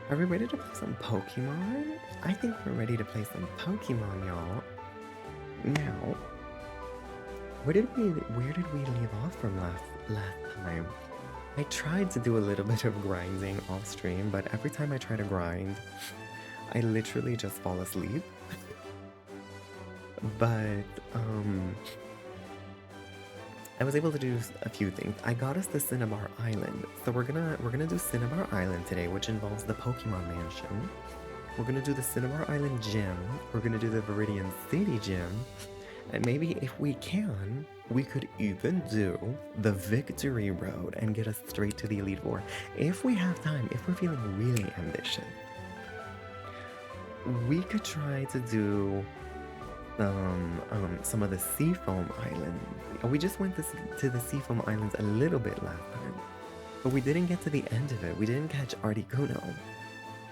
Are we ready to play some Pokemon? I think we're ready to play some Pokemon, y'all. Now, where did we leave off from last time? I tried to do a little bit of grinding off stream, but every time I try to grind, I literally just fall asleep. But I was able to do a few things. I got us the Cinnabar Island, so we're gonna do Cinnabar Island today, which involves the Pokemon Mansion. We're gonna do the Cinnabar Island Gym. We're gonna do the Viridian City Gym, and maybe if we can, we could even do the Victory Road and get us straight to the Elite Four. If we have time, if we're feeling really ambitious, we could try to do some of the Seafoam Islands. We just went to the Seafoam Islands a little bit last time, but we didn't get to the end of it. We didn't catch Articuno.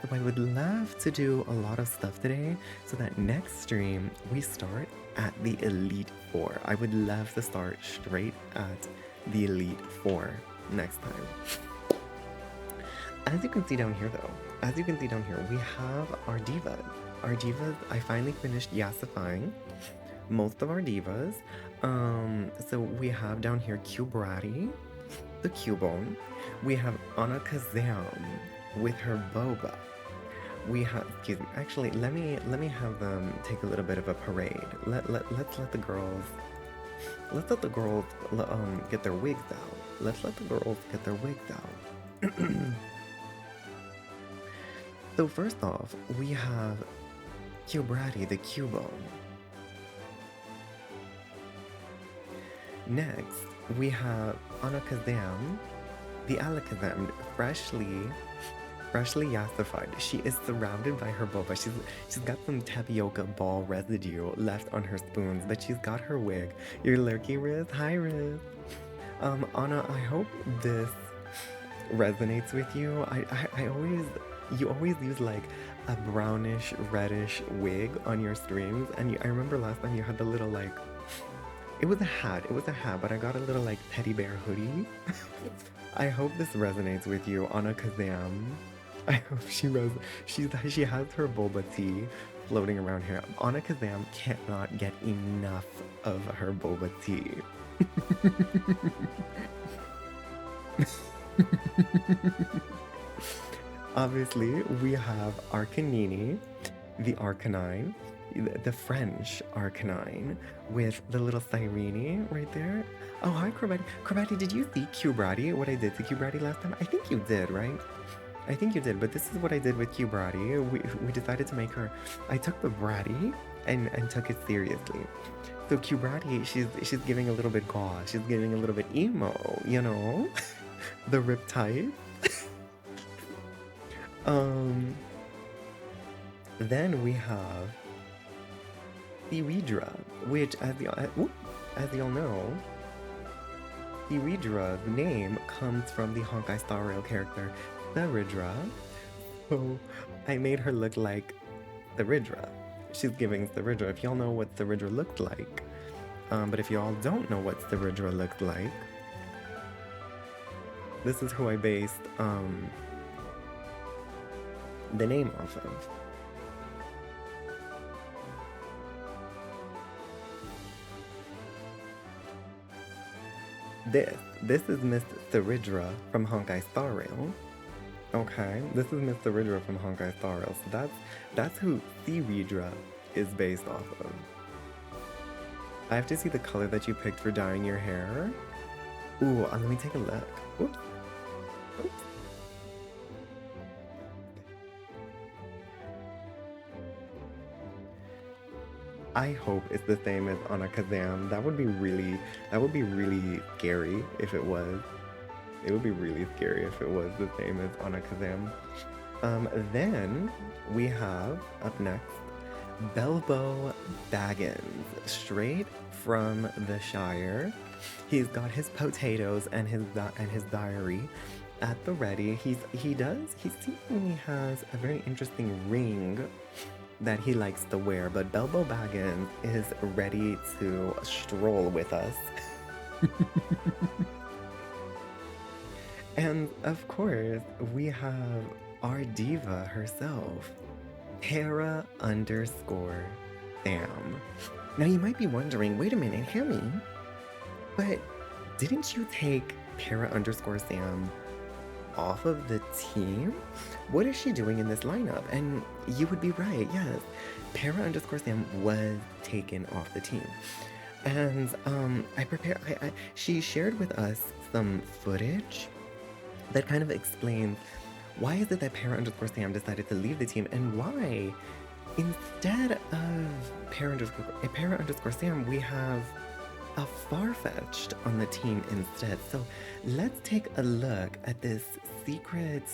So I would love to do a lot of stuff today so that next stream we start at the Elite Four. I would love to start straight at the Elite Four next time. As you can see down here though, we have our divas. Our divas, I finally finished yassifying most of our divas. So we have down here Cubrati, the Cubone. We have Anna Kazam with her boba. We have, excuse me, actually let me have them take a little bit of a parade. Let's let the girls get their wigs out. Let's let the girls get their wigs out. So first off, we have Cubrati the Cubone. Next, we have Anakazam, the Alakazam, freshly yassified. She is surrounded by her boba. She's got some tapioca ball residue left on her spoons, but she's got her wig. You're lurky, Riz. Hi, Riz. Anna, I hope this resonates with you. You always use like a brownish reddish wig on your streams, and I remember last time you had the little like, it was a hat, but I got a little like teddy bear hoodie. I hope this resonates with you, Anna Kazam. I hope she has her boba tea floating around here. Anna Kazam cannot get enough of her boba tea. Obviously, we have Arcanini, the Arcanine, the French Arcanine, with the little Cyrene right there. Oh, hi, Krabati. Krabati, did you see Cubrati, what I did to Cubrati last time? I think you did, right? I think you did, but this is what I did with Cubrati. We decided to make her... I took the Bratty and took it seriously. So Cubrati, she's giving a little bit gauze. She's giving a little bit emo, you know? The Riptide. Then we have Theridra, which, as y'all know, Theredra's name comes from the Honkai Star Rail character Theridra. So I made her look like Theridra. She's giving Theridra. If y'all know what Theridra looked like, but if y'all don't know what Theridra looked like, this is who I based the name off of. This is Miss Theridra from Honkai Star Rail. Okay, this is Miss Theridra from Honkai Star Rail. So that's who Theridra is based off of. I have to see the color that you picked for dyeing your hair. Ooh, let me take a look. Oops. Oops. I hope it's the same as Anna Kazam. That would be really scary if it was. It would be really scary if it was the same as Anna Kazam. Then we have up next Belbo Baggins, straight from the Shire. He's got his potatoes and his diary at the ready. He seemingly has a very interesting ring that he likes to wear, but Belbo Baggins is ready to stroll with us. And of course, we have our diva herself, Para underscore Sam. Now you might be wondering, wait a minute, Hammy, but didn't you take Para underscore Sam off of the team? What is she doing in this lineup? And you would be right, yes. Para underscore Sam was taken off the team. And she shared with us some footage that kind of explains why is it that Para underscore Sam decided to leave the team and why instead of Para underscore Sam, we have a Farfetch'd on the team instead. So let's take a look at this secret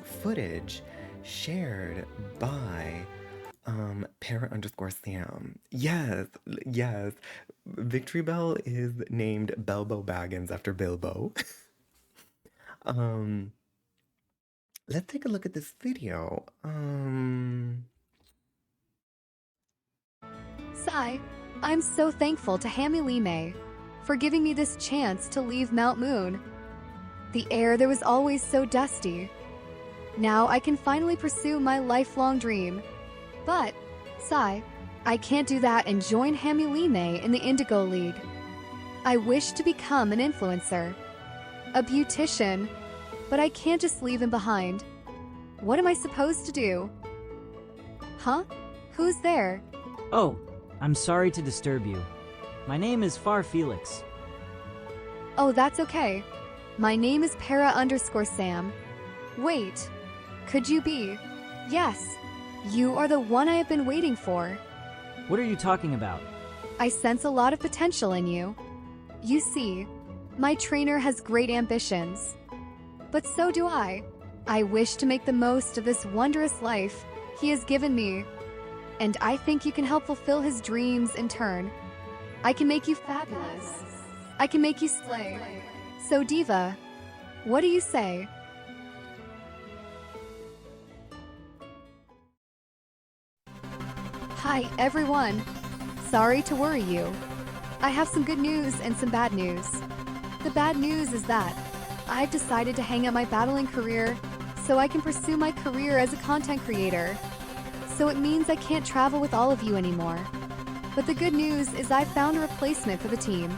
footage shared by Para underscore Sam. Yes, yes. Victory Bell is named Belbo Baggins after Bilbo. um, let's take a look at this video. Sai, I'm so thankful to Hammy Lee May for giving me this chance to leave Mount Moon. The air there was always so dusty. Now I can finally pursue my lifelong dream. But, Sai, I can't do that and join Hammy Lee May in the Indigo League. I wish to become an influencer, a beautician, but I can't just leave him behind. What am I supposed to do? Huh? Who's there? Oh, I'm sorry to disturb you. My name is Far Felix. Oh, that's okay. My name is Para underscore Sam. Wait, could you be? Yes, you are the one I have been waiting for. What are you talking about? I sense a lot of potential in you. You see, my trainer has great ambitions. But so do I. I wish to make the most of this wondrous life he has given me. And I think you can help fulfill his dreams in turn. I can make you fabulous. I can make you slay. So Diva, what do you say? Hi everyone. Sorry to worry you. I have some good news and some bad news. The bad news is that I've decided to hang up my battling career so I can pursue my career as a content creator. So it means I can't travel with all of you anymore. But the good news is I've found a replacement for the team.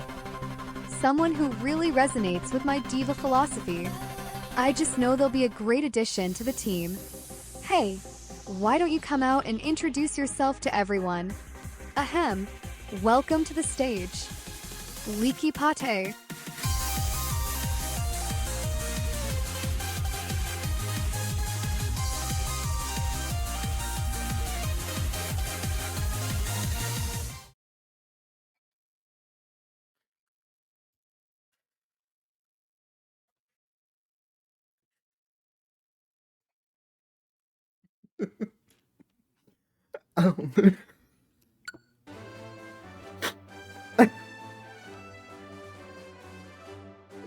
Someone who really resonates with my diva philosophy. I just know they'll be a great addition to the team. Hey, why don't you come out and introduce yourself to everyone? Ahem, welcome to the stage. Leaky Pate. Um,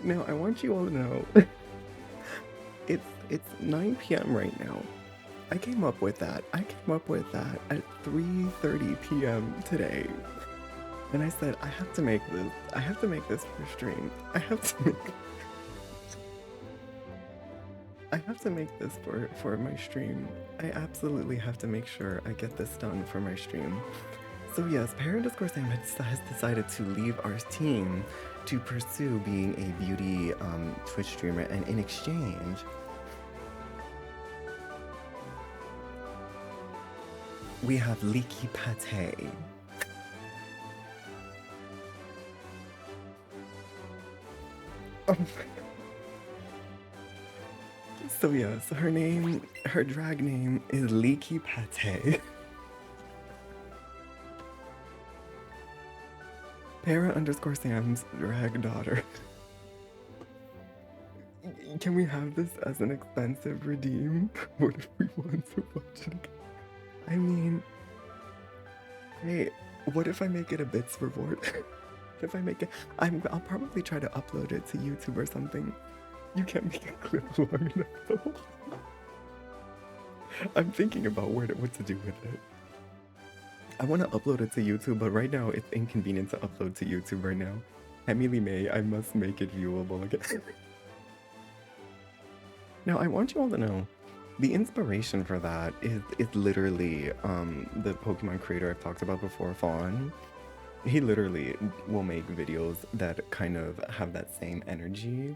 now I want you all to know it's 9 p.m. right now. I came up with that. I came up with that at 3:30 p.m. today. And I said, I have to make this. I have to make this for stream. I have to make this for my stream. I absolutely have to make sure I get this done for my stream. So yes, Para_Sam has decided to leave our team to pursue being a beauty Twitch streamer, and in exchange, we have Leaky Pate. Oh my god. So yes, her drag name is Leaky Pate. Para_Sam's drag daughter. Can we have this as an expensive redeem? What if we want to watch it again? I mean, hey, what if I make it a bits reward? If I make it, I'll probably try to upload it to YouTube or something. You can't make a clip long enough though. I'm thinking about what to do with it. I want to upload it to YouTube, but right now it's inconvenient to upload to YouTube right now. Emily May, I must make it viewable again. Now, I want you all to know, The inspiration for that is literally the Pokemon creator I've talked about before, Fawn. He literally will make videos that kind of have that same energy,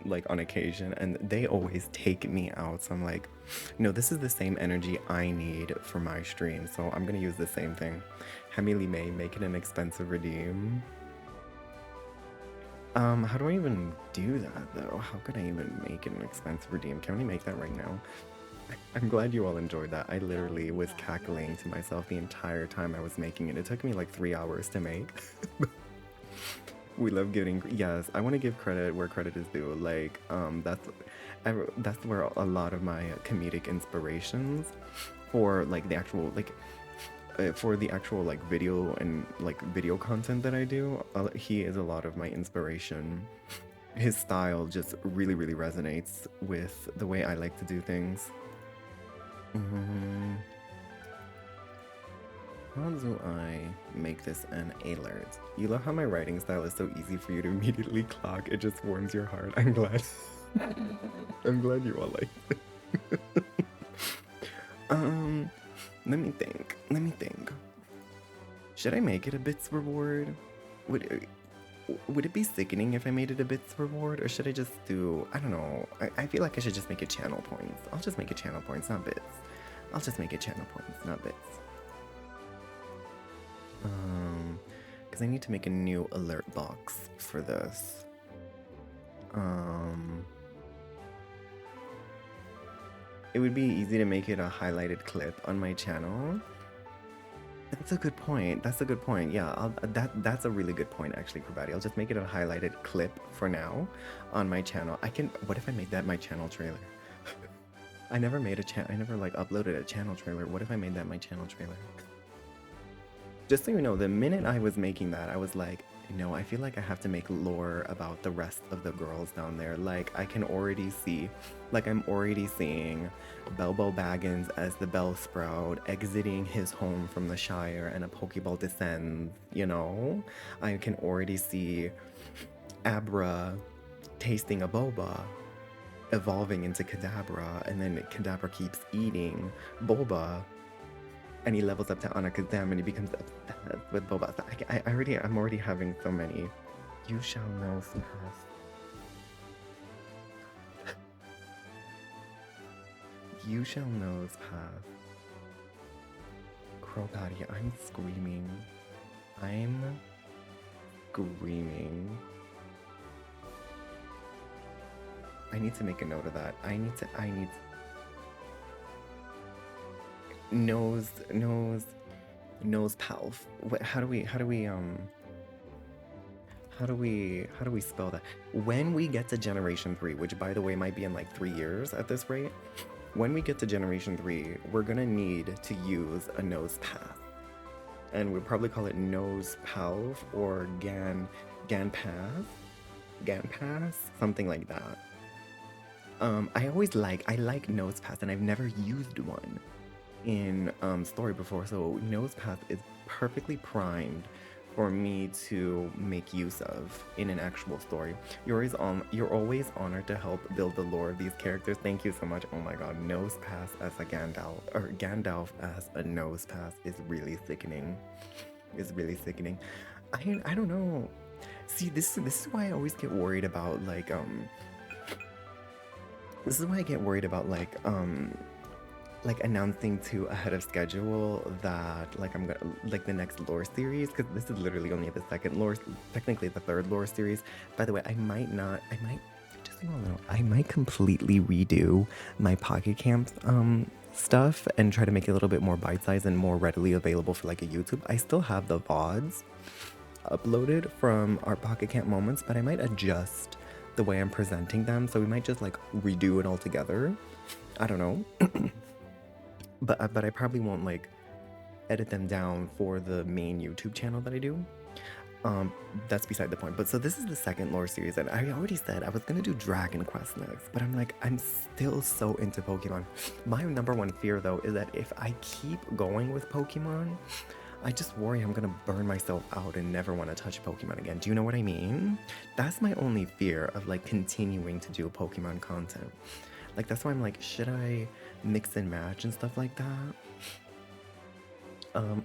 like on occasion, and they always take me out. So I'm like, no, this is the same energy I need for my stream. So I'm gonna use the same thing. Hemily May, make it an expensive redeem. How do I even do that though? How could I even make it an expensive redeem? Can we make that right now? I'm glad you all enjoyed that. I literally was cackling to myself the entire time I was making it. It took me like 3 hours to make. We love giving. Yes, I want to give credit where credit is due. Like, that's where a lot of my comedic inspirations for like the actual like video and like video content that I do. He is a lot of my inspiration. His style just really, really resonates with the way I like to do things. How do I make this an alert? You love how my writing style is so easy for you to immediately clock. It just warms your heart. I'm glad. I'm glad you all like it. Let me think. Let me think. Should I make it a bits reward? Would it be sickening if I made it a bits reward, or should I just do, I don't know, I feel like I should just make it channel points. I'll just make it channel points, not bits. I'll just make it channel points, not bits. Because I need to make a new alert box for this. It would be easy to make it a highlighted clip on my channel. That's a good point. That's a good point. Yeah, that's a really good point, actually, Krabati. I'll just make it a highlighted clip for now on my channel. What if I made that my channel trailer? I never like uploaded a channel trailer. What if I made that my channel trailer? Just so you know, the minute I was making that, I was like, no, I feel like I have to make lore about the rest of the girls down there. Like, I can already see, like, I'm already seeing Bilbo Baggins as the Bellsprout exiting his home from the Shire and a Pokeball descends, you know? I can already see Abra tasting a boba, evolving into Kadabra, and then Kadabra keeps eating Boba, and he levels up to Anakazam and he becomes obsessed with Boba. So I'm already having so many. You shall know fast. You shall know path. Crow Patty, I'm screaming. I'm screaming. I need to make a note of that. I need nose palf. How do we spell that? When we get to Generation 3, which by the way might be in like 3 years at this rate, when we get to Generation 3, we're gonna need to use a nose path. And we'll probably call it nose palf or gan pass, something like that. I like nose paths, and I've never used one in story before, so Nosepath is perfectly primed for me to make use of in an actual story. You're always honored to help build the lore of these characters. Thank you so much. Oh my god, Nosepath as a Gandalf, or Gandalf as a Nosepath is really sickening. I don't know. See, this is why I always get worried about like announcing to ahead of schedule that like I'm gonna like the next lore series, because this is literally only the second lore, technically the third lore series. By the way, I might just so you all know, I might completely redo my Pocket Camp stuff and try to make it a little bit more bite-sized and more readily available for like a YouTube. I still have the VODs uploaded from our Pocket Camp moments, but I might adjust the way I'm presenting them, so we might just like redo it all together. I don't know. But I probably won't like edit them down for the main YouTube channel that I do. That's beside the point. But so this is the second lore series, and I already said I was gonna do Dragon Quest next, but I'm like, I'm still so into Pokemon. My number one fear though is that if I keep going with Pokemon, I just worry I'm gonna burn myself out and never want to touch Pokemon again. Do you know what I mean? That's my only fear of like continuing to do Pokemon content. Like, that's why I'm like, should I mix and match and stuff like that?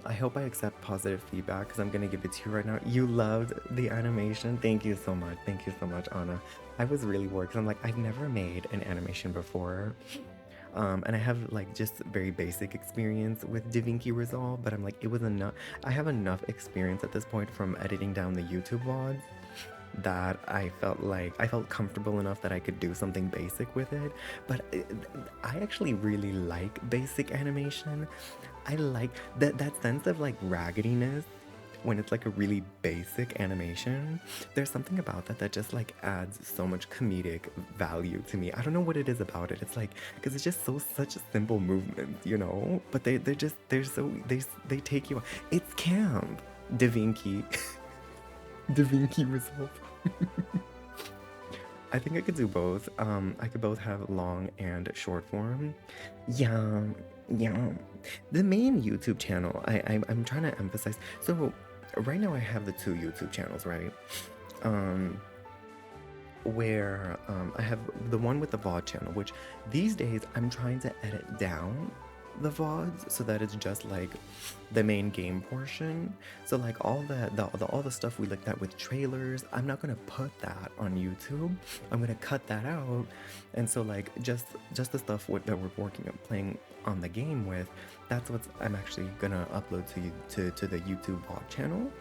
I hope I accept positive feedback because I'm gonna give it to you right now. You loved the animation. Thank you so much. Thank you so much, Anna. I was really worried 'cause I'm like, I've never made an animation before. And I have like just very basic experience with DaVinci Resolve, but I'm like, it was enough. I have enough experience at this point from editing down the YouTube VODs that I felt comfortable enough that I could do something basic with it. But I actually really like basic animation. I like that sense of like raggediness when it's like a really basic animation. There's something about that that just like adds so much comedic value to me. I don't know what it is about it. It's like, because it's just such a simple movement, you know? But they take you. It's camp. DaVinci. DaVinci Resolve. I think I could do both. I could both have long and short form. Yeah, yeah. The main YouTube channel, I'm trying to emphasize. So right now I have the 2 YouTube channels, right? Where I have the one with the VOD channel, which these days I'm trying to edit down the VODs so that it's just like the main game portion. So like all the stuff we looked at with trailers, I'm not gonna put that on YouTube. I'm gonna cut that out. And so like just the stuff that we're working on playing on the game with, that's what I'm actually gonna upload to the YouTube VOD channel.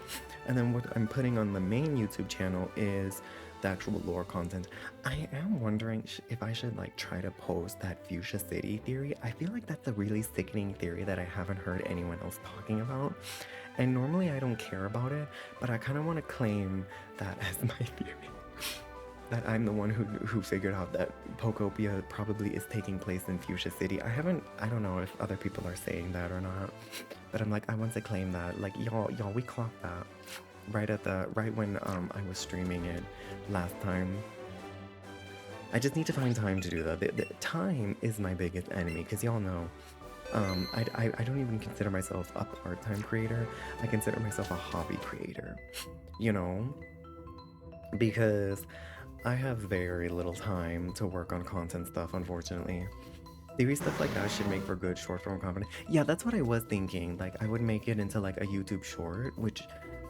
And then what I'm putting on the main YouTube channel is the actual lore content. I am wondering if I should like try to post that Fuchsia City theory. I feel like that's a really sickening theory that I haven't heard anyone else talking about. And normally I don't care about it, but I kind of want to claim that as my theory. That I'm the one who figured out that Pokopia probably is taking place in Fuchsia City. I don't know if other people are saying that or not, but I'm like, I want to claim that. Like, y'all, we clocked that right when I was streaming it last time. I just need to find time to do that. The time is my biggest enemy, because y'all know, I don't even consider myself a part-time creator. I consider myself a hobby creator, you know, because I have very little time to work on content stuff, unfortunately. Theory stuff like that should make for good short-form content. Yeah, that's what I was thinking. Like, I would make it into like a YouTube short, which,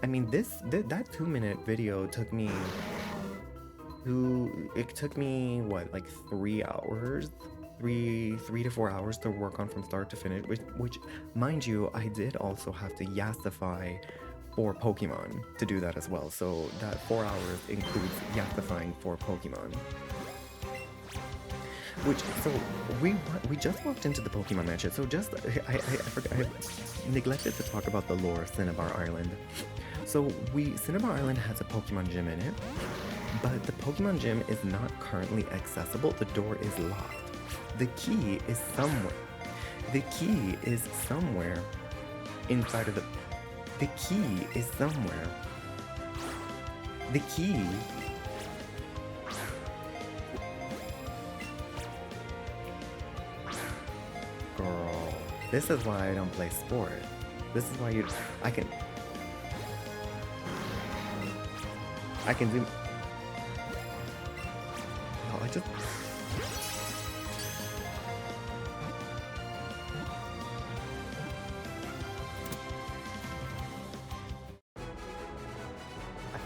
I mean, that 2-minute video took me what, like 3 hours, 3 to 4 hours to work on from start to finish. Which, mind you, I did also have to Yastify 4 Pokemon to do that as well. So that 4 hours includes Yastifying 4 Pokemon. So we just walked into the Pokemon Mansion. So I forgot, I neglected to talk about the lore of Cinnabar Island. So Cinnabar Island has a Pokemon gym in it, but the Pokemon gym is not currently accessible. The door is locked. The key is somewhere. The key is somewhere inside of the key is somewhere. The key. Girl, this is why I don't play sport. This is why I can do. Oh, I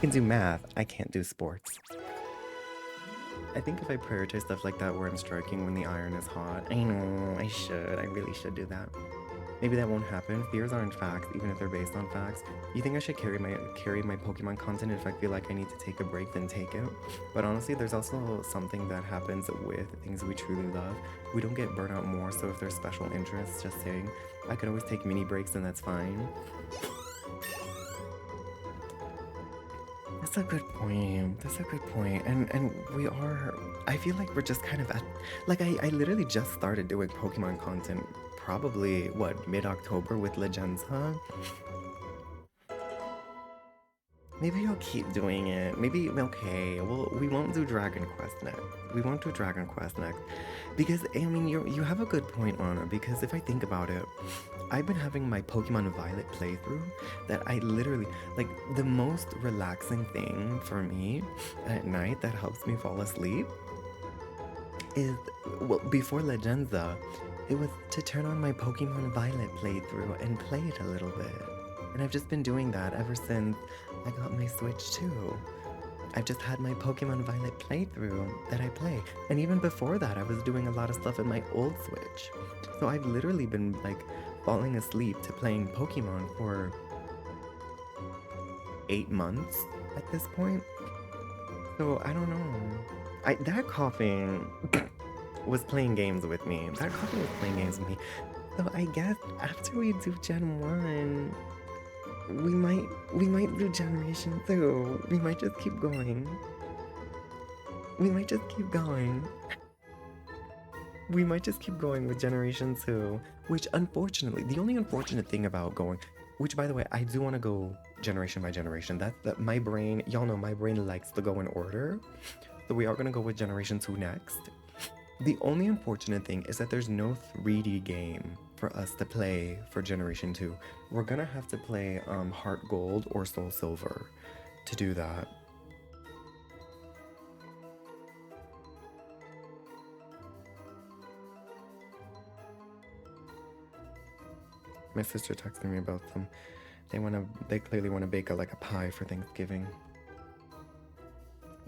can do math. I can't do sports. I think if I prioritize stuff like that where I'm striking when the iron is hot, I know, I really should do that. Maybe that won't happen. Fears aren't facts, even if they're based on facts. You think I should carry my Pokemon content if I feel like I need to take a break, then take it? But honestly, there's also something that happens with things we truly love. We don't get burnt out more, so if there's special interests, just saying, I could always take mini breaks and that's fine. That's a good point. That's a good point. And we are, I feel like we're just kind of at, like I literally just started doing Pokemon content probably, what, mid-October with Legenza? Maybe I'll keep doing it. Maybe, okay, well, we won't do Dragon Quest next. We won't do Dragon Quest next. Because, I mean, you have a good point, Anna, because if I think about it, I've been having my Pokemon Violet playthrough that I literally, like, the most relaxing thing for me at night that helps me fall asleep is, well, before Legenza, it was to turn on my Pokemon Violet playthrough and play it a little bit. And I've just been doing that ever since I got my Switch too. I've just had my Pokemon Violet playthrough that I play. And even before that, I was doing a lot of stuff in my old Switch. So I've literally been like falling asleep to playing Pokemon for 8 months at this point. So I don't know. That coughing was playing games with me. That coughing was playing games with me. So I guess after we do Gen 1, we might do Generation 2. We might just keep going. We might just keep going. We might just keep going with Generation 2. Which unfortunately, the only unfortunate thing about going, which by the way, I do want to go generation by generation. That my brain, y'all know my brain likes to go in order. So we are going to go with Generation 2 next. The only unfortunate thing is that there's no 3D game for us to play for Generation 2. We're going to have to play Heart Gold or Soul Silver to do that. My sister texted me about them. They clearly want to bake like a pie for Thanksgiving.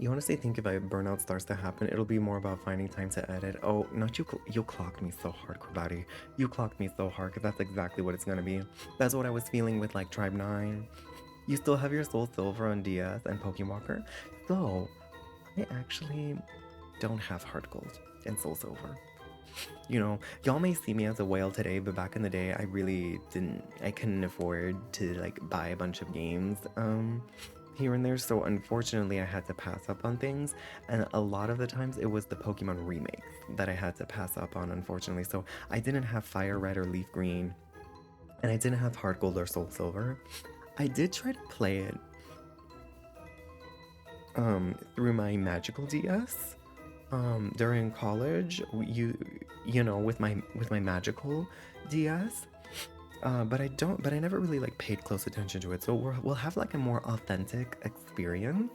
You honestly think if burnout starts to happen, it'll be more about finding time to edit? Oh, not you. You clocked me so hard, Krabati. You clocked me so hard, because that's exactly what it's gonna be. That's what I was feeling with like Tribe 9. You still have your Soul Silver on DS and Pokewalker? So, I actually don't have Heart Gold and Soul Silver. You know, y'all may see me as a whale today, but back in the day, I couldn't afford to like buy a bunch of games, here and there, so unfortunately I had to pass up on things, and a lot of the times it was the Pokemon remakes that I had to pass up on, unfortunately. So I didn't have Fire Red or Leaf Green, and I didn't have Heart Gold or Soul Silver. I did try to play it through my Magical DS during college, you know, with my Magical DS. But I never really like paid close attention to it. So we'll have like a more authentic experience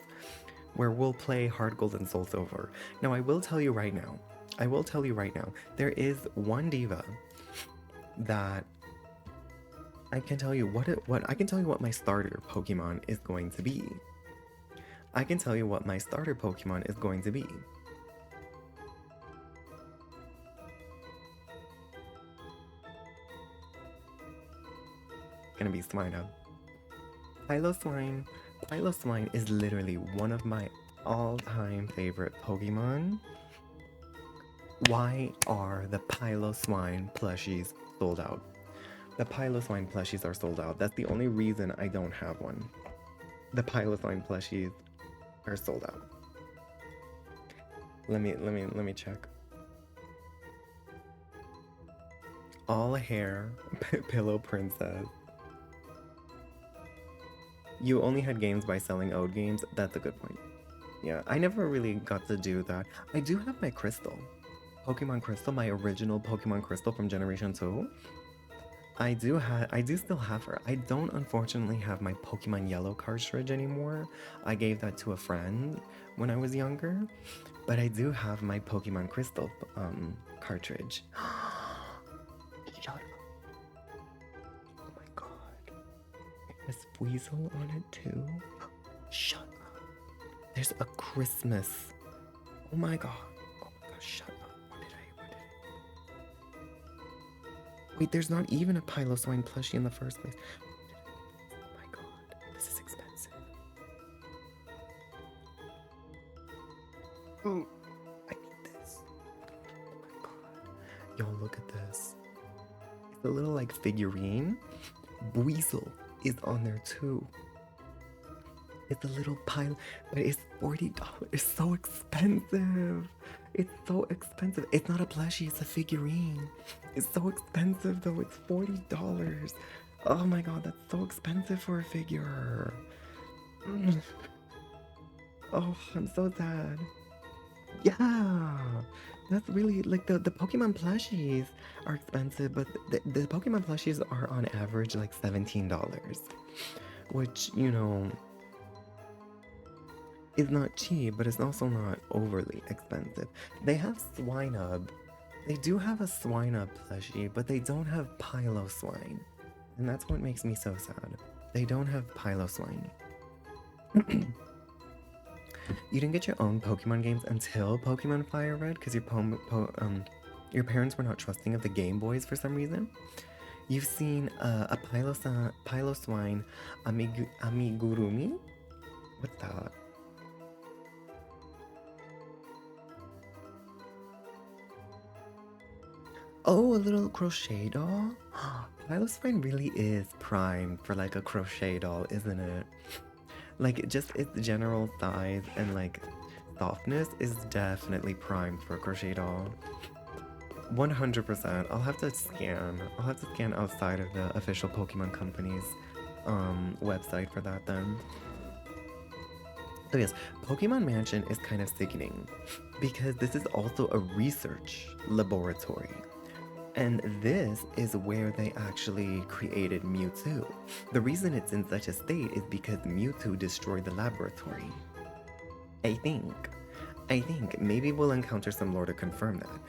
where we'll play Heart Gold and Soul Silver. Now I will tell you right now, there is one diva that I can tell you what my starter Pokemon is going to be. I can tell you what my starter Pokemon is going to be. Gonna be Swinub. Piloswine. Piloswine is literally one of my all-time favorite Pokemon. Why are the Piloswine plushies sold out? The Piloswine plushies are sold out. That's the only reason I don't have one. The Piloswine plushies are sold out. Let me check. All hair Pillow Princess. You only had games by selling ode games? That's a good point. Yeah, I never really got to do that. I do have my Crystal. Pokemon Crystal, my original Pokemon Crystal from Generation 2. I do still have her. I don't unfortunately have my Pokemon Yellow cartridge anymore. I gave that to a friend when I was younger. But I do have my Pokemon Crystal cartridge. Shut up. Oh my god. There's Weasel on it too. Shut up. There's a Christmas. Oh my god. Oh my god, shut up. What did I? Wait, there's not even a Piloswine plushie in the first place. Oh my god. This is expensive. Ooh, I need this. Oh my god. Y'all, look at this. It's a little like figurine. Weasel is on there too. It's a little pile, but it's $40. It's so expensive. It's so expensive. It's not a plushie, it's a figurine. It's so expensive though. It's $40. Oh my god, that's so expensive for a figure. Oh, I'm so sad. Yeah, that's really like the Pokemon plushies are expensive, but the Pokemon plushies are on average like $17, which, you know, is not cheap, but it's also not overly expensive. They have Swinub. They do have a Swinub plushie, but they don't have Piloswine. And that's what makes me so sad. They don't have Piloswine. You didn't get your own Pokemon games until Pokemon Fire Red because your parents were not trusting of the Game Boys for some reason. You've seen a Piloswine Amigurumi? What's that? Oh, a little crochet doll? Piloswine really is primed for like a crochet doll, isn't it? Like, just its general size and like softness is definitely primed for a crochet doll. 100%. I'll have to scan outside of the official Pokemon Company's website for that then. So yes, Pokemon Mansion is kind of sickening because this is also a research laboratory. And this is where they actually created Mewtwo. The reason it's in such a state is because Mewtwo destroyed the laboratory. I think. Maybe we'll encounter some lore to confirm that.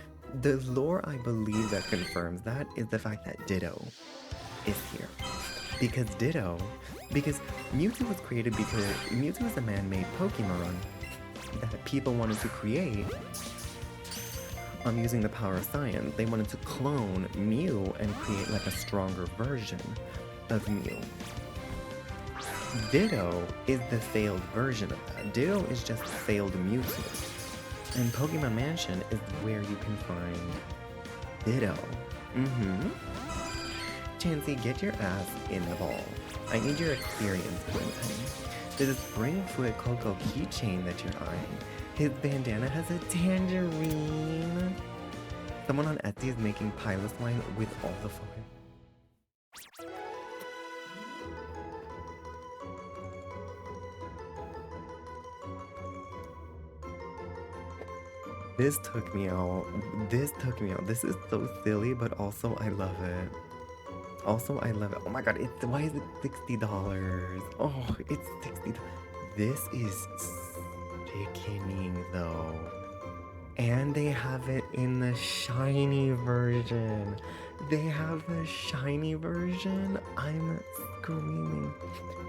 The lore I believe that confirms that is the fact that Ditto is here. Because Mewtwo was created because Mewtwo is a man-made Pokemon that people wanted to create using the power of science. They wanted to clone Mew and create like a stronger version of Mew. Ditto is the failed version of that. Ditto is just failed Mewtwo. And Pokemon Mansion is where you can find Ditto. Chansey, get your ass in the ball. I need your experience, Quentin. There's a Springfoot Coco keychain that you're eyeing. His bandana has a tangerine. Someone on Etsy is making Piloswine with all the foil. This took me out. This is so silly, but also I love it. Oh my god, why is it $60? Oh, it's $60. This is sickening though. And they have it in the shiny version. I'm screaming.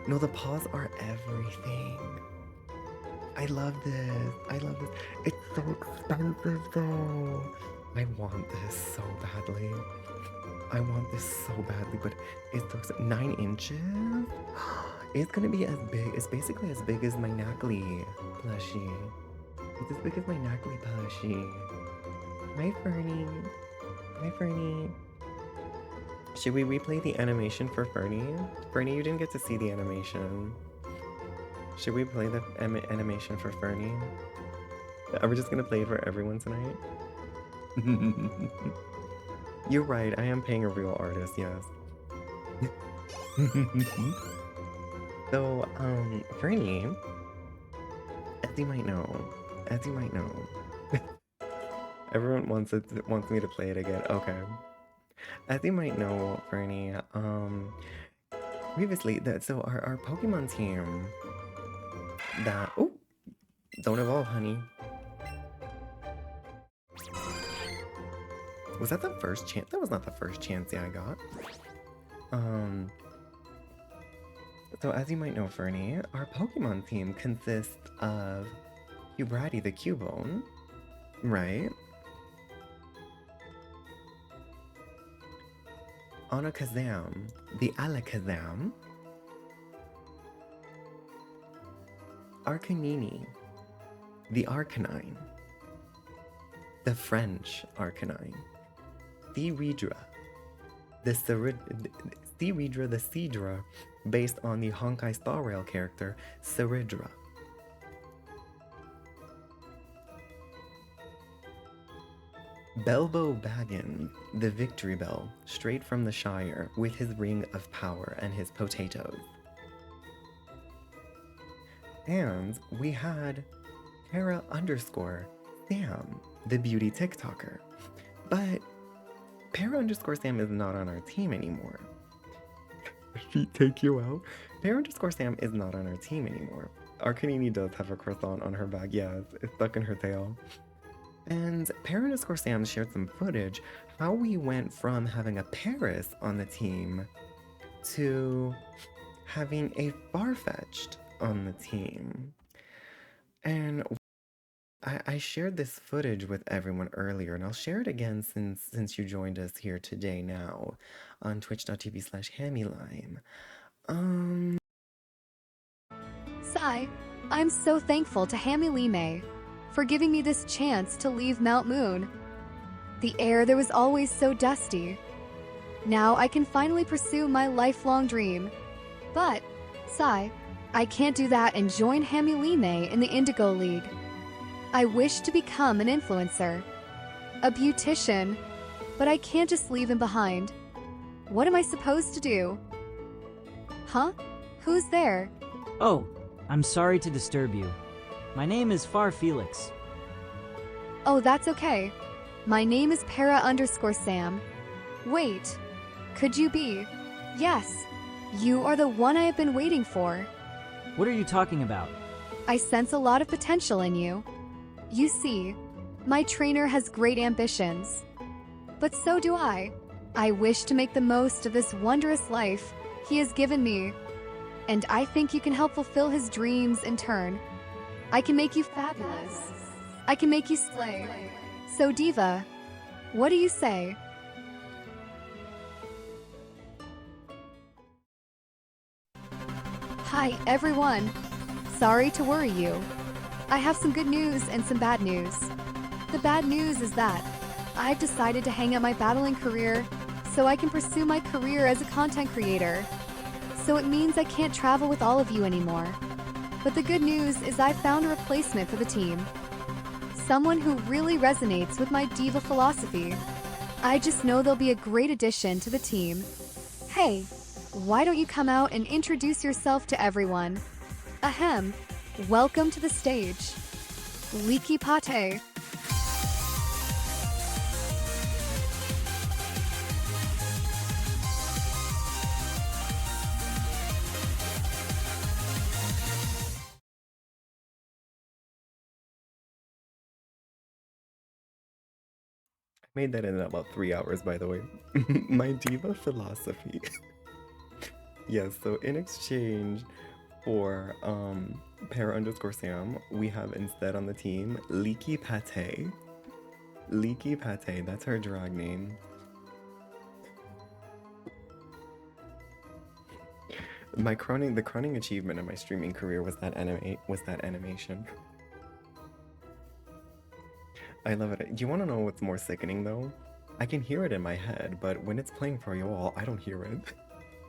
No, the paws are everything. I love this. It's so expensive though. I want this so badly. But it's 9 inches? It's gonna be as big. It's basically as big as my Knackly plushie. It's as big as my Knackly plushie. Hi, Fernie. Should we replay the animation for Fernie? Fernie, you didn't get to see the animation. Should we play the animation for Fernie? Are we just gonna play it for everyone tonight? You're right, I am paying a real artist, yes. So, Fernie, as you might know, everyone wants me to play it again. Okay. As you might know, Fernie, previously, so our Pokemon team that don't evolve, honey. Was that the first chance? That was not the first chance I got. So as you might know, Fernie, our Pokemon team consists of Hubrati the Cubone, right? Onakazam, the Alakazam, Arcanini, the Arcanine, the French Arcanine, Theredra, the Seadra, based on the Honkai Star Rail character Seridra. Belbo Baggins, the Victory Bell, straight from the Shire, with his ring of power and his potatoes. And we had Para_Sam, the beauty TikToker. But Para_Sam is not on our team anymore. Feet take you out. Para_Sam is not on our team anymore. Arcanini does have a croissant on her back. Yeah, it's stuck in her tail. And Parent_Sam shared some footage how we went from having a Paris on the team to having a Farfetch'd on the team. And I shared this footage with everyone earlier, and I'll share it again since you joined us here today now on twitch.tv/hammylime. Sai, I'm so thankful to Hammy Lee May for giving me this chance to leave Mount Moon. The air there was always so dusty. Now I can finally pursue my lifelong dream. But, Sai, I can't do that and join Hammy Lee May in the Indigo League. I wish to become an influencer, a beautician, but I can't just leave him behind. What am I supposed to do? Huh? Who's there? Oh, I'm sorry to disturb you. My name is Far Felix. Oh, that's okay. My name is Para_Sam. Wait, could you be? Yes, you are the one I have been waiting for. What are you talking about? I sense a lot of potential in you. You see, my trainer has great ambitions. But so do I. I wish to make the most of this wondrous life he has given me. And I think you can help fulfill his dreams in turn. I can make you fabulous. I can make you slay. So Diva, what do you say? Hi, everyone. Sorry to worry you. I have some good news and some bad news. The bad news is that I've decided to hang up my battling career so I can pursue my career as a content creator. So it means I can't travel with all of you anymore. But the good news is I've found a replacement for the team. Someone who really resonates with my diva philosophy. I just know they'll be a great addition to the team. Hey, why don't you come out and introduce yourself to everyone? Ahem, welcome to the stage. Leaky Pate. Made that in about 3 hours, by the way. My diva philosophy. Yes, so in exchange for Para_Sam, we have instead on the team Leaky Pate. Leaky Pate, that's her drag name. The crowning achievement of my streaming career was that animation. I love it. Do you want to know what's more sickening though? I can hear it in my head, but when it's playing for you all, I don't hear it.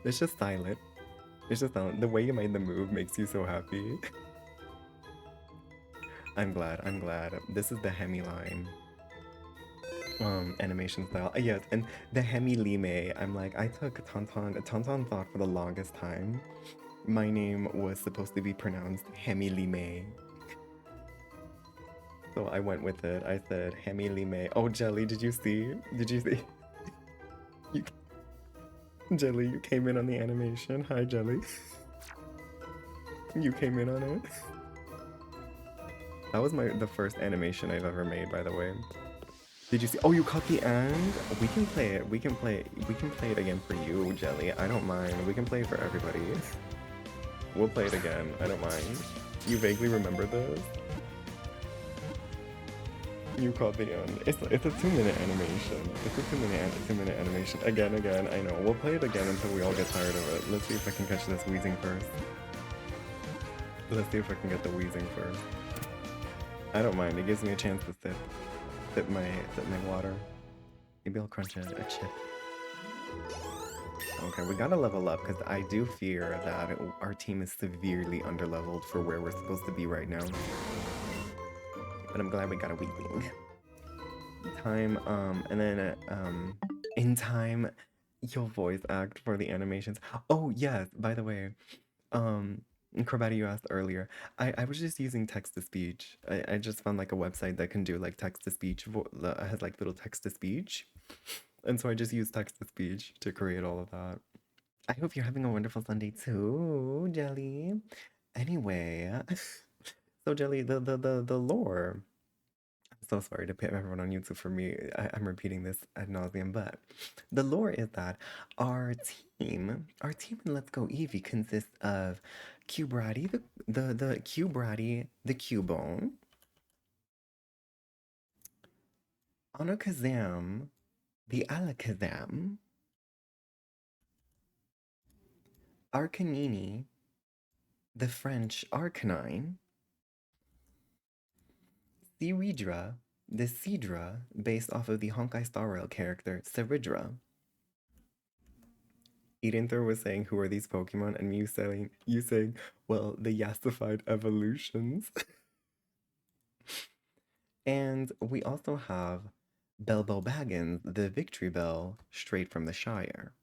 It's just silent. It's just silent. The way you made the move makes you so happy. I'm glad. This is the Hemi line. Animation style. Yes, and the Hemi Lime. I'm like, I took Tonton thought for the longest time my name was supposed to be pronounced Hemi Lime. So I went with it. I said Hemi Lime. Oh, Jelly, did you see? You, Jelly, you came in on the animation. Hi, Jelly. You came in on it. That was the first animation I've ever made, by the way. Did you see? Oh, you caught the end? We can play it. We can play it again for you, Jelly. I don't mind. We can play it for everybody. We'll play it again. I don't mind. You vaguely remember this? You caught the end. It's a 2-minute animation. It's a 2-minute animation. Again, I know. We'll play it again until we all get tired of it. Let's see if I can catch this wheezing first. Let's see if I can get the wheezing first. I don't mind. It gives me a chance to sip my water. Maybe I'll crunch a chip. Okay, we gotta level up because I do fear that our team is severely underleveled for where we're supposed to be right now. But I'm glad we got a weakling. Time, and then, in time, you'll voice act for the animations. Oh, yes, by the way, Corbatti, you asked earlier. I was just using text-to-speech. I just found like a website that can do like text-to-speech, has like little text-to-speech. And so I just used text-to-speech to create all of that. I hope you're having a wonderful Sunday too, Jelly. Anyway, so Jelly, the lore. I'm so sorry to pit everyone on YouTube for me. I'm repeating this ad nauseum, but the lore is that our team in Let's Go Eevee consists of Cubrati, the Cubrati, the Cubone, Anakazam, the Alakazam, Arcanini, the French Arcanine, Seridra, the Seadra, based off of the Honkai Star Rail character Seridra. Edenthor was saying, "Who are these Pokemon?" and you saying, "Well, the yassified evolutions." And we also have Belbo Baggins, the Victory Bell, straight from the Shire.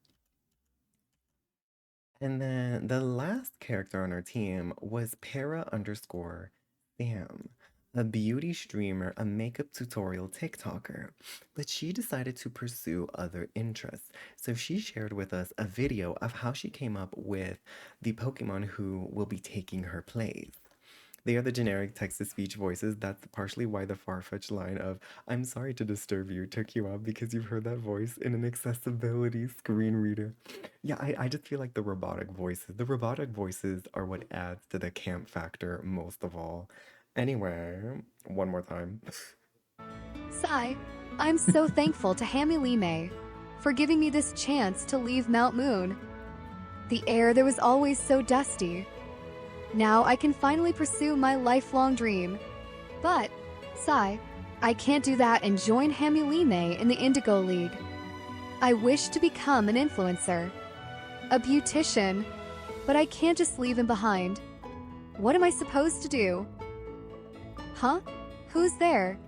And then the last character on our team was Para underscore Sam, a beauty streamer, a makeup tutorial TikToker. But she decided to pursue other interests. So she shared with us a video of how she came up with the Pokemon who will be taking her place. They are the generic text-to-speech voices. That's partially why the far-fetched line of "I'm sorry to disturb you" took you out, because you've heard that voice in an accessibility screen reader. Yeah, I just feel like the robotic voices are what adds to the camp factor most of all. Anyway, one more time. Sai, I'm so thankful to Hamilime for giving me this chance to leave Mount Moon. The air there was always so dusty. Now I can finally pursue my lifelong dream. But, Sai, I can't do that and join Hamilime in the Indigo League. I wish to become an influencer, a beautician, but I can't just leave him behind. What am I supposed to do? Huh? Who's there?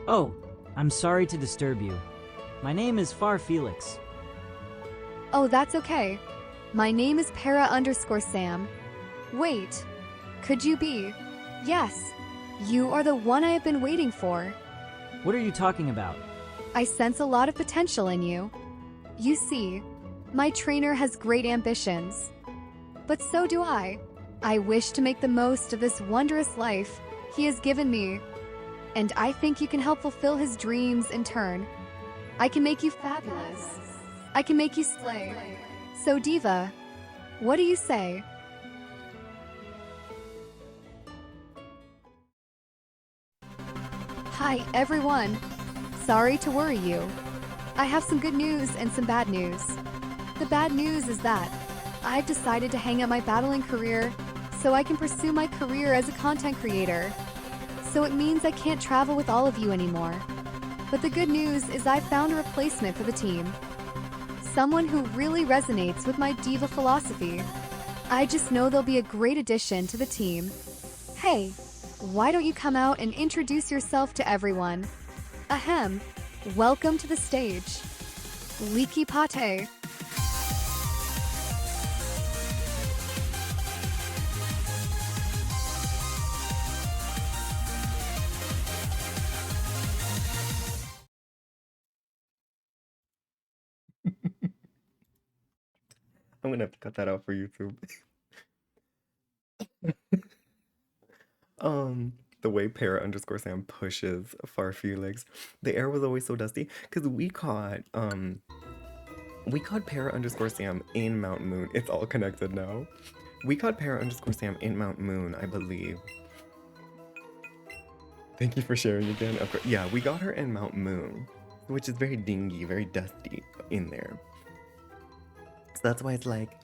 Oh, I'm sorry to disturb you. My name is Far Felix. Oh, that's okay. My name is Para underscore Sam. Wait, could you be? Yes, you are the one I have been waiting for. What are you talking about? I sense a lot of potential in you. You see, my trainer has great ambitions. But so do I. I wish to make the most of this wondrous life he has given me. And I think you can help fulfill his dreams in turn. I can make you fabulous. I can make you slay. So Diva, what do you say? Hi, everyone. Sorry to worry you. I have some good news and some bad news. The bad news is that I've decided to hang up my battling career so I can pursue my career as a content creator. So it means I can't travel with all of you anymore. But the good news is I've found a replacement for the team. Someone who really resonates with my diva philosophy. I just know they'll be a great addition to the team. Hey, why don't you come out and introduce yourself to everyone? Ahem, welcome to the stage. Leaky Pate. I'm gonna have to cut that out for YouTube. The way Para underscore Sam pushes Far Felix. The air was always so dusty because we caught Para underscore Sam in Mount Moon. It's all connected now. We caught Para underscore Sam in Mount Moon, I believe. Thank you for sharing again. Of course, yeah, we got her in Mount Moon, which is very dingy, very dusty in there. So that's why it's like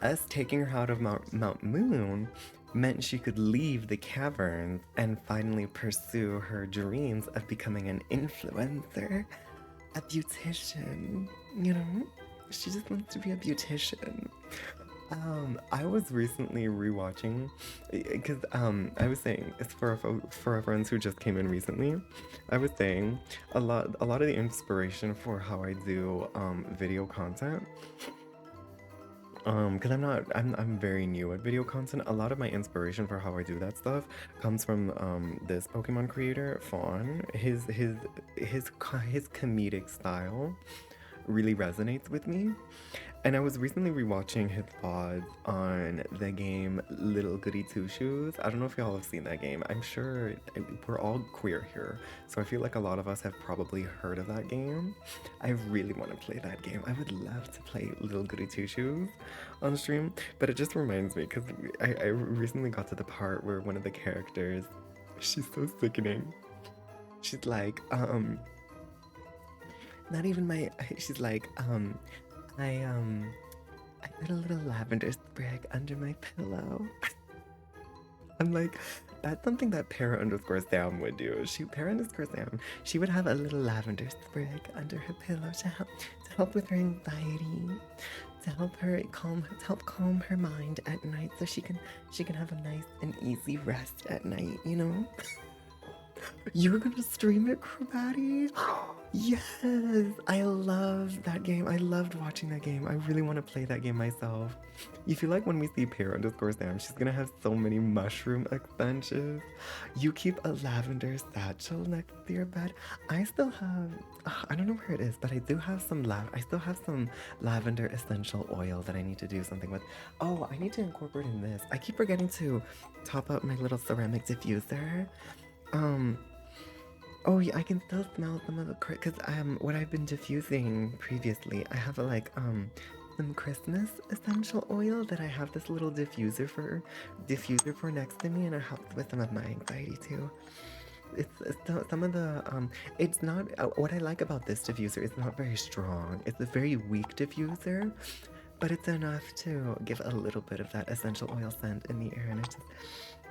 us taking her out of Mount Moon meant she could leave the caverns and finally pursue her dreams of becoming an influencer, a beautician, you know? She just wants to be a beautician. I was recently rewatching because I was saying it's for our friends who just came in recently. I was saying a lot of the inspiration for how I do video content, because I'm very new at video content. A lot of my inspiration for how I do that stuff comes from this Pokemon creator Fawn. His comedic style really resonates with me. And I was recently rewatching his VODs on the game Little Goody Two Shoes. I don't know if y'all have seen that game. I'm sure we're all queer here, so I feel like a lot of us have probably heard of that game. I really want to play that game. I would love to play Little Goody Two Shoes on stream, but it just reminds me because I recently got to the part where one of the characters, she's so sickening. She's like, not even my, she's like, I put a little lavender sprig under my pillow. I'm like, that's something that Para_Sam would do. Para_Sam, she would have a little lavender sprig under her pillow to help with her anxiety, to help calm her mind at night, so she can have a nice and easy rest at night. You know. You're gonna stream it, Chromatty? Yes! I love that game. I loved watching that game. I really want to play that game myself. You feel like when we see Para_Sam, she's gonna have so many mushroom extensions. You keep a lavender satchel next to your bed. I still have, I don't know where it is, but I do have some I still have some lavender essential oil that I need to do something with. Oh, I need to incorporate in this. I keep forgetting to top up my little ceramic diffuser. Oh yeah, I can still smell some of the because what I've been diffusing previously, I have some Christmas essential oil that I have this little diffuser for next to me, and it helps with some of my anxiety too. It's some of the it's not what I like about this diffuser. It's not very strong. It's a very weak diffuser, but it's enough to give a little bit of that essential oil scent in the air, and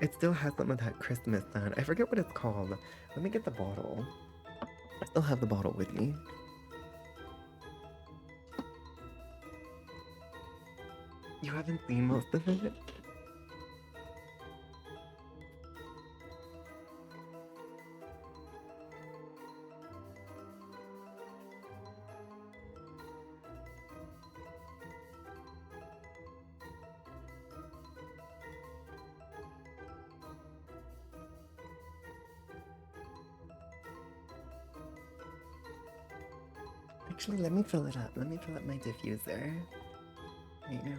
it still has some of that Christmas scent. I forget what it's called. Let me get the bottle. I still have the bottle with me. You haven't seen most of it? Actually, let me fill it up. Let me fill up my diffuser right now.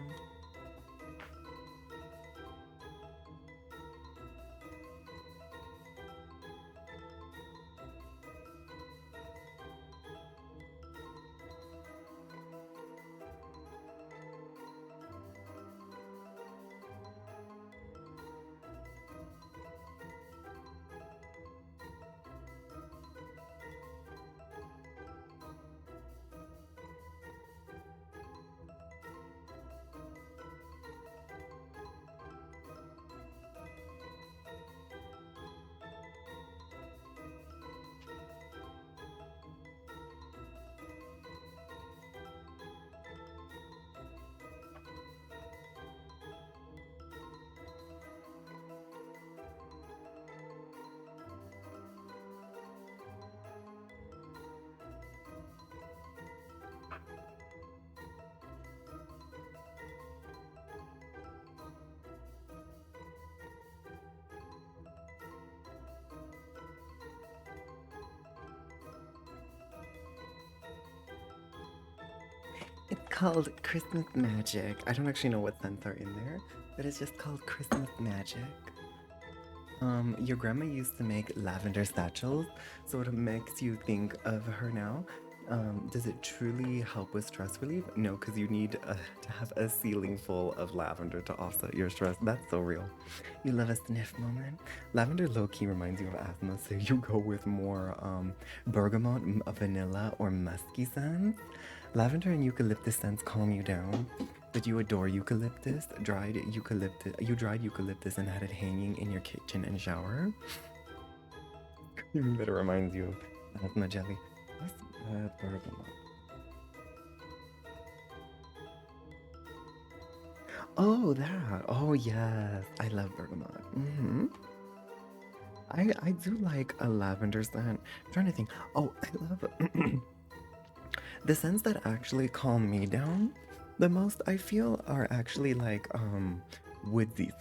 It's called Christmas Magic. I don't actually know what scents are in there, but it's just called Christmas Magic. Your grandma used to make lavender satchels, so it makes you think of her now. Does it truly help with stress relief? No, because you need to have a ceiling full of lavender to offset your stress. That's so real. You love a sniff moment. Lavender low-key reminds you of asthma, so you go with more bergamot, vanilla, or musky scents. Lavender and eucalyptus scents calm you down. But you adore eucalyptus, you dried eucalyptus and had it hanging in your kitchen and shower. That reminds you of asthma jelly. What's bergamot? Oh, that. Oh, yes. I love bergamot. I do like a lavender scent. I'm trying to think. Oh, I love the scents that actually calm me down the most, I feel, are actually like woodsy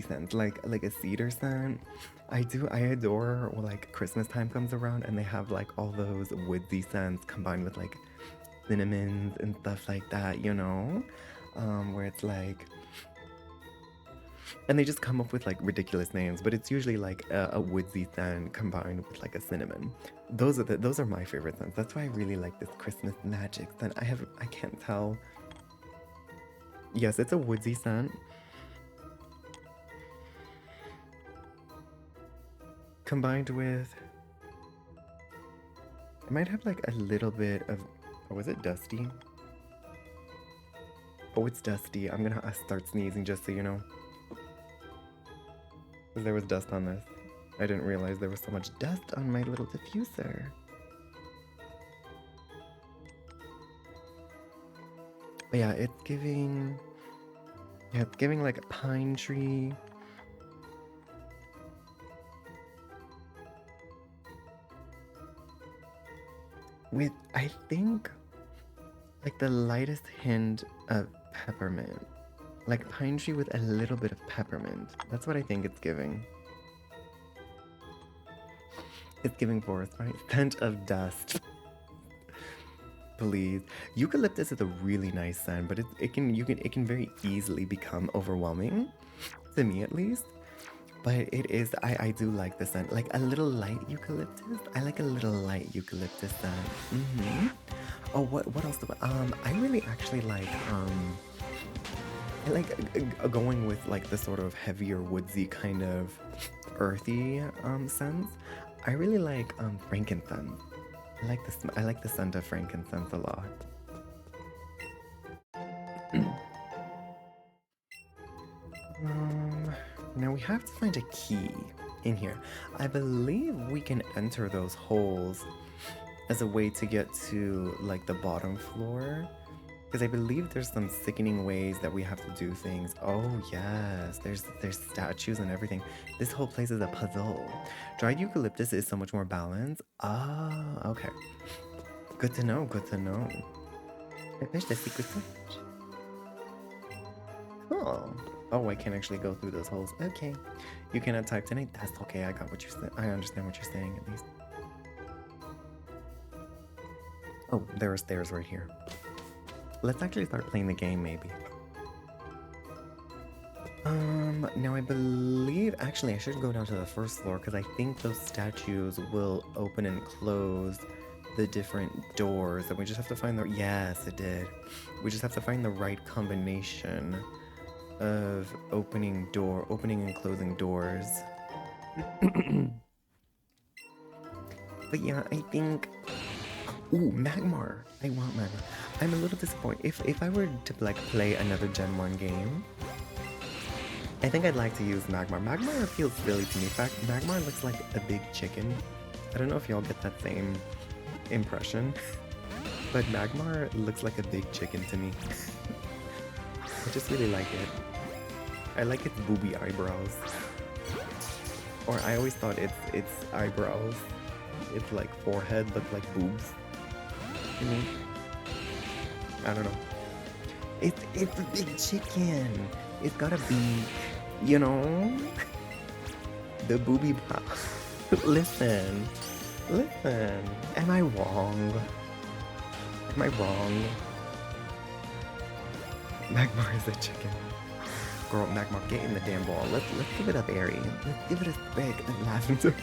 scents, like a cedar scent. I adore when like Christmas time comes around and they have like all those woodsy scents combined with like cinnamons and stuff like that, you know? Where it's like, and they just come up with like ridiculous names, but it's usually like a woodsy scent combined with like a cinnamon. Those are my favorite scents. That's why I really like this Christmas magic scent. I can't tell. Yes, it's a woodsy scent. Combined with, it might have like a little bit of, oh, is it dusty? Oh, it's dusty. I'm gonna start sneezing just so you know. Because there was dust on this. I didn't realize there was so much dust on my little diffuser. But yeah, it's giving like a pine tree. With, I think, like the lightest hint of peppermint. Like pine tree with a little bit of peppermint. That's what I think it's giving. It's giving forest, right? Scent of dust. Please. Eucalyptus is a really nice scent, but it can very easily become overwhelming. To me at least. But it is, I do like the scent. Like a little light eucalyptus. I like a little light eucalyptus scent. Oh, what else do I really actually like I like going with like the sort of heavier woodsy kind of earthy scents. I really like frankincense. I like the scent of frankincense a lot. Now we have to find a key in here. I believe we can enter those holes as a way to get to like the bottom floor. Because I believe there's some sickening ways that we have to do things. Oh yes, there's statues and everything. This whole place is a puzzle. Dried eucalyptus is so much more balanced. Ah, okay. Good to know, good to know. I finished the secret switch. Cool. Oh, I can't actually go through those holes. Okay. You cannot type tonight? That's okay, I got what you're saying. I understand what you're saying at least. Oh, there are stairs right here. Let's actually start playing the game, maybe. Now I believe, actually I should go down to the first floor because I think those statues will open and close the different doors and we just have to find the, yes it did. We just have to find the right combination of opening and closing doors. But yeah, I think, ooh, Magmar. I want Magmar. I'm a little disappointed. If I were to like play another Gen 1 game, I think I'd like to use Magmar. Magmar feels silly to me. In fact, Magmar looks like a big chicken. I don't know if y'all get that same impression, but Magmar looks like a big chicken to me. I just really like it. I like its booby eyebrows. Or I always thought its eyebrows, its like forehead looked like boobs. I don't know. It's a big chicken. It's got a beak, you know? The booby brow. Listen. Am I wrong? Magmar is a chicken. Girl, Magmar, get in the damn ball. Let's give it a berry. Let's give it a sprig of lavender.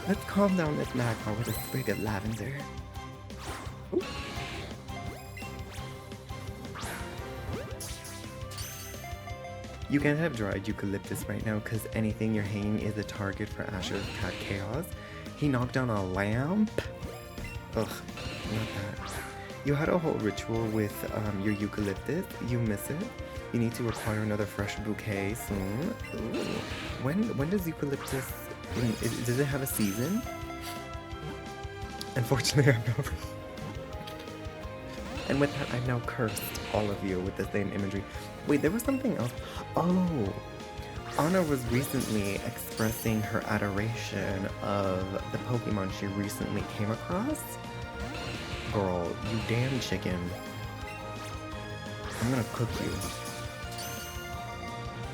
Let's calm down this Magmar with a sprig of lavender. Ooh. You can't have dried eucalyptus right now because anything you're hanging is a target for Asher's cat chaos. He knocked down a lamp. Ugh, not that. You had a whole ritual with your eucalyptus. You miss it. You need to acquire another fresh bouquet soon. Ooh. When does eucalyptus? Does it have a season? Unfortunately, I've never. And with that, I've now cursed all of you with the same imagery. Wait, there was something else. Oh, Anna was recently expressing her adoration of the Pokemon she recently came across. Girl, you damn chicken. I'm gonna cook you.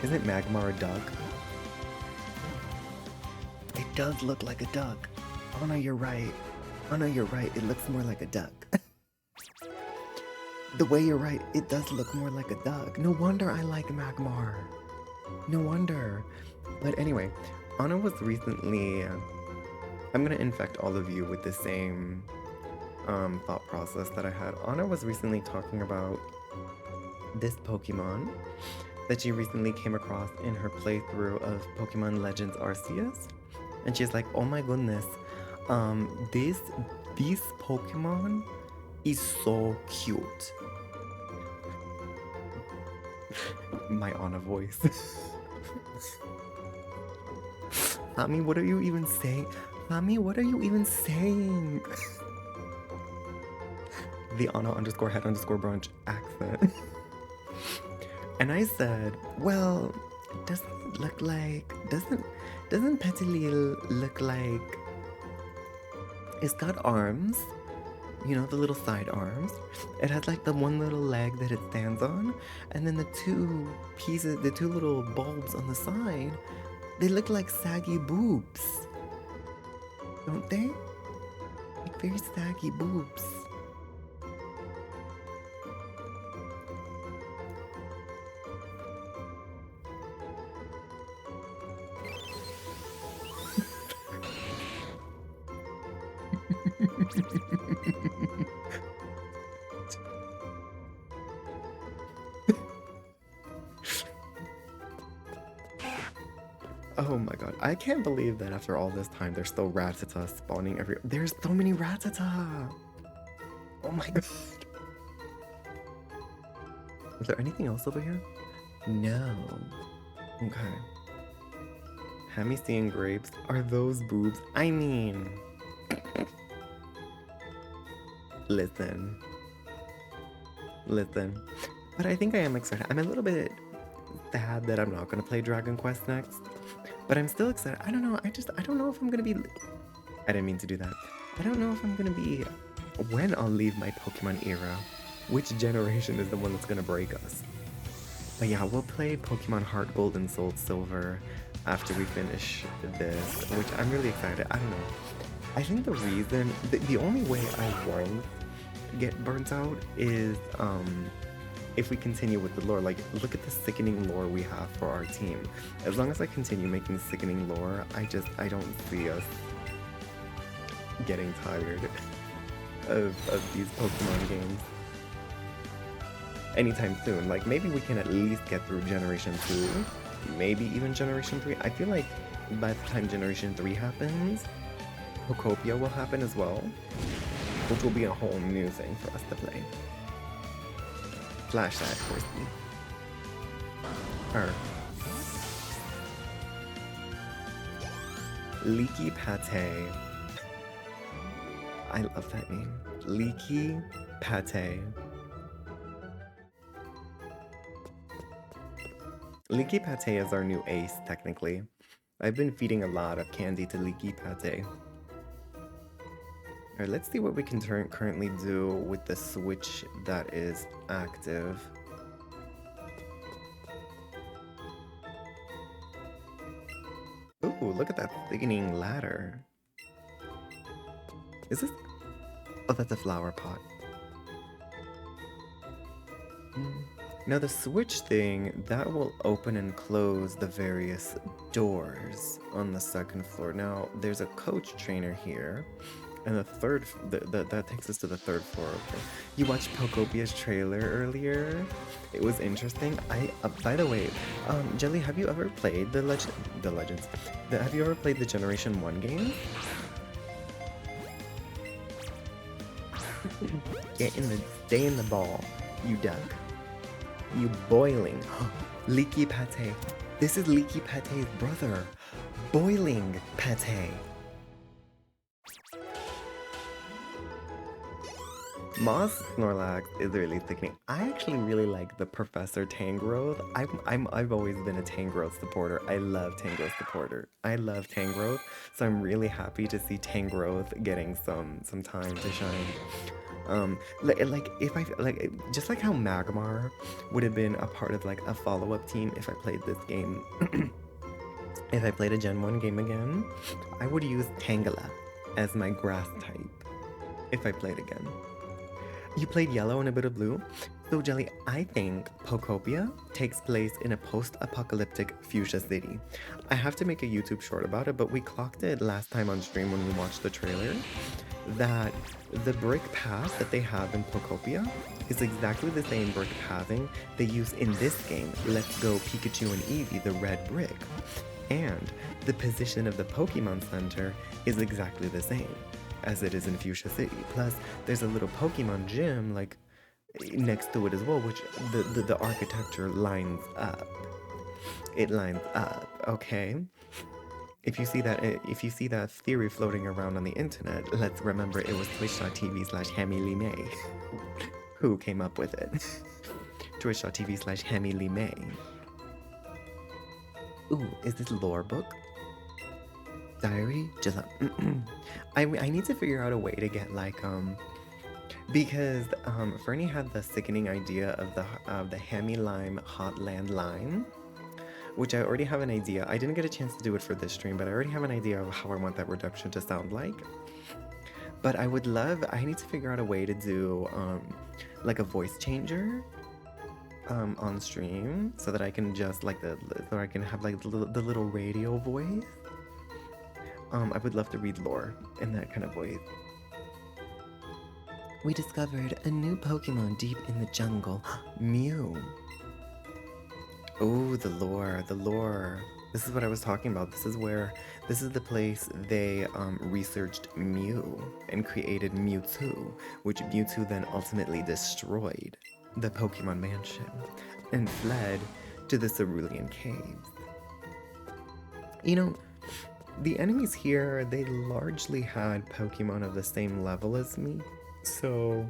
Isn't Magmar a duck? It does look like a duck. Oh no, you're right. Oh no, you're right. It looks more like a duck. The way you're right, it does look more like a duck. No wonder I like Magmar. No wonder. But anyway, Anna was recently. I'm gonna infect all of you with the same thought process that I had. Anna was recently talking about this Pokemon that she recently came across in her playthrough of Pokemon Legends Arceus. And she's like, oh my goodness, this Pokemon is so cute. My Anna voice. Hami, what are you even saying? Hami, what are you even saying? The Anna _head _brunch accent. And I said, well, doesn't it look like, doesn't Petilil look like, it's got arms, you know, the little side arms. It has like the one little leg that it stands on, and then the two pieces, the two little bulbs on the side, they look like saggy boobs, don't they? Like very saggy boobs. Oh my god, I can't believe that after all this time there's still Rattata spawning There's so many Rattata! Oh my god. Is there anything else over here? No. Okay. Hammy seeing grapes? Are those boobs? I mean... Listen. But I think I am excited. I'm a little bit sad that I'm not gonna play Dragon Quest next. But I'm still excited. I don't know. I don't know if I'm gonna be... I didn't mean to do that. I don't know if I'm gonna be... When I'll leave my Pokemon era. Which generation is the one that's gonna break us? But yeah, we'll play Pokemon Heart Gold and Soul Silver after we finish this, which I'm really excited. I don't know. I think the reason... The only way I won't get burnt out is... if we continue with the lore. Like, look at the sickening lore we have for our team. As long as I continue making sickening lore, I don't see us getting tired of these Pokemon games anytime soon. Like, maybe we can at least get through Generation 2, maybe even Generation 3. I feel like by the time Generation 3 happens, Pokopia will happen as well, which will be a whole new thing for us to play. Flash that, Horsey. Leaky Pate. I love that name. Leaky Pate. Leaky Pate is our new ace, technically. I've been feeding a lot of candy to Leaky Pate. Alright, let's see what we can currently do with the switch that is active. Ooh, look at that thickening ladder. Is this... Oh, that's a flower pot. Now the switch thing, that will open and close the various doors on the second floor. Now, there's a coach trainer here. And the third, that takes us to the third floor. Okay. You watched Pocopia's trailer earlier. It was interesting. By the way, Jelly, have you ever played the Legends? Have you ever played the Generation 1 game? Stay in the ball, you duck. You boiling. Leaky Pate. This is Leaky Pate's brother. Boiling Pate. Moss Snorlax is really thickening. I actually really like the Professor Tangrowth. I've always been a Tangrowth supporter. I love Tangrowth supporter. I love Tangrowth, so I'm really happy to see Tangrowth getting some time to shine. Just like how Magmar would have been a part of like a follow-up team if I played this game. If I played a Gen 1 game again, I would use Tangela as my grass type if I played again. You played yellow and a bit of blue? So, Jelly, I think Pokopia takes place in a post-apocalyptic fuchsia city. I have to make a YouTube short about it, but we clocked it last time on stream when we watched the trailer that the brick path that they have in Pokopia is exactly the same brick pathing they use in this game, Let's Go Pikachu and Eevee, the red brick. And the position of the Pokemon Center is exactly the same as it is in Fuchsia City. Plus, there's a little Pokemon gym like next to it as well, which the architecture lines up. It lines up, okay? If you see that theory floating around on the internet, let's remember it was twitch.tv/HamiLime who came up with it. twitch.tv/HamiLime. Ooh, is this lore book? Diary? I need to figure out a way to get like because Fernie had the sickening idea of the Hammy Lime Hotland line, which I already have an idea. I didn't get a chance to do it for this stream, but I already have an idea of how I want that redemption to sound like. But I need to figure out a way to do like a voice changer on stream so that I can just like so I can have like the little radio voice. I would love to read lore in that kind of voice. We discovered a new Pokemon deep in the jungle. Mew. Oh, the lore, the lore. This is what I was talking about. This is the place they researched Mew and created Mewtwo, which Mewtwo then ultimately destroyed the Pokemon Mansion and fled to the Cerulean Caves. You know, the enemies here, they largely had Pokemon of the same level as me, so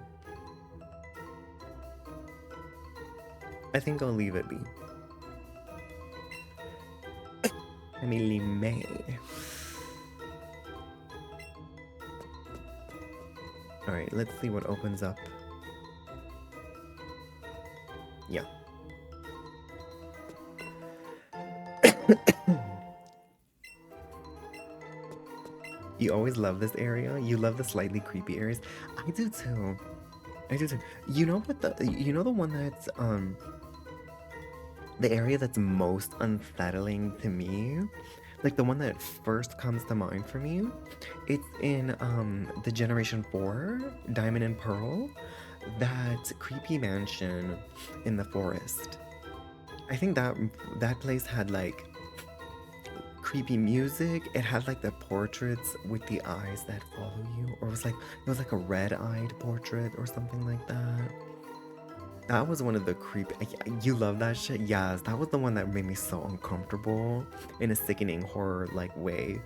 I think I'll leave it be. May. Alright, let's see what opens up. Yeah. You always love this area? You love the slightly creepy areas? I do too. I do too. You know what the one that's the area that's most unsettling to me, like the one that first comes to mind for me, it's in the Generation 4, Diamond and Pearl, that creepy mansion in the forest. I think that place had like creepy music. It had like the portraits with the eyes that follow you, or it was like a red-eyed portrait or something like that. That was one of the you love that shit? Yes, that was the one that made me so uncomfortable in a sickening horror-like way.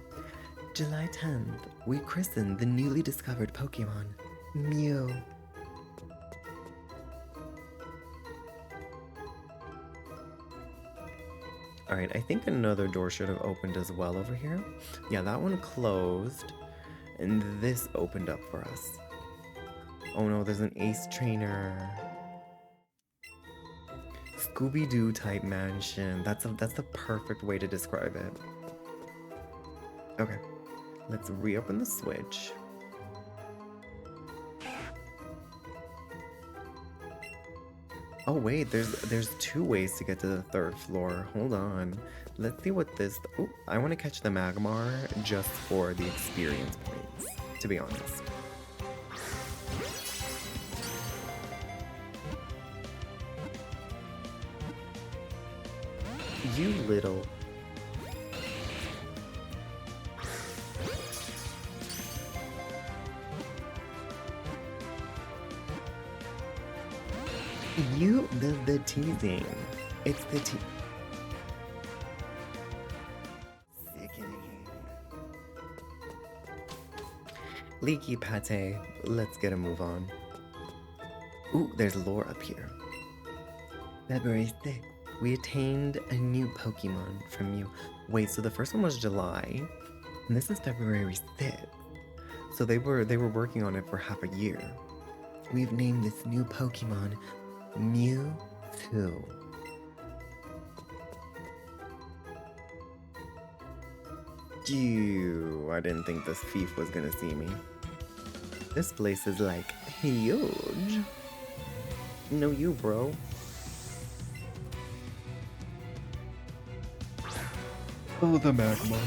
July 10th, we christened the newly discovered Pokemon, Mew. Alright, I think another door should have opened as well over here. Yeah, that one closed, and this opened up for us. Oh no, there's an ace trainer. Scooby-Doo type mansion. That's the perfect way to describe it. Okay, let's reopen the switch. Oh wait, there's two ways to get to the third floor. Hold on. Let's see what this... Oh, I want to catch the Magmar just for the experience points, to be honest. You little... The teasing. It's the Sickening. Leaky pate. Let's get a move on. Ooh, there's lore up here. February 6th. We attained a new Pokemon from you. Wait, so the first one was July, and this is February 6th. So they were working on it for half a year. We've named this new Pokemon Mewtwo. Ew, I didn't think this thief was gonna see me. This place is like huge. No, you, bro. Oh, the magma.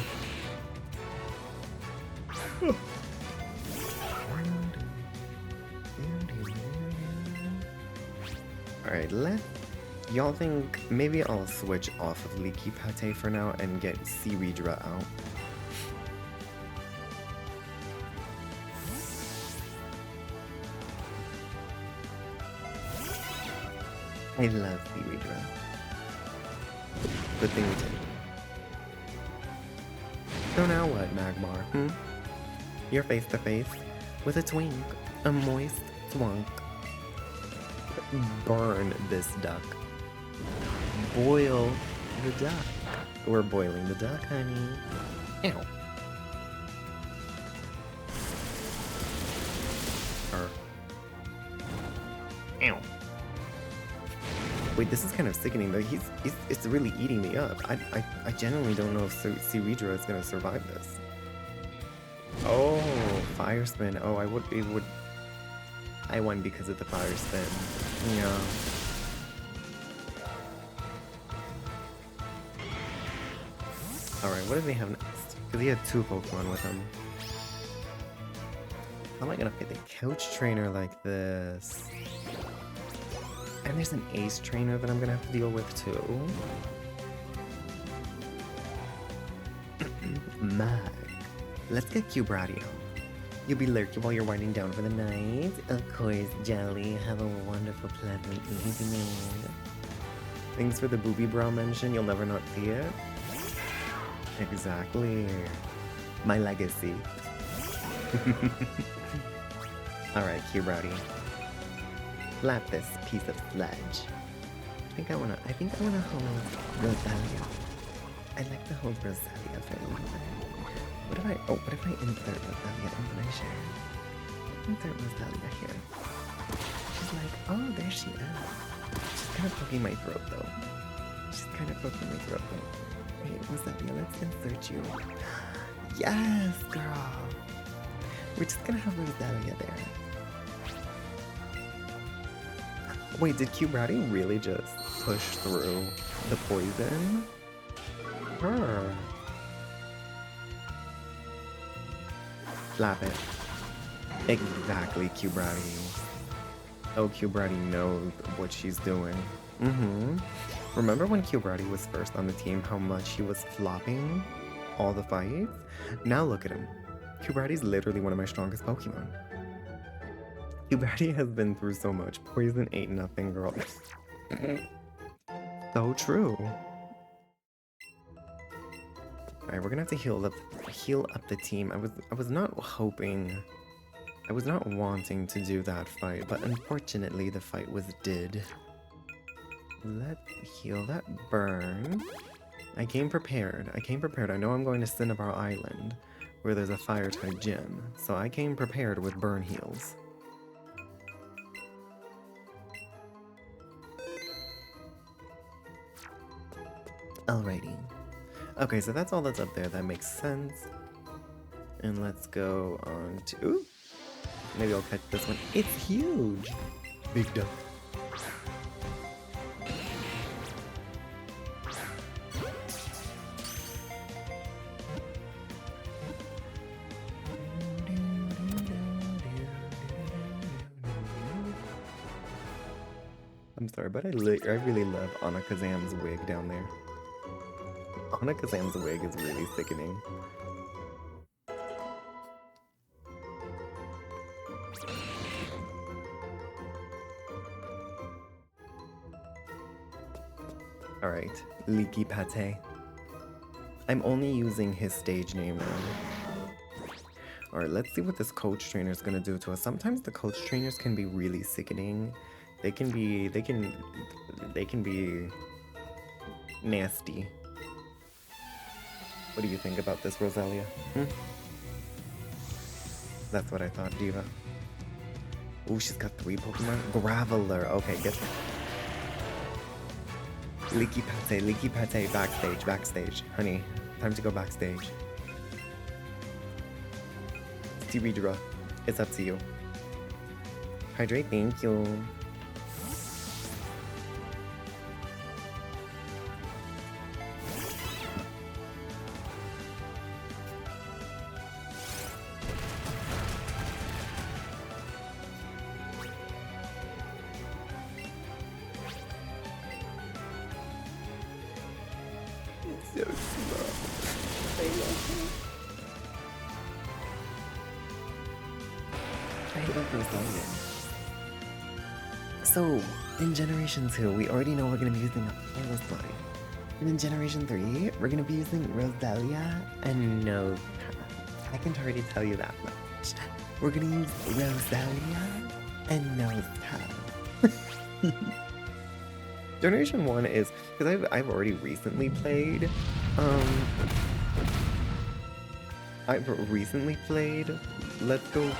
Alright, y'all think maybe I'll switch off of Leaky Pate for now and get Seaweedra out. I love Seaweedra. Good thing we did. So now what, Magmar? You're face to face with a twink, a moist twunk. Burn this duck. Boil the duck. We're boiling the duck, honey. Ow. Ow. Wait, this is kind of sickening though. It's really eating me up. I genuinely don't know if Seaweedra is gonna survive this. Oh, fire spin. Oh, I won because of the fire spin. Yeah. Alright, what do they have next? Because he had 2 Pokemon with him. How am I gonna fit the coach trainer like this? And there's an ace trainer that I'm gonna have to deal with too. Mag. Let's get Cubrati home. You'll be lurking while you're winding down for the night. Of course, Jelly. Have a wonderful, pleasant evening. Thanks for the booby brow mention. You'll never not see it. Exactly. My legacy. Alright, Cubrati. Slap this piece of sludge. I think I wanna hold Rosalia. I like to hold Rosalia for a little bit. What if I insert Rosalia in my share? Insert Rosalia here. She's like, oh, there she is. She's kind of poking my throat though. Wait, Rosalia, let's insert you. Yes, girl. We're just gonna have Rosalia there. Wait, did Cubrati really just push through the poison? Her. Slap it. Exactly, Cubrati. Oh, Cubrati knows what she's doing. Remember when Cubrati was first on the team, how much he was flopping all the fights? Now look at him. Cubrati's literally one of my strongest Pokemon. Cubrati has been through so much. Poison ain't nothing, girl. So true. Alright, we're gonna have to heal up the team. I was not wanting to do that fight, but unfortunately the fight was did. Let's heal that burn. I came prepared. I know I'm going to Cinnabar Island, where there's a fire type gym. So I came prepared with burn heals. Alrighty. Okay, so that's all that's up there. That makes sense. And let's go on to... Ooh! Maybe I'll catch this one. It's huge! Big duck. I'm sorry, but I really love Anna-Kazam's wig down there. Anna-Kazam's wig is really sickening. Alright, Leaky Pate. I'm only using his stage name now. Alright, let's see what this coach trainer is gonna do to us. Sometimes the coach trainers can be really sickening. They can be nasty. What do you think about this, Rosalia? That's what I thought, Diva. Ooh, she's got 3 Pokemon. Graveler. Okay, get that. Leaky Pate, backstage. Honey, time to go backstage. Seaweedra, it's up to you. Hydrate, thank you. So slow. I love Rosalind. So, in Generation 2, we already know we're gonna be using a Pilot Slide. And in Generation 3, we're gonna be using Rosalia and Nova. I can already tell you that much. We're gonna use Rosalia and Nova. Generation 1 is, because I've already recently played, Let's Go,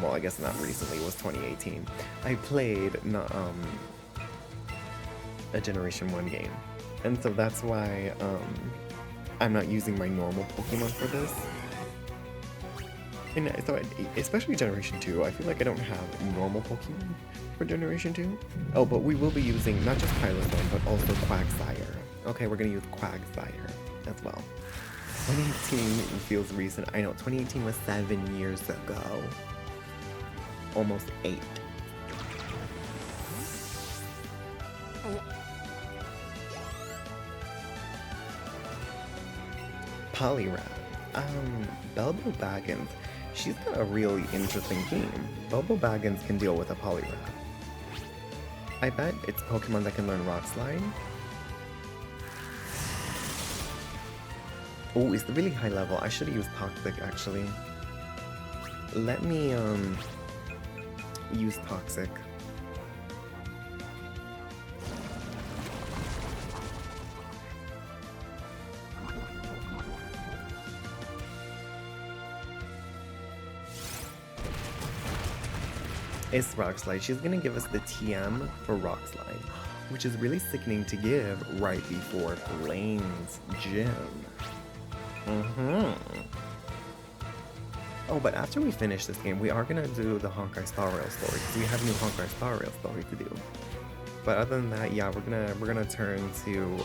well, I guess not recently, it was 2018. I played, a Generation 1 game. And so that's why, I'm not using my normal Pokemon for this. And so, especially Generation 2, I feel like I don't have normal Pokemon for Generation 2. Oh, but we will be using not just Piloswine, but also Quagsire. Okay, we're gonna use Quagsire as well. 2018 feels recent. I know, 2018 was 7 years ago. Almost 8. Poliwrath. Belbo Baggins. She's got a really interesting team. Belbo Baggins can deal with a Poliwrath. I bet it's Pokemon that can learn Rock Slide. Oh, it's really high level. I should have used Toxic actually. Let me use Toxic. It's Rock Slide. She's gonna give us the TM for Rock Slide, which is really sickening to give right before Blaine's gym. Oh, but after we finish this game, we are gonna do the Honkai Star Rail story, because we have a new Honkai Star Rail story to do. But other than that, yeah, we're gonna turn to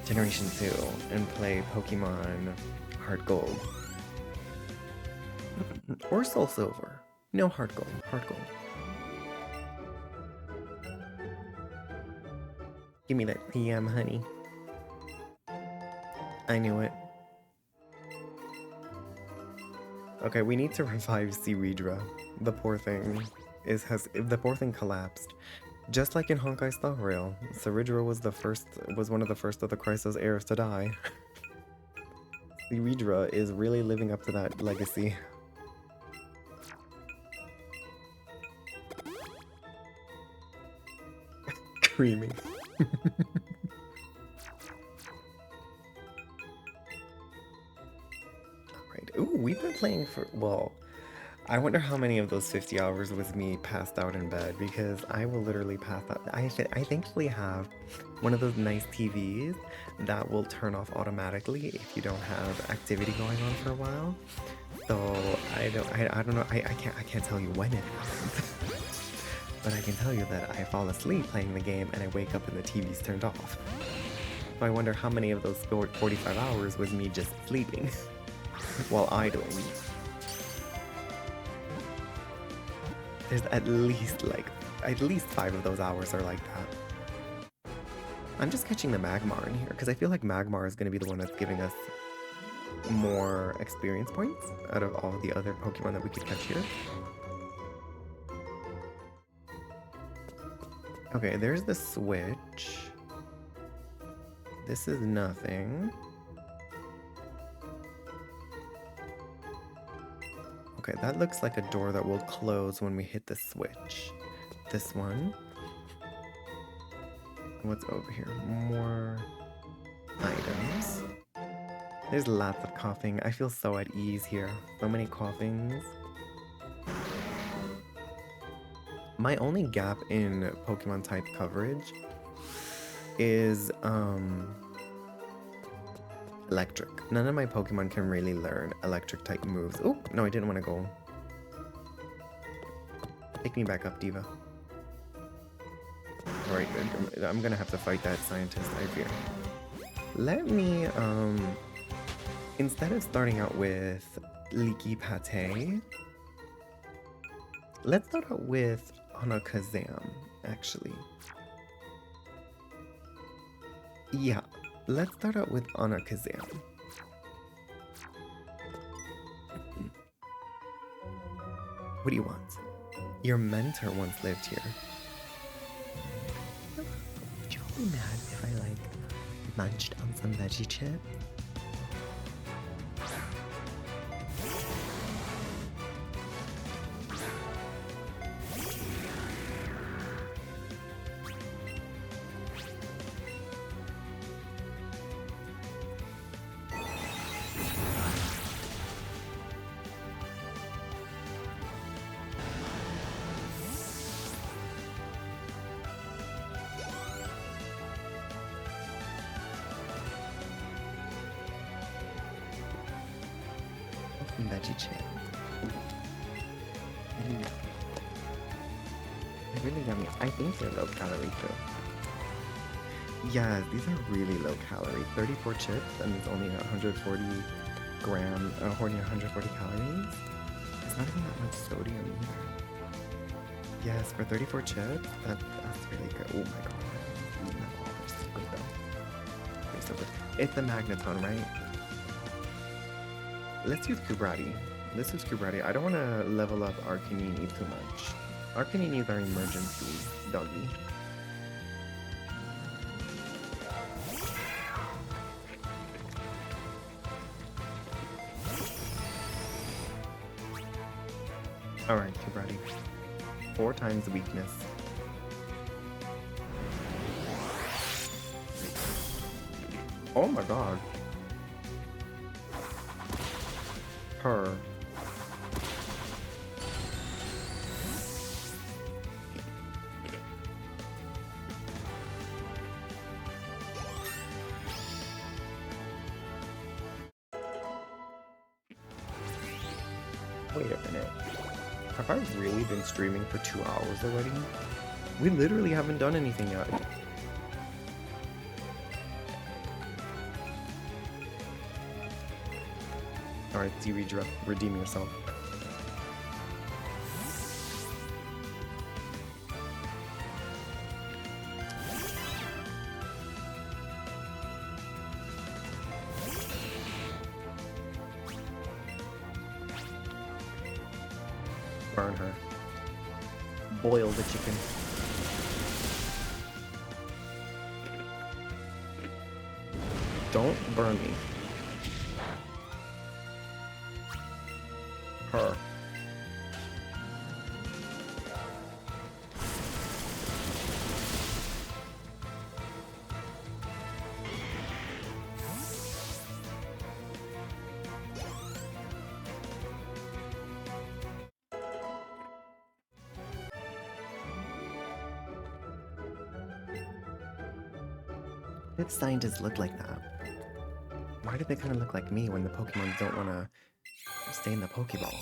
Generation 2 and play Pokemon Heart Gold. Or Soul Silver. No, Heart Gold. Heart Gold. Give me that TM, honey. I knew it. Okay, we need to revive Seridra. The poor thing the poor thing collapsed. Just like in Honkai Star Rail, Seridra was one of the first of the Chrysos heirs to die. Seridra is really living up to that legacy. Creamy. Alright. Ooh, we've been playing for, well, I wonder how many of those 50 hours was me passed out in bed, because I will literally pass out. I thankfully have one of those nice TVs that will turn off automatically if you don't have activity going on for a while. So I don't know, I can't tell you when it happens. But I can tell you that I fall asleep playing the game and I wake up and the TV's turned off. So I wonder how many of those 45 hours was me just sleeping while idling. There's at least 5 of those hours are like that. I'm just catching the Magmar in here because I feel like Magmar is going to be the one that's giving us more experience points out of all the other Pokemon that we could catch here. Okay, there's the switch. This is nothing. Okay, that looks like a door that will close when we hit the switch. This one. What's over here? More items. There's lots of coughing. I feel so at ease here. So many coughings. My only gap in Pokemon type coverage is electric. None of my Pokemon can really learn electric type moves. Oh, no, I didn't want to go. Pick me back up, Diva. Alright, I'm gonna have to fight that scientist, I fear. Let me, instead of starting out with Leaky Pate, let's start out with Anakazam, actually. Yeah, let's start out with Anakazam. What do you want? Your mentor once lived here. Would you be mad if I, like, munched on some veggie chip? Veggie chip. They're really yummy. I think they're low calorie too. Yeah, these are really low calorie. 34 chips and it's only 140 grams, 140 calories. It's not even that much sodium either. Yes, for 34 chips, that's really good. Oh my god. Oh, they're so good. They're so good. It's the Magneton, right? Let's use Kubrati. I don't want to level up Arcanini too much. Arcanini is our emergency doggy. Alright, Kubrati. 4 times the weakness. Oh my god. Her. Wait a minute. Have I really been streaming for 2 hours already? We literally haven't done anything yet. Alright, Ziri, redeem yourself. Burn her. Boil the chicken. Don't burn me. Her. If scientists look like that, why do they kind of look like me when the Pokemon don't want to stay in the Pokeball?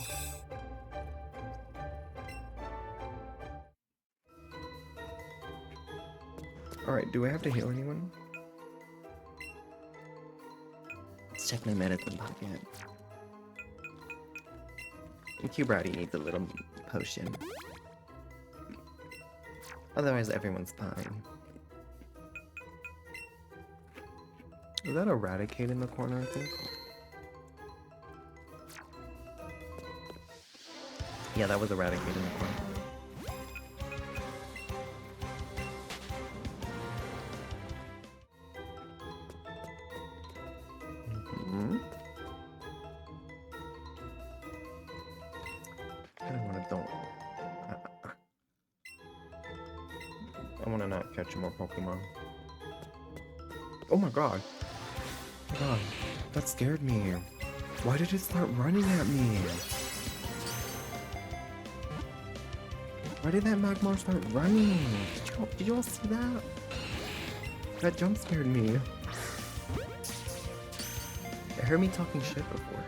Alright, do I have to heal anyone? Let's check my medicine pocket. Kubrati needs a little potion. Otherwise, everyone's fine. Is that Eradicate in the corner, I think? Yeah, that was Eradicate in the corner. I want to not catch more Pokemon. Oh my god. Oh my god. That scared me. Why did it start running at me? Why did that Magmar start running? Did you all see that? That jump scared me. It heard me talking shit before.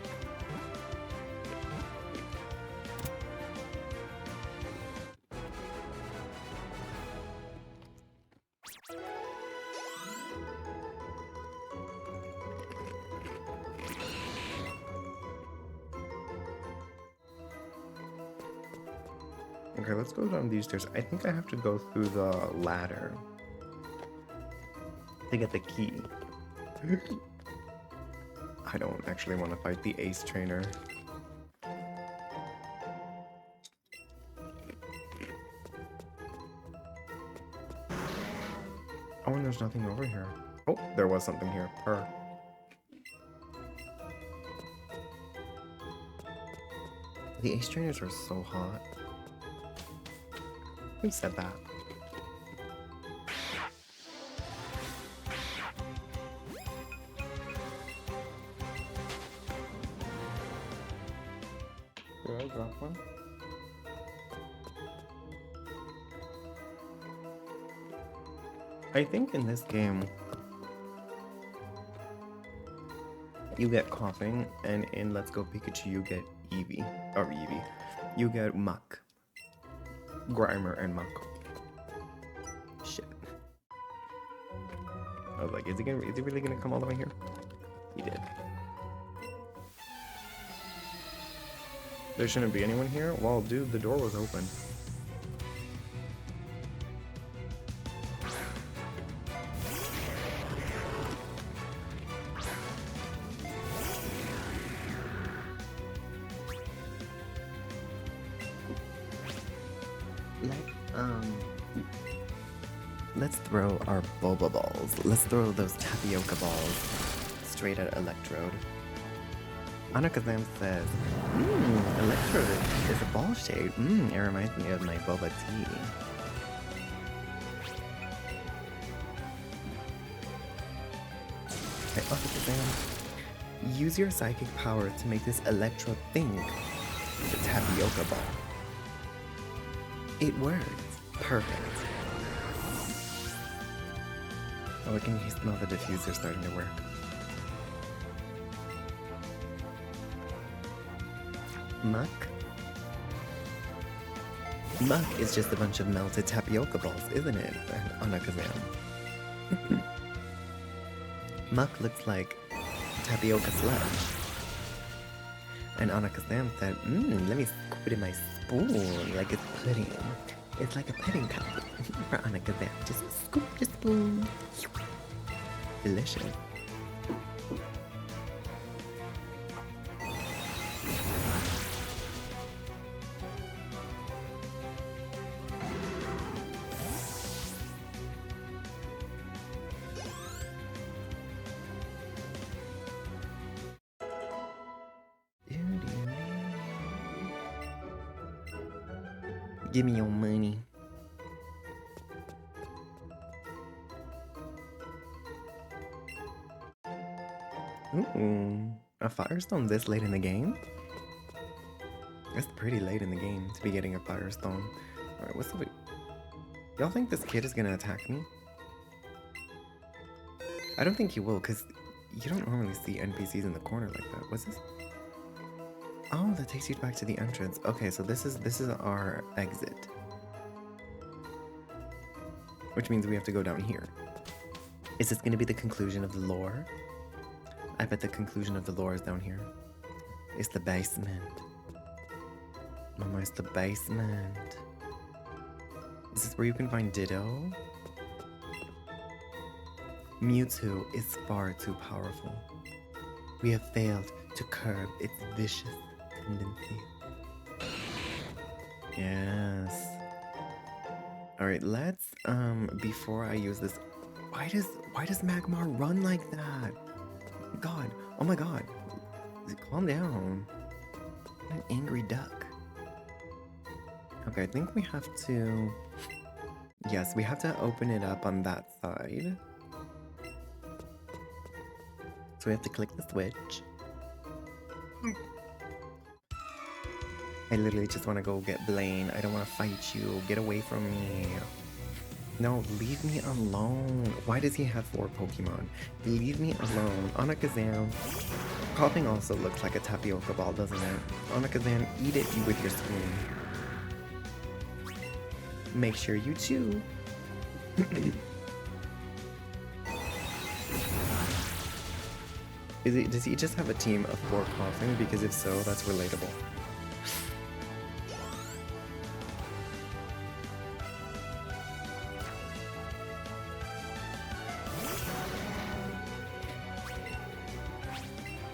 Okay, let's go down these stairs. I think I have to go through the ladder to get the key. I don't actually want to fight the ace trainer. Oh, and there's nothing over here. Oh, there was something here. Her. The ace trainers are so hot. Who said that? Did I drop one? I think in this game you get coughing, and in Let's Go Pikachu you get Eevee. Or Eevee. You get Muck. Grimer and Muck. Shit. I was like, is he really gonna come all the way here? He did. There shouldn't be anyone here? Well, dude, the door was open. Let's throw our boba balls. Let's throw those tapioca balls straight at Electrode. Anakazam says, Electrode is a ball shape. It reminds me of my boba tea. Okay, Anakazam, use your psychic power to make this Electrode think it's a tapioca ball. It works. Perfect. Oh, I can smell the diffuser starting to work. Muck? Muck is just a bunch of melted tapioca balls, isn't it, Anakazam? Muck looks like tapioca sludge. And Anakazam said, let me scoop it in my spoon like it's pudding. It's like a pudding cup for Anakazam. Just scoop the spoon. Delicious. Give me your money. Ooh, a Firestone this late in the game? It's pretty late in the game to be getting a Firestone. Alright, what's the... Y'all think this kid is gonna attack me? I don't think he will, because you don't normally see NPCs in the corner like that. What's this? Oh, that takes you back to the entrance. Okay, so this is our exit. Which means we have to go down here. Is this gonna be the conclusion of the lore? I bet the conclusion of the lore is down here. It's the basement. Mama, it's the basement. Is this where you can find Ditto? Mewtwo is far too powerful. We have failed to curb its vicious tendency. Yes. Alright, let's before I use this, why does Magmar run like that? God, oh my god. Calm down. What an angry duck. Okay, I think we have to... Yes, we have to open it up on that side. So we have to click the switch. I literally just want to go get Blaine. I don't want to fight you. Get away from me. No, leave me alone. Why does he have 4 Pokemon? Leave me alone. Anakazam. Coughing also looks like a tapioca ball, doesn't it? Anakazam, eat it with your spoon. Make sure you chew. Does he just have a team of 4 coughing? Because if so, that's relatable.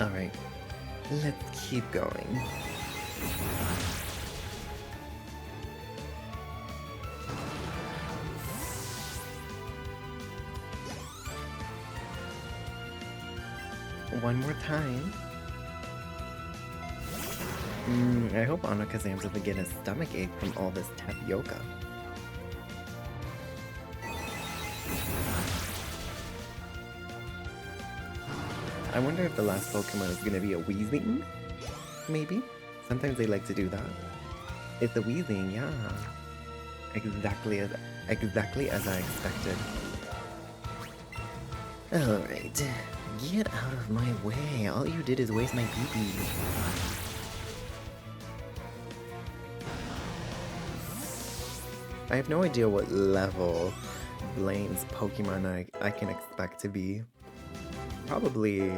Alright, let's keep going. One more time. I hope Anna-Kazam doesn't get a stomach ache from all this tapioca. I wonder if the last Pokemon is gonna be a Weezing? Maybe? Sometimes they like to do that. It's a Weezing, yeah. Exactly as I expected. Alright. Get out of my way. All you did is waste my pee-pee. I have no idea what level Blaine's Pokemon I can expect to be. Probably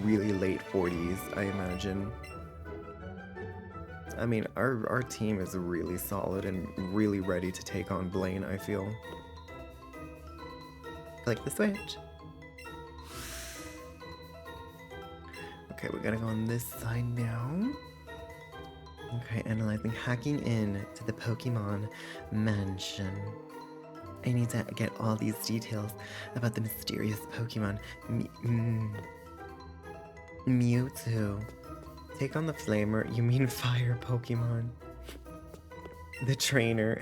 really late 40s, I imagine. I mean, our team is really solid and really ready to take on Blaine, I feel. Click the switch. Okay, we gotta go on this side now. Okay, analyzing, hacking in to the Pokemon Mansion. I need to get all these details about the mysterious Pokemon Mewtwo. Take on the Flamer, you mean fire Pokemon. The trainer.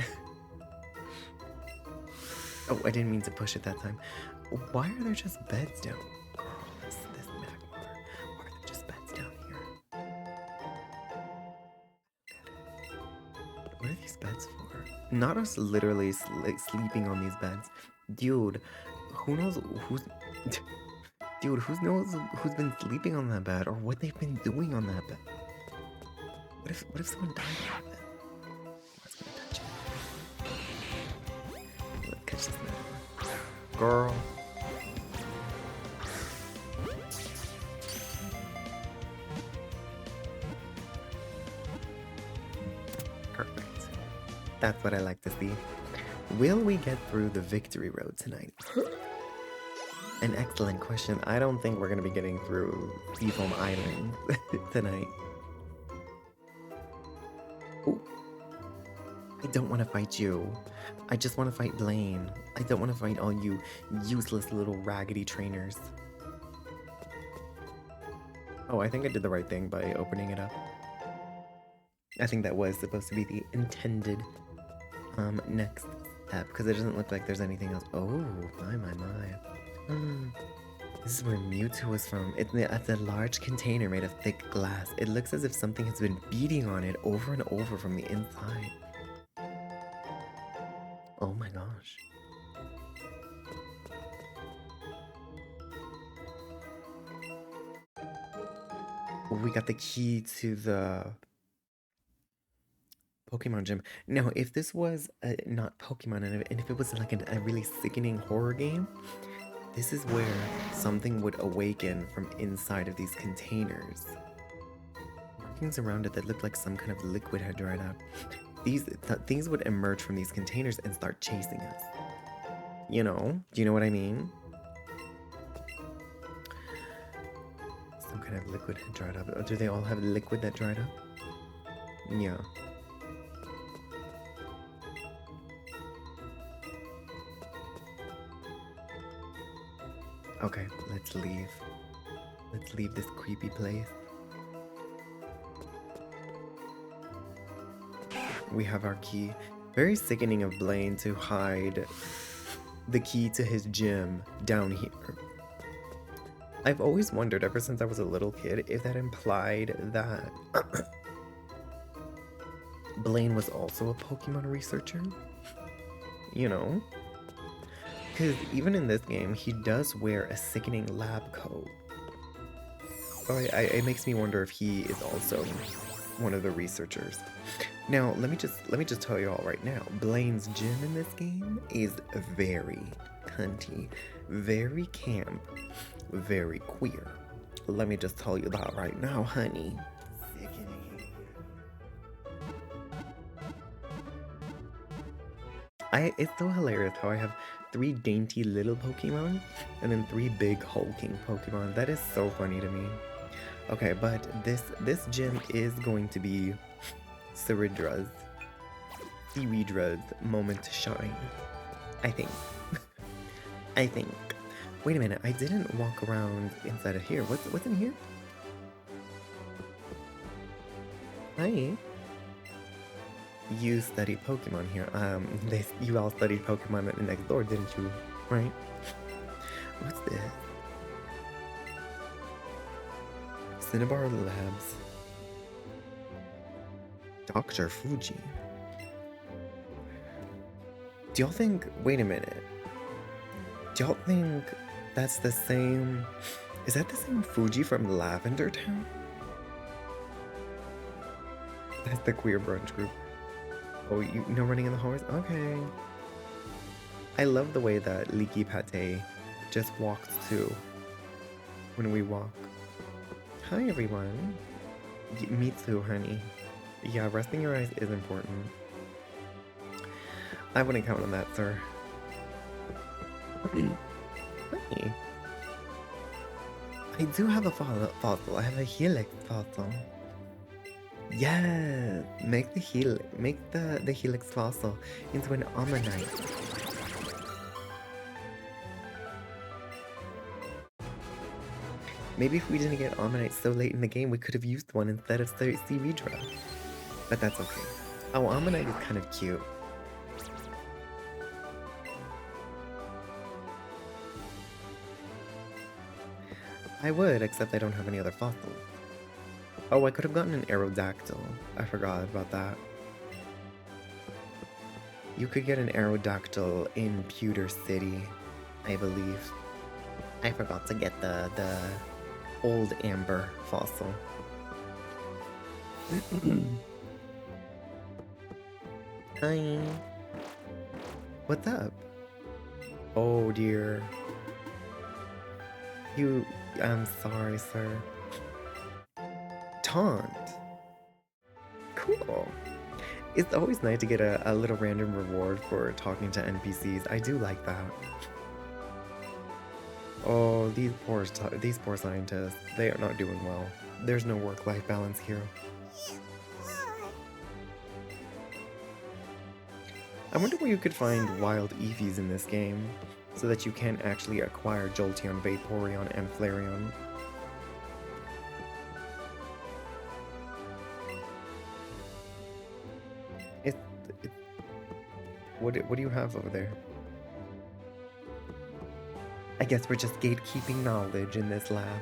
Oh, I didn't mean to push it that time. Why are there just beds down? Girl, this Magmar. Why are there just beds down here? What are these beds for? Not us literally sleeping on these beds. Dude, who knows who's... Dude, who knows who's been sleeping on that bed or what they've been doing on that bed? What if someone died on that bed? What's gonna touch it? Look, catch this man. Girl. Perfect. That's what I like to see. Will we get through the victory road tonight? An excellent question. I don't think we're going to be getting through Seafoam Island tonight. Ooh. I don't want to fight you. I just want to fight Blaine. I don't want to fight all you useless little raggedy trainers. Oh, I think I did the right thing by opening it up. I think that was supposed to be the intended next step, because it doesn't look like there's anything else. Oh, my. This is where Mewtwo was from. It's a large container made of thick glass. It looks as if something has been beating on it over and over from the inside. Oh my gosh. We got the key to the Pokemon gym. Now, if this was not Pokemon, and if it was like a really sickening horror game, this is where something would awaken from inside of these containers. Markings around it that looked like some kind of liquid had dried out. Things would emerge from these containers and start chasing us. You know? Do you know what I mean? Some kind of liquid had dried up. Oh, do they all have liquid that dried up? Yeah. Okay, let's leave. Let's leave this creepy place. We have our key. Very sickening of Blaine to hide the key to his gym down here. I've always wondered ever since I was a little kid if that implied that Blaine was also a Pokemon researcher. You know? Because even in this game, he does wear a sickening lab coat. So it makes me wonder if he is also one of the researchers. Now, let me just tell you all right now, Blaine's gym in this game is very cunty, very camp, very queer. Let me just tell you that right now, honey. It's so hilarious how I have 3 dainty little Pokemon and then 3 big hulking Pokemon. That is so funny to me. Okay, but this gym is going to be Ceridra's moment to shine. I think. I think. Wait a minute, I didn't walk around inside of here. What's in here? Hi. You studied Pokemon here. You all studied Pokemon next door, didn't you? Right? What's this? Cinnabar Labs. Dr. Fuji. Do y'all think... Wait a minute. Do y'all think that's the same... Is that the same Fuji from Lavender Town? That's the queer brunch group. Oh, you know running in the hallways? Okay. I love the way that Leaky Pate just walks too when we walk. Hi everyone. Me too, honey. Yeah, resting your eyes is important. I wouldn't count on that, sir. Hi. I do have a fossil. I have a helix fossil. Yes! Make the helix fossil into an ammonite. Maybe if we didn't get ammonite so late in the game, we could have used one instead of Ceridra's. But that's okay. Oh, ammonite is kind of cute. I would, except I don't have any other fossils. Oh, I could have gotten an Aerodactyl. I forgot about that. You could get an Aerodactyl in Pewter City, I believe. I forgot to get the old amber fossil. Hi. What's up? Oh dear. I'm sorry, sir. Taunt. Cool. It's always nice to get a little random reward for talking to NPCs. I do like that. Oh, these poor scientists. They are not doing well. There's no work-life balance here. I wonder where you could find wild Eevees in this game, so that you can actually acquire Jolteon, Vaporeon, and Flareon. What do you have over there? I guess we're just gatekeeping knowledge in this lab.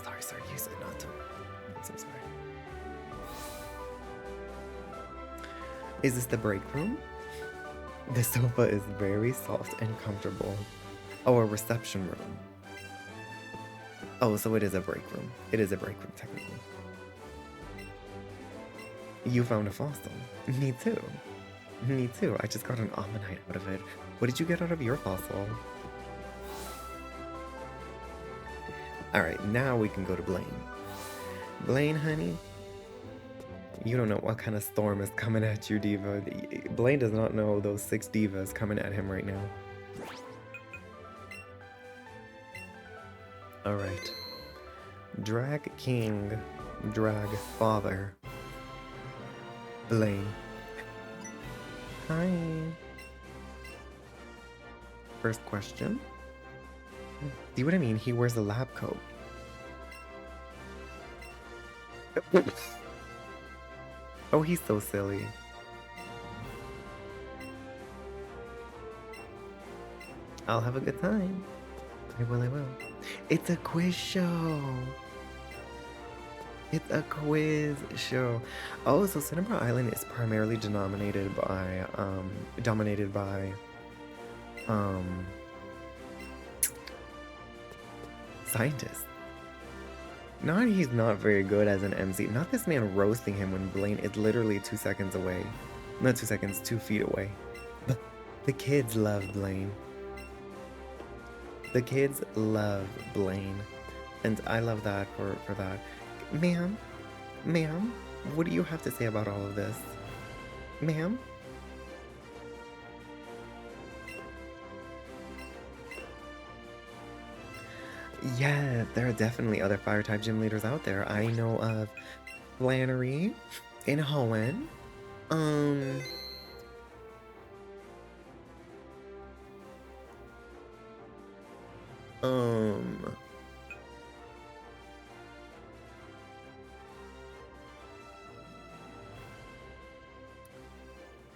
Sorry, sir, you said not to. I'm so sorry. Is this the break room? The sofa is very soft and comfortable. Oh, a reception room. Oh, so it is a break room. It is a break room, technically. You found a fossil. Me too. Me too. I just got an ammonite out of it. What did you get out of your fossil? Alright, now we can go to Blaine. Blaine, honey. You don't know what kind of storm is coming at you, Diva. Blaine does not know those 6 divas coming at him right now. Alright. Drag King. Drag Father. Blaine. Hi. First question. See what I mean? He wears a lab coat. Oh, he's so silly. I'll have a good time. I will. It's a quiz show. It's a quiz show. Oh, so Cinnabar Island is primarily dominated by scientists. Not he's not very good as an MC. Not this man roasting him when Blaine is literally 2 seconds away. Not 2 seconds, 2 feet away. But the kids love Blaine. The kids love Blaine. And I love that for that. Ma'am, what do you have to say about all of this? Ma'am? Yeah, there are definitely other fire type gym leaders out there. I know of Flannery in Hoenn. Um, um,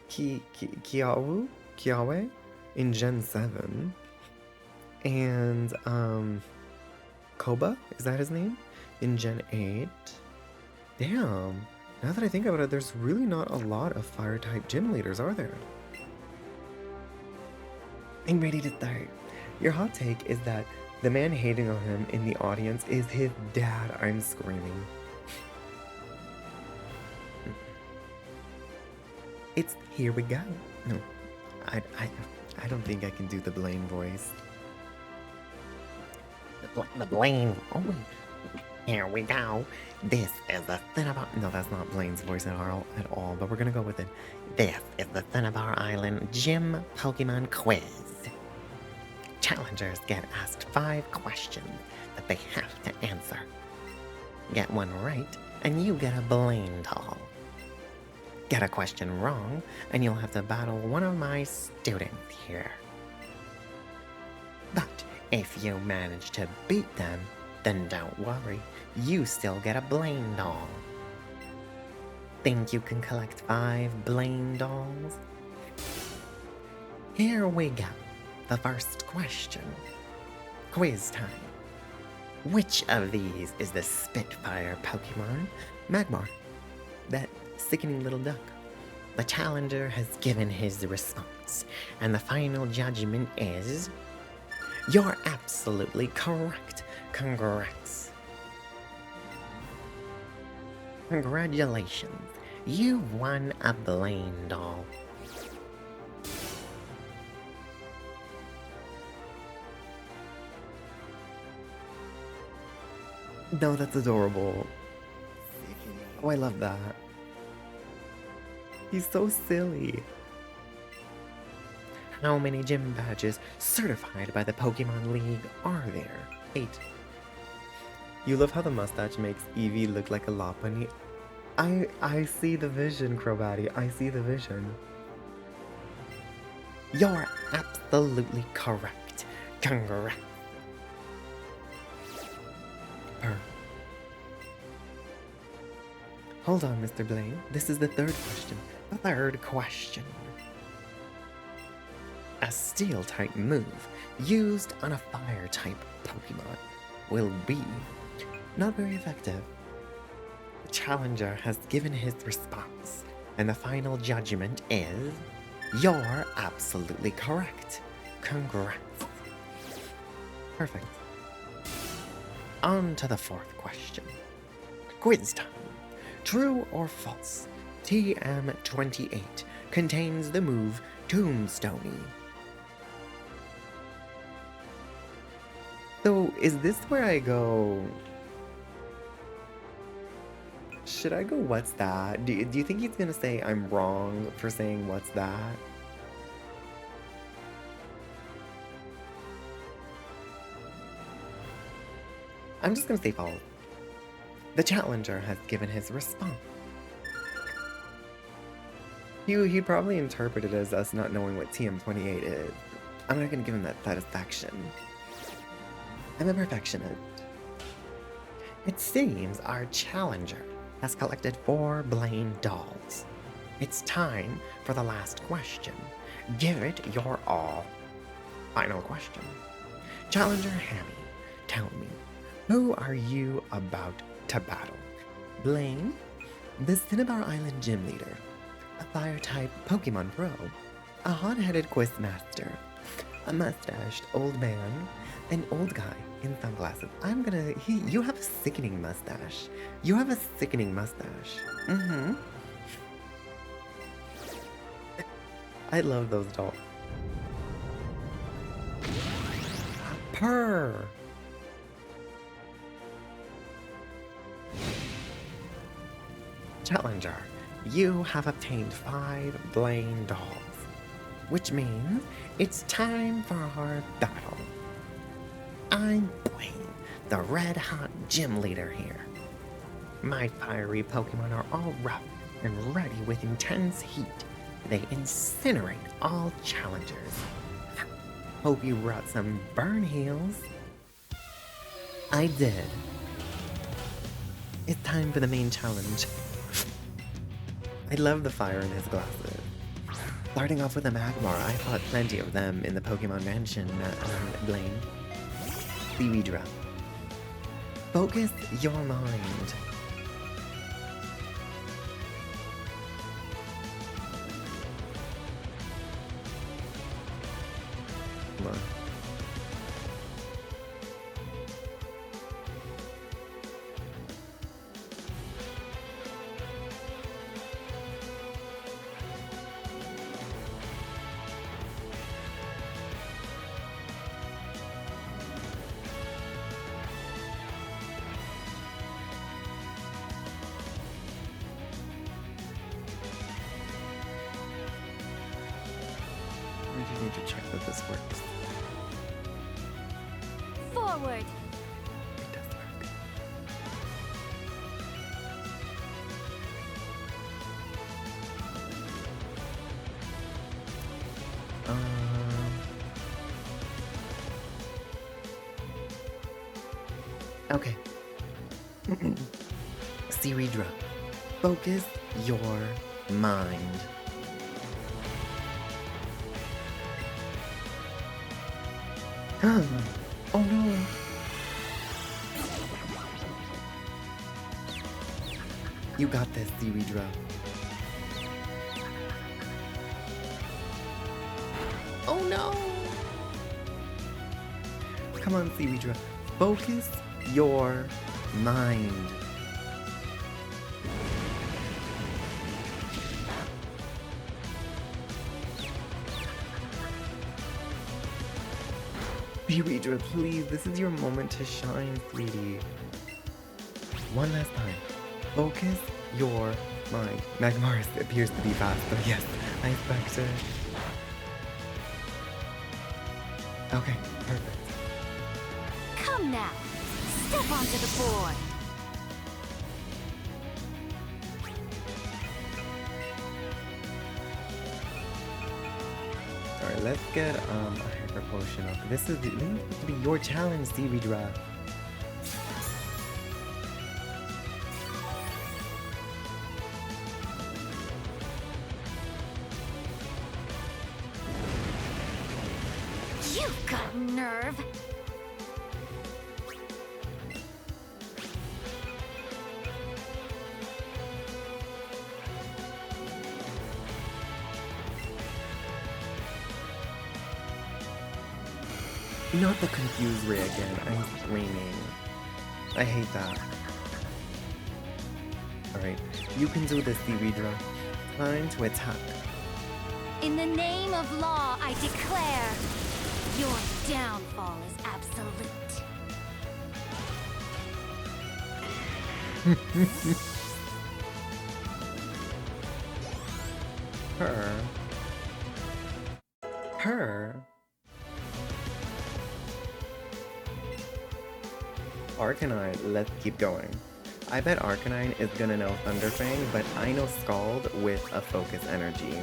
Kiawe in Gen 7. And, Koba, is that his name? In Gen 8. Damn. Now that I think about it, there's really not a lot of fire type gym leaders, are there? I'm ready to start. Your hot take is that the man hating on him in the audience is his dad. I'm screaming. It's here we go. No, I don't think I can do the Blaine voice. The Blaine. Oh wait. Here we go. This is the Cinnabar. No, that's not Blaine's voice at all. But we're gonna go with it. This is the Cinnabar Island Gym Pokemon Quiz. Challengers get asked 5 questions that they have to answer. Get one right, and you get a Blaine doll. Get a question wrong, and you'll have to battle one of my students here. But if you manage to beat them, then don't worry, you still get a Blaine doll. Think you can collect 5 Blaine dolls? Here we go. The first question. Quiz time. Which of these is the Spitfire Pokemon? Magmar. That sickening little duck. The challenger has given his response, and the final judgment is... You're absolutely correct. Congrats. Congratulations. You've won a Blaine doll. No, that's adorable. Oh, I love that. He's so silly. How many gym badges certified by the Pokemon League are there? 8. You love how the mustache makes Eevee look like a Lopunny. I see the vision, Crobatty. I see the vision. You're absolutely correct. Congrats. Hold on, Mr. Blaine. This is the third question. The third question. A Steel-type move used on a Fire-type Pokemon will be not very effective. The challenger has given his response, and the final judgment is... You're absolutely correct. Congrats. Perfect. On to the fourth question. Quiz time. True or false? TM28 contains the move Tombstone. So, is this where I go... Should I go, what's that? Do you think he's gonna say I'm wrong for saying what's that? I'm just gonna say false. The challenger has given his response. He'd probably interpret it as us not knowing what TM28 is. I'm not gonna give him that satisfaction. I'm a perfectionist. It seems our challenger has collected 4 Blaine dolls. It's time for the last question. Give it your all. Final question. Challenger Hammy, tell me, who are you about to battle? Blaine, the Cinnabar Island gym leader, a fire-type Pokemon pro, a hot-headed quizmaster, a mustached old man, an old guy in sunglasses. You have a sickening mustache. You have a sickening mustache. I love those dolls. Purr! Challenger, you have obtained 5 Blaine dolls, which means it's time for our battle. I'm Blaine, the red-hot gym leader here. My fiery Pokemon are all rough and ready with intense heat. They incinerate all challengers. Hope you brought some burn heals. I did. It's time for the main challenge. I love the fire in his glasses. Starting off with a Magmar, I fought plenty of them in the Pokemon Mansion, Blaine. Seaweedra. Focus your mind. Come on. We just need to check that this works. Forward. It does work. Okay. Seaweedra, focus your mind. Oh no! You got this, Seaweedra. Oh no! Come on, Seaweedra. Focus your mind. Seaweedra, please, this is your moment to shine, sweetie. One last time. Focus your mind. Magmar appears to be fast, but yes, I expect it. Okay, perfect. Come now. Step onto the board. Alright, let's get a hyper potion up. This is supposed to be your challenge, Seaweedra. You've got nerve. Not the confused Ray again. I'm screaming. I hate that. Alright, you can do this, Seaweedra. Time to attack. In the name of law, I declare your downfall is absolute. Her? Arcanine, let's keep going. I bet Arcanine is gonna know Thunderfang, but I know Scald with a focus energy.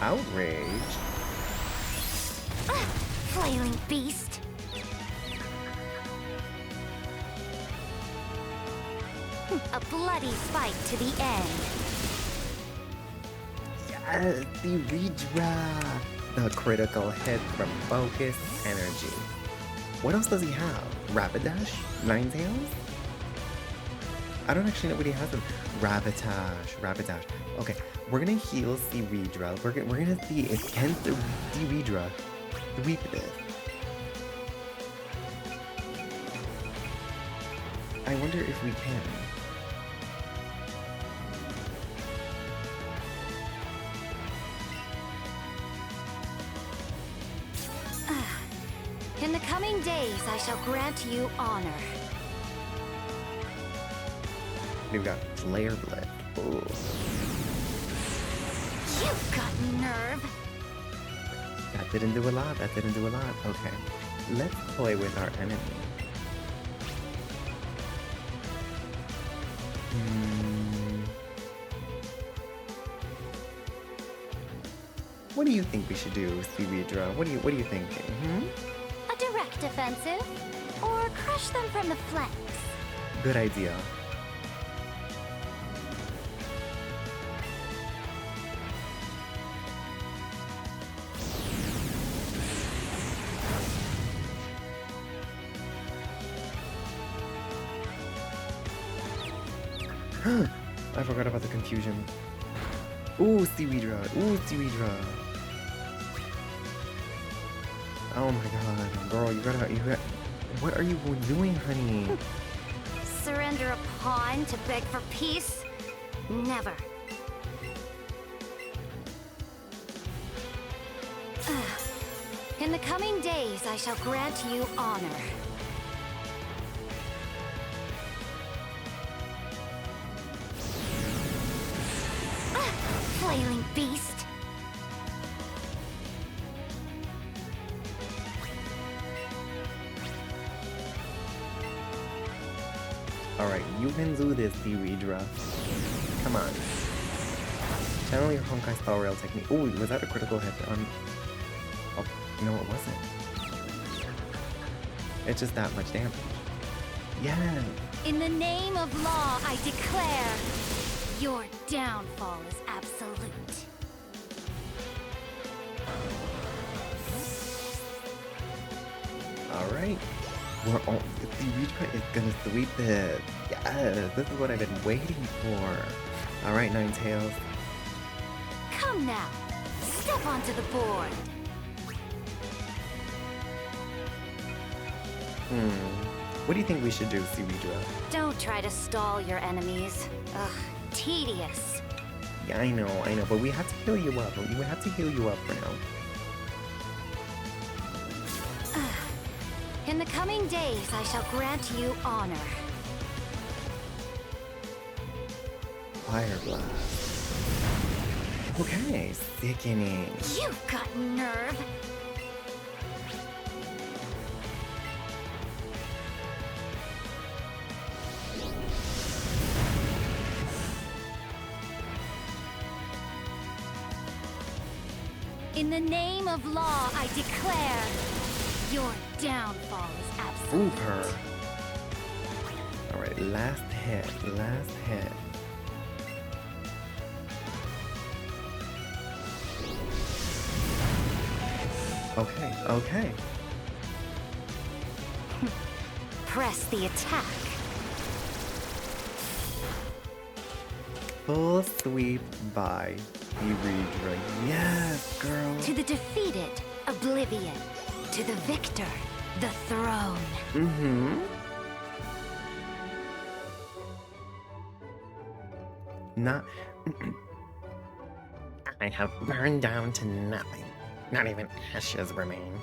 Outrage? Flailing beast. A bloody fight to the end. Yes, Seaweedra! The critical hit from focus energy. What else does he have? Rapidash? Ninetales? I don't actually know what he has. Rapidash. Okay, we're gonna heal Seaweedra. We're gonna see if can Seaweedra sweep this. I wonder if we can. In the coming days, I shall grant you honor. We've got Flare Blitz. Ooh. You've got nerve. That didn't do a lot. That didn't do a lot. Okay. Let's play with our enemy. What do you think we should do, Seaweedra? What are you thinking? A direct offensive? Or crush them from the flanks? Good idea. I forgot about the confusion. Ooh, Seaweedra. Ooh, Seaweedra. Oh my god, girl, you got. What are you doing, honey? Surrender a pawn to beg for peace? Never. In the coming days, I shall grant you honor. Flailing beast! Alright, you can do this, Seaweedra. Come on. Channel your Honkai spell rail technique. Ooh, was that a critical hit on... Oh, no it wasn't. It's just that much damage. Yeah! In the name of law, I declare, your downfall is absolute. Alright. We're all... Seaweedra is gonna sweep it. Yes! This is what I've been waiting for. Alright, Ninetales. Come now, step onto the board. What do you think we should do, Seaweedra? Don't try to stall your enemies. Ugh, tedious. Yeah, I know, but we have to heal you up. We have to heal you up for now. In the coming days, I shall grant you honor. Fire Blast. Okay, sickening. You've got nerve. In the name of law, I declare, your downfall is absolute. Move her. Alright, last hit. Okay. Press the attack. Full sweep by Eevee. Yes, girl. To the defeated, oblivion. To the victor, the throne. Not... I have burned down to nothing. Not even ashes remain.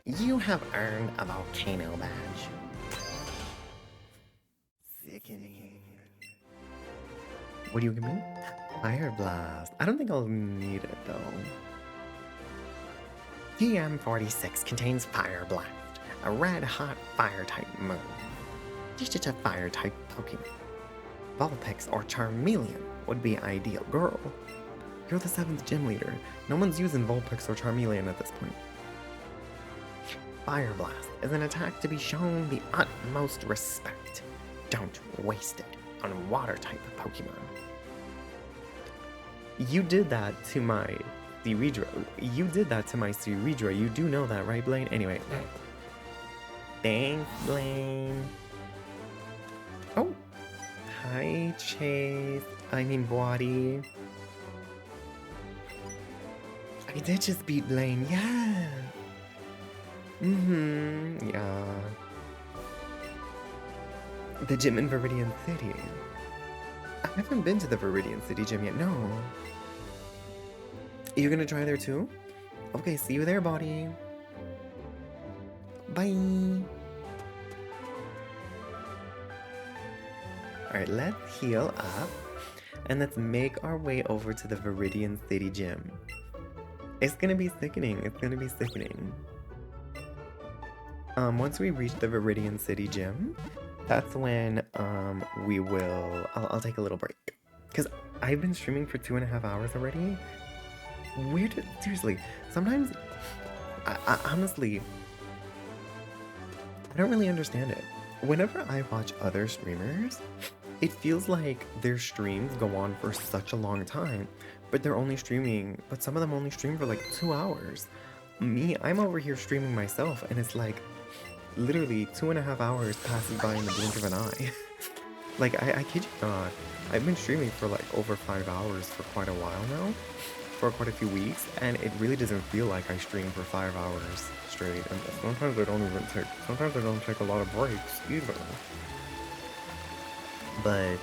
You have earned a volcano badge. Sickening. What do you give me? Fire Blast. I don't think I'll need it though. TM46 contains Fire Blast, a red-hot fire-type move. Teach it to fire-type Pokemon. Vulpix or Charmeleon would be ideal. Girl, you're the 7th gym leader. No one's using Vulpix or Charmeleon at this point. Fire Blast is an attack to be shown the utmost respect. Don't waste it on water-type Pokemon. You did that to my Seaweedra. You do know that, right, Blaine? Anyway. Thanks, Blaine. Oh. Hi, Chase. I mean, Boadi. I did just beat Blaine, yeah. Yeah. The gym in Viridian City. I haven't been to the Viridian City gym yet, no. You're gonna try there too? Okay, see you there, Boadi. Bye. Alright, let's heal up. And let's make our way over to the Viridian City Gym. It's gonna be sickening. It's gonna be sickening. Once we reach the Viridian City Gym, that's when I'll take a little break. Because I've been streaming for 2.5 hours already. Seriously, sometimes, I honestly, I don't really understand it. Whenever I watch other streamers, it feels like their streams go on for such a long time, but some of them only stream for like 2 hours. Me, I'm over here streaming myself, and it's like, literally 2.5 hours passes by in the blink of an eye. Like, I kid you not, I've been streaming for like over 5 hours for quite a while now, for quite a few weeks, and it really doesn't feel like I stream for 5 hours straight, and sometimes I don't take a lot of breaks either. But,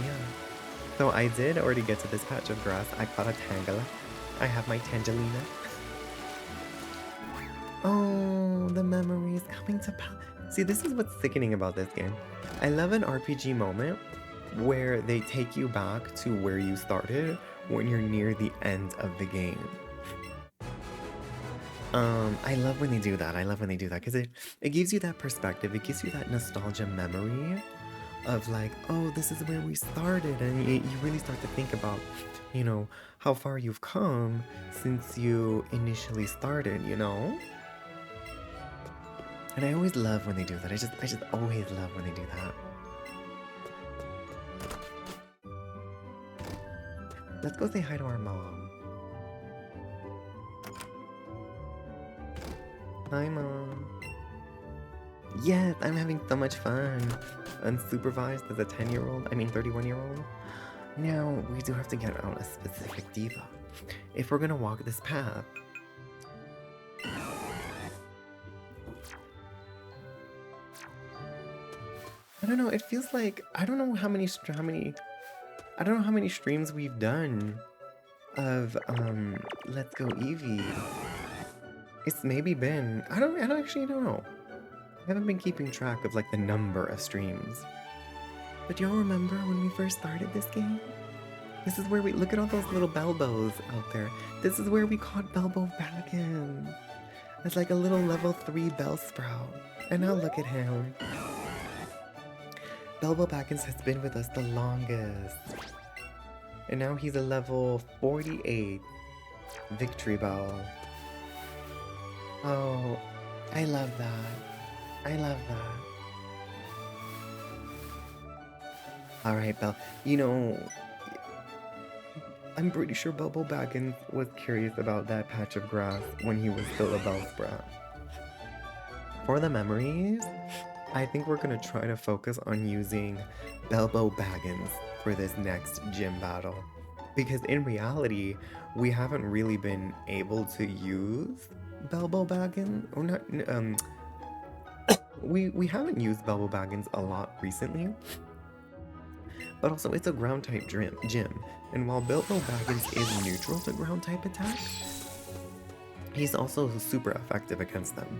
yeah. So I did already get to this patch of grass. I caught a Tangela. I have my Tangelina. Oh, the memories coming to pass. See, this is what's sickening about this game. I love an RPG moment where they take you back to where you started when you're near the end of the game. I love when they do that. Because it gives you that perspective. It gives you that nostalgia memory of like, oh, this is where we started, and you really start to think about, you know, how far you've come since you initially started, you know? And I always love when they do that. I just always love when they do that. Let's go say hi to our mom. Hi, Mom. Yes, I'm having so much fun. Unsupervised as a 31-year-old. Now, we do have to get out a specific diva if we're gonna walk this path. I don't know, it feels like, I don't know how many streams we've done of, Let's Go Eevee. It's maybe been, I don't actually know. I haven't been keeping track of like the number of streams. But y'all remember when we first started this game? This is where look at all those little Belbos out there. This is where we caught Belbo Baggins. It's like a little level 3 Bellsprout. And now look at him. Belbo Baggins has been with us the longest. And now he's a level 48 Victory Bell. Oh, I love that. Alright, Bell. You know, I'm pretty sure Belbo Baggins was curious about that patch of grass when he was still a Bellsprout. For the memories, I think we're gonna try to focus on using Belbo Baggins for this next gym battle. Because in reality, we haven't really been able to use Belbo Baggins, or not, we haven't used Belbo Baggins a lot recently. But also, it's a ground type gym, and while Belbo Baggins is neutral to ground type attacks, he's also super effective against them.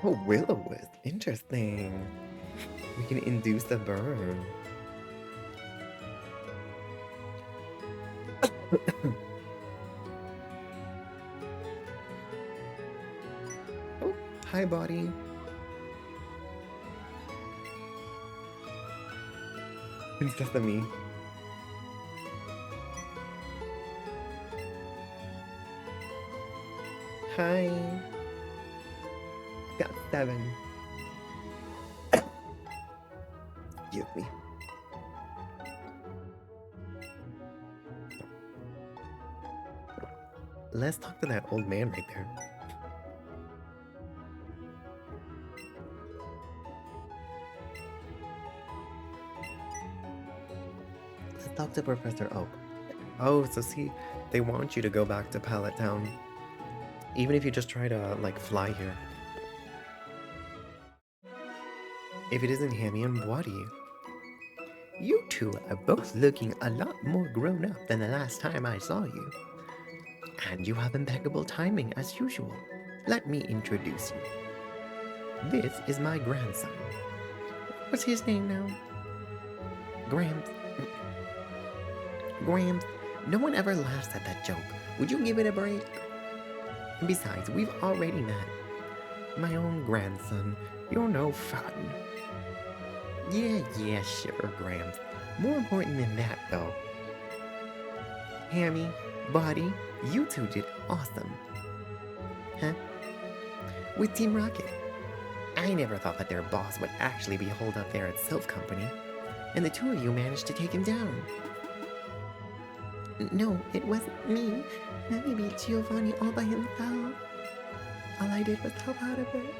Oh, Will-O-Wisp, interesting. We can induce a burn. Oh, hi, body. It's just me. Hi. Got 7. Excuse me. Let's talk to that old man right there. Let's talk to Professor Oak. Oh, so see, they want you to go back to Pallet Town. Even if you just try to, like, fly here. If it isn't Hammy and Waddy. You two are both looking a lot more grown up than the last time I saw you. And you have impeccable timing as usual. let me introduce you. This is my grandson. What's his name now? Grams. Grams, no one ever laughs at that joke. Would you give it a break? Besides, we've already met. My own grandson, you're no fun. Yeah, sure, Grams. More important than that, though. Hammy, Buddy, you two did awesome. Huh? With Team Rocket. I never thought that their boss would actually be holed up there at Sylph Company, and the two of you managed to take him down. No, it wasn't me. Maybe beat Giovanni all by himself. All I did was help out a bit.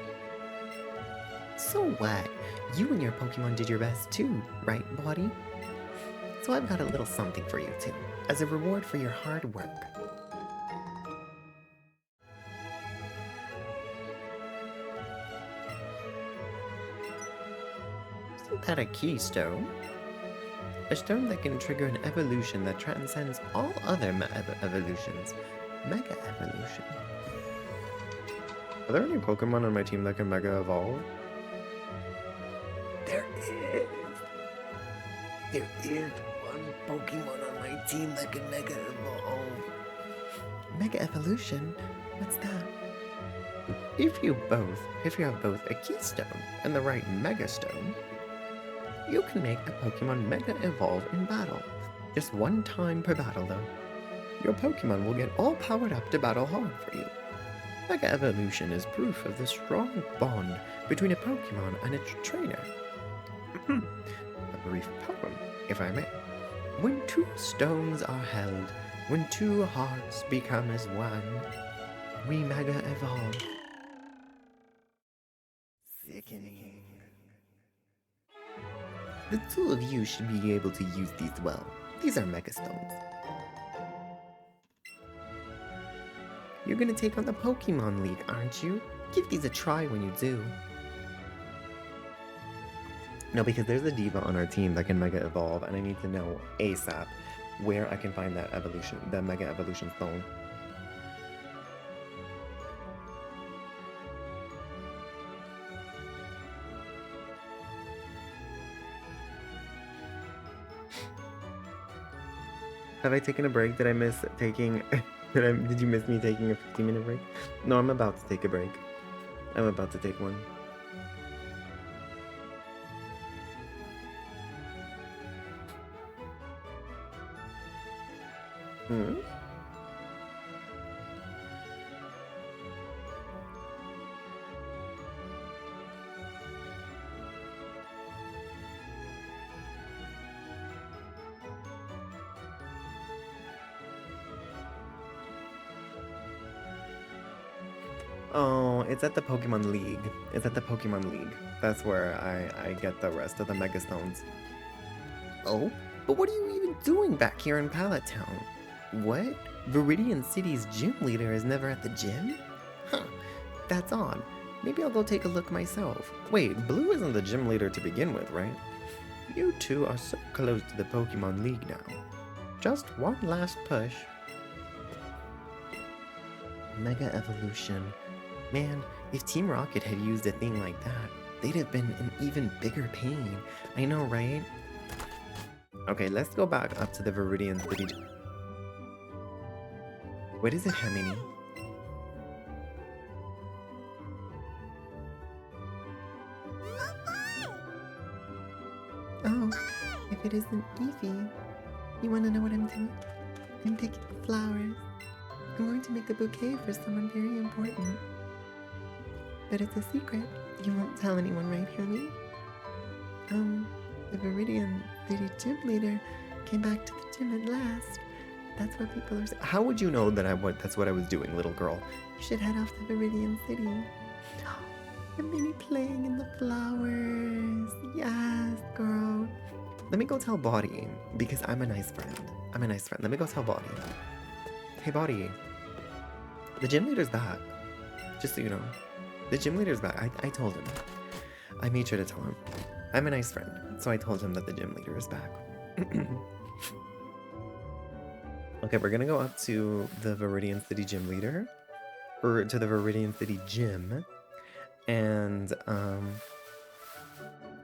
So what? You and your Pokemon did your best too, right, Buddy? So I've got a little something for you too, as a reward for your hard work. Isn't that a keystone? A stone that can trigger an evolution that transcends all other evolutions. Mega evolution. Are there any Pokemon on my team that can Mega Evolve? There is! There is one Pokemon on my team that can Mega Evolve. Mega Evolution? What's that? If you have both a Keystone and the right Mega Stone, you can make a Pokemon Mega Evolve in battle. Just one time per battle though. Your Pokemon will get all powered up to battle hard for you. Mega Evolution is proof of the strong bond between a Pokemon and its trainer. A brief poem, if I may. When two stones are held, when two hearts become as one, we Mega Evolve. Sickening. The two of you should be able to use these well. These are Mega Stones. You're gonna take on the Pokemon League, aren't you? Give these a try when you do. No, because there's a diva on our team that can Mega Evolve, and I need to know ASAP where I can find that evolution, the Mega Evolution Stone. Have I taken a break? Did I miss taking... Did you miss me taking a 15-minute break? No, I'm about to take a break. I'm about to take one. Oh, it's at the Pokemon League. It's at the Pokemon League. That's where I get the rest of the Mega Stones. Oh, but what are you even doing back here in Pallet Town? What? Viridian City's gym leader is never at the gym? Huh, that's odd. Maybe I'll go take a look myself. Wait, Blue isn't the gym leader to begin with, right? You two are so close to the Pokemon League now. Just one last push. Mega Evolution. Man, if Team Rocket had used a thing like that, they'd have been in even bigger pain. I know, right? Okay, let's go back up to the Viridian City. What is it, Hemini? Oh, if it isn't Eevee, you want to know what I'm doing? I'm picking flowers. I'm going to make a bouquet for someone very important. But it's a secret. You won't tell anyone, right, Hammy? The Viridian City gym leader came back to the gym at last. That's what people are saying. How would you know that that's what I was doing, little girl? You should head off to Viridian City. I'm really playing in the flowers. Yes, girl. Let me go tell Body, because I'm a nice friend. I'm a nice friend. Let me go tell Body. Hey, Body. The gym leader's back. Just so you know. The gym leader's back. I told him. I made sure to tell him. I'm a nice friend, so I told him that the gym leader is back. Okay, we're gonna go up to the Viridian City gym leader. or to the Viridian City Gym, and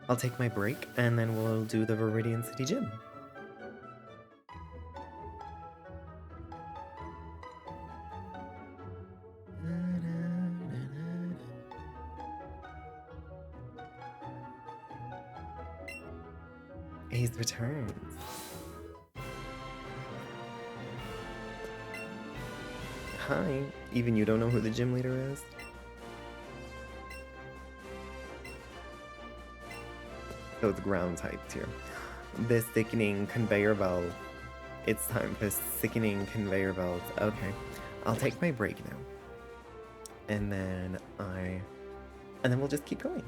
I'll take my break, and then we'll do the Viridian City Gym. He's returned. Hi. Even you don't know who the gym leader is? So it's ground typed here. The sickening conveyor belt. It's time for sickening conveyor belts. Okay. I'll take my break now. And then we'll just keep going.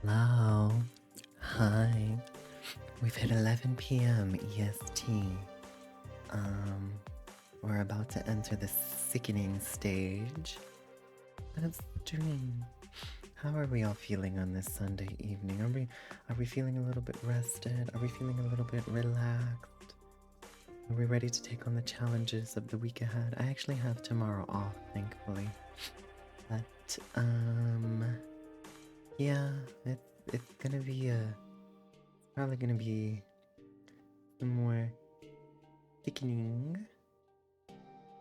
Hello. Hi. We've hit 11 p.m. EST. We're about to enter the sickening stage of stream. How are we all feeling on this Sunday evening? Are we feeling a little bit rested? Are we feeling a little bit relaxed? Are we ready to take on the challenges of the week ahead? I actually have tomorrow off, thankfully. But yeah, it's gonna be probably gonna be some more thickening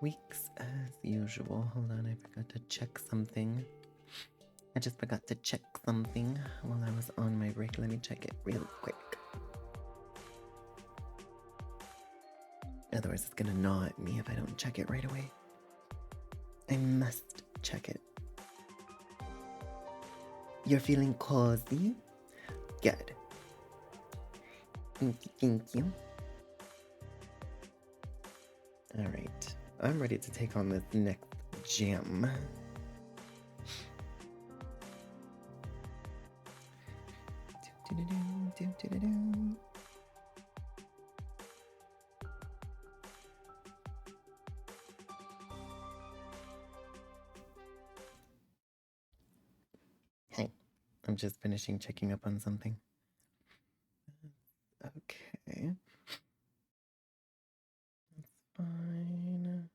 weeks as usual. Hold on, I forgot to check something. I just forgot to check something while I was on my break. Let me check it real quick. Otherwise, it's gonna gnaw at me if I don't check it right away. I must check it. You're feeling cozy? Good. Thank you. Alright. I'm ready to take on this next jam. Hey, I'm just finishing checking up on something. Okay. That's fine.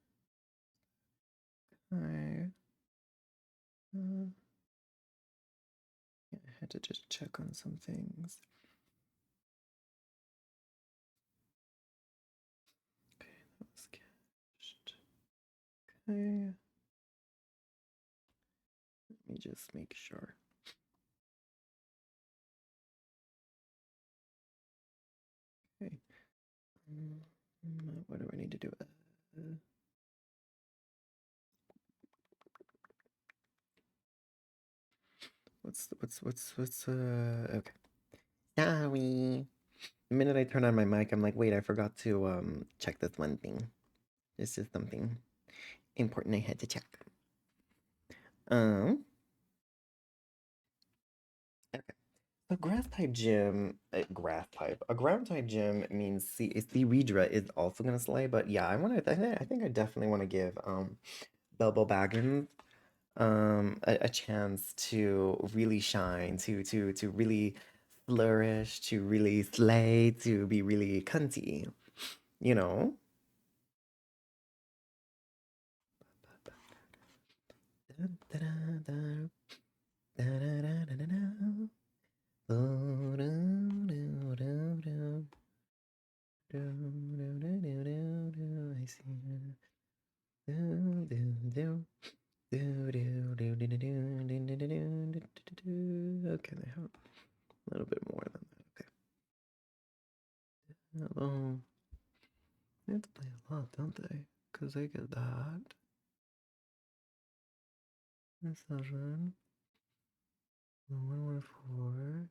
Okay. Yeah, I had to just check on some things. Okay, that was cached. Okay. Let me just make sure. Okay. What do I need to do? Okay. Sorry. The minute I turn on my mic, I'm like, wait, I forgot to check this one thing. This is something important I had to check. Okay. So a ground type gym means C Redra is also gonna slay, but yeah, I think I definitely want to give Bilbo Baggins a chance to really shine, to really flourish, to really slay, to be really cunty, you know? I see. Okay, they have a little bit more than that. Okay. Hello. They have to play a lot, don't they? Because they get that. This session. 114.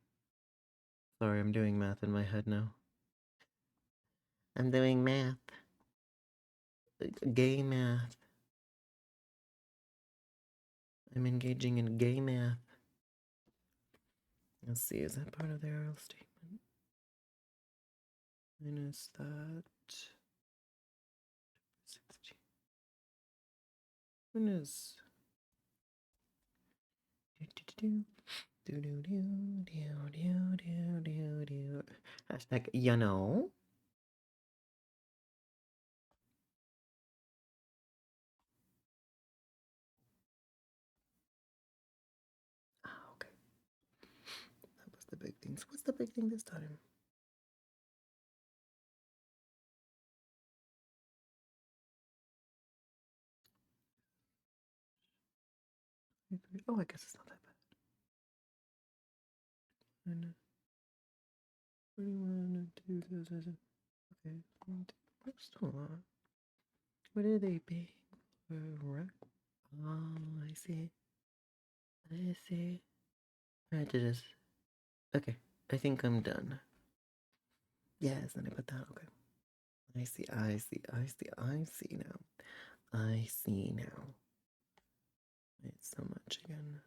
Sorry, I'm doing math in my head now. I'm doing math. Gay math. I'm engaging in gay math. Let's see, is that part of the oral statement? Minus that. 16. Minus. Hashtag, you know. Ah, okay. That was the big thing. So what's the big thing this time? Oh, I guess it's not that bad. 21, 2,000. Okay. That's still a lot. What are they paying for rent? Oh, I see. I see. I had to just. Okay. I think I'm done. Yes, and I put that. Okay. I see. I see. I see. I see now. I see now. It's so much again.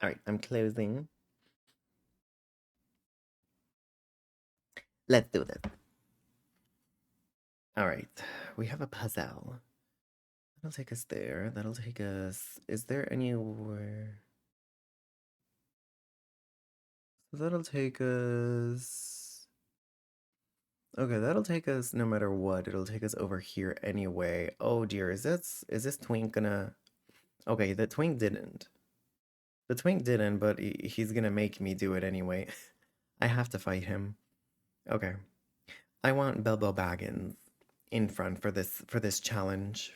Alright, I'm closing. Let's do this. Alright, we have a puzzle. That'll take us there. That'll take us. Is there anywhere? That'll take us. Okay, that'll take us no matter what. It'll take us over here anyway. Oh dear, is this twink gonna? Okay, the twink didn't. The twink didn't, but he's gonna make me do it anyway. I have to fight him. Okay. I want Bilbo Baggins in front for this challenge.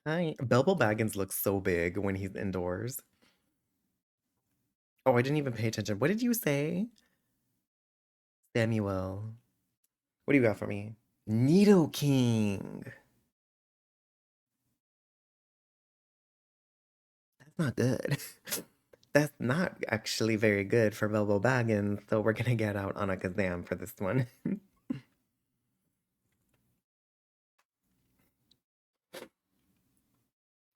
Hi. Bilbo Baggins looks so big when he's indoors. Oh, I didn't even pay attention. What did you say? Samuel. What do you got for me? Needle King. That's not good. That's not actually very good for Bilbo Baggins, so we're gonna get out on a Kazam for this one.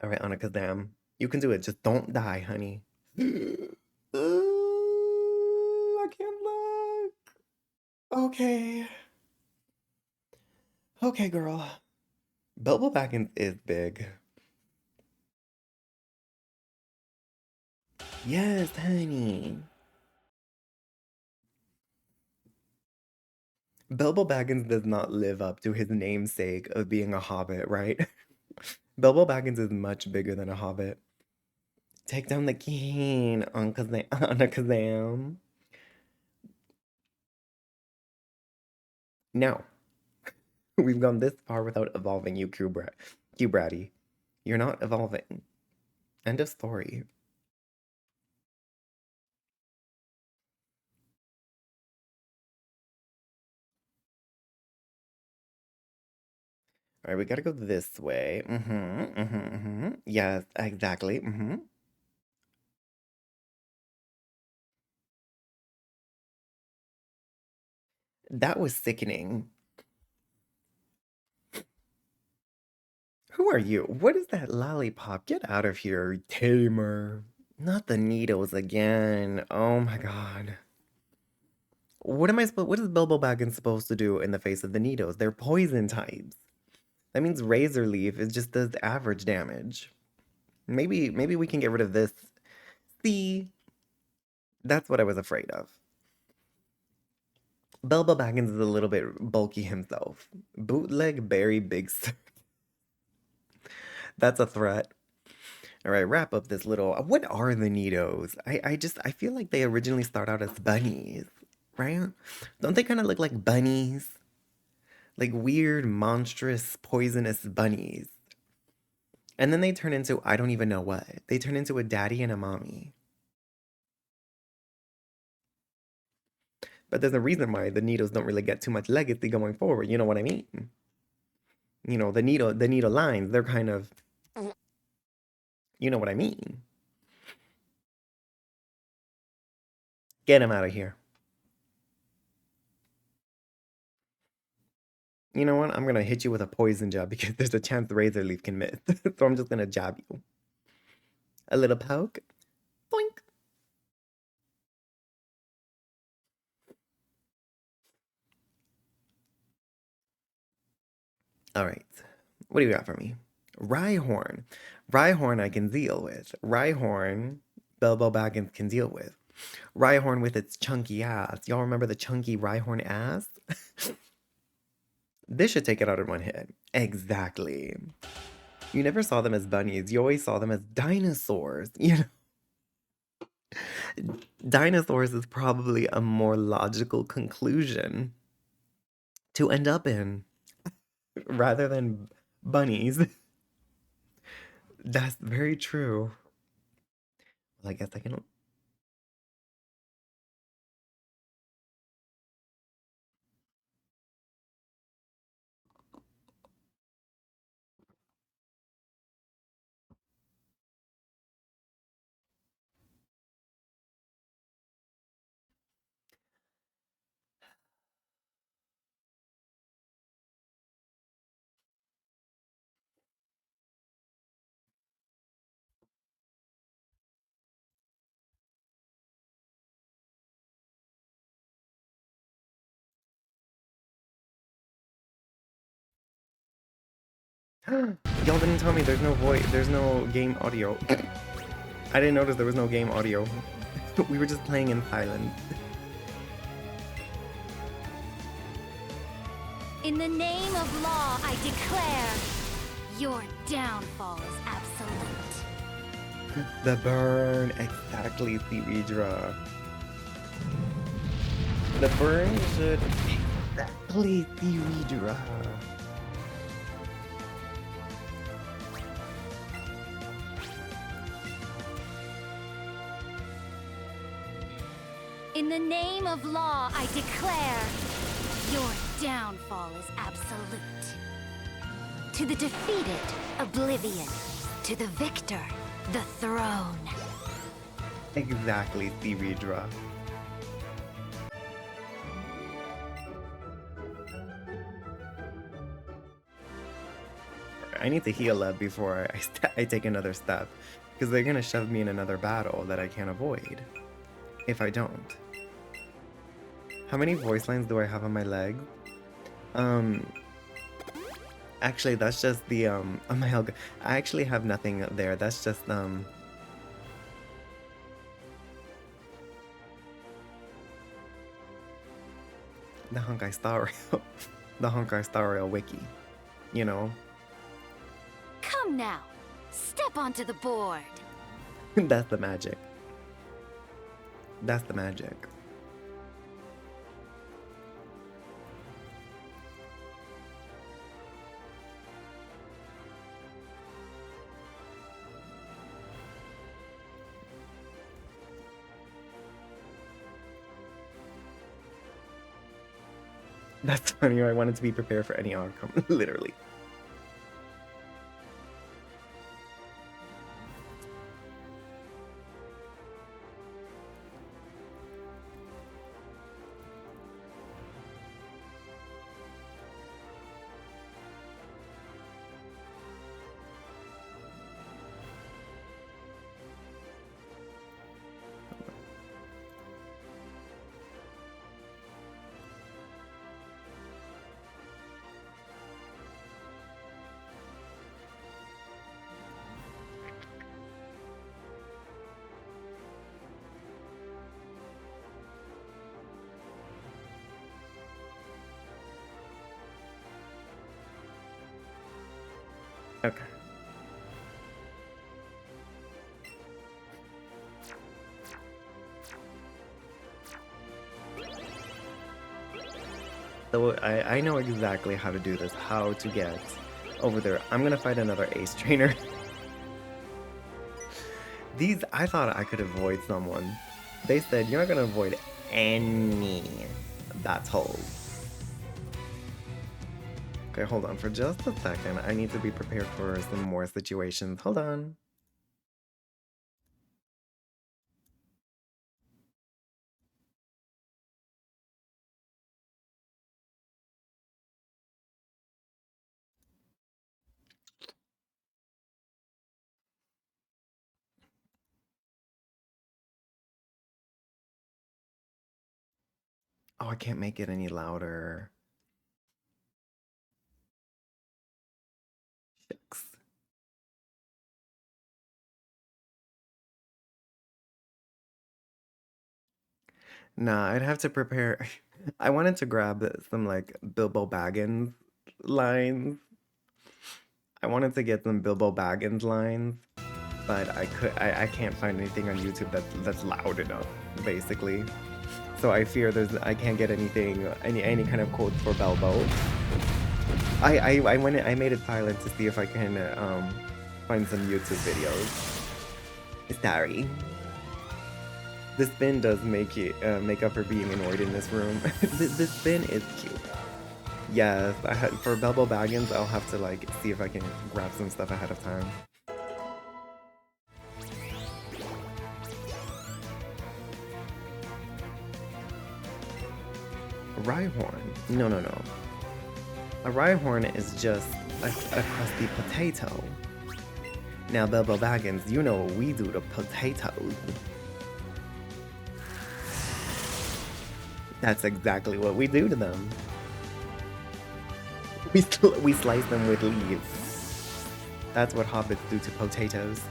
All right, on a Kazam. You can do it. Just don't die, honey. I can't look. Okay. Okay, girl. Bilbo Baggins is big. Yes, honey. Bilbo Baggins does not live up to his namesake of being a hobbit, right? Bilbo Baggins is much bigger than a hobbit. Take down the king on, on a Kazam. No. We've gone this far without evolving you, Q-Bratty. You're not evolving. End of story. All right, we gotta go this way. Yes, exactly. That was sickening. Who are you? What is that lollipop? Get out of here, tamer. Not the needles again. Oh my god. What is Bilbo Baggins supposed to do in the face of the needles? They're poison types. That means Razor Leaf is just does average damage. Maybe we can get rid of this. See? That's what I was afraid of. Bilbo Baggins is a little bit bulky himself. Bootleg Berry Big Sir. That's a threat. All right, wrap up this little. What are the Nidos? I feel like they originally start out as bunnies, right? Don't they kind of look like bunnies? Like weird, monstrous, poisonous bunnies. And then they turn into I don't even know what. They turn into a daddy and a mommy. But there's a reason why the Nidos don't really get too much legacy going forward. You know what I mean? You know, the Nido lines, they're kind of, you know what I mean? Get him out of here. You know what? I'm gonna hit you with a poison jab because there's a chance the razor leaf can miss. So I'm just gonna jab you. A little poke. Boink. All right. What do you got for me? Rhyhorn. Rhyhorn I can deal with. Rhyhorn, Bilbo Baggins can deal with. Rhyhorn with its chunky ass. Y'all remember the chunky Rhyhorn ass? This should take it out in one hit. Exactly. You never saw them as bunnies. You always saw them as dinosaurs. You know, dinosaurs is probably a more logical conclusion to end up in rather than bunnies. That's very true. Well, I guess I can. Y'all didn't tell me there's no voice, there's no game audio. I didn't notice there was no game audio. We were just playing in silence. In the name of law, I declare your downfall is absolute. The burn, exactly, Theredra. The burn should exactly, Theredra. In the name of law, I declare your downfall is absolute. To the defeated, oblivion. To the victor, the throne. Exactly, Theredra. I need to heal up before I take another step, because they're gonna shove me in another battle that I can't avoid if I don't. How many voice lines do I have on my leg? Actually, that's just the on my Helga. I actually have nothing there. That's just the Honkai Star Rail, the Honkai Star Rail wiki. You know, Come now, step onto the board. that's the magic. That's the magic. That's funny. I wanted to be prepared for any outcome, literally. Okay. So I know exactly how to do this, how to get over there. I'm gonna fight another ace trainer. I thought I could avoid someone. They said you're not gonna avoid any battles. Okay, hold on for just a second. I need to be prepared for some more situations. Hold on. Oh, I can't make it any louder. Shucks. Nah, I'd have to prepare. I wanted to grab some like Bilbo Baggins lines. I wanted to get some Bilbo Baggins lines, but I can't find anything on YouTube that's loud enough, basically. So I fear I can't get anything, any kind of quotes for Bilbo. I made it silent to see if I can find some YouTube videos. Sorry. The spin does make up for being annoyed in this room. the spin is cute. Yes, for Bilbo Baggins, I'll have to like see if I can grab some stuff ahead of time. Rhyhorn? No. A Rhyhorn is just a crusty potato. Now, Bilbo Baggins, you know what we do to potatoes. That's exactly what we do to them. We slice them with leaves. That's what hobbits do to potatoes.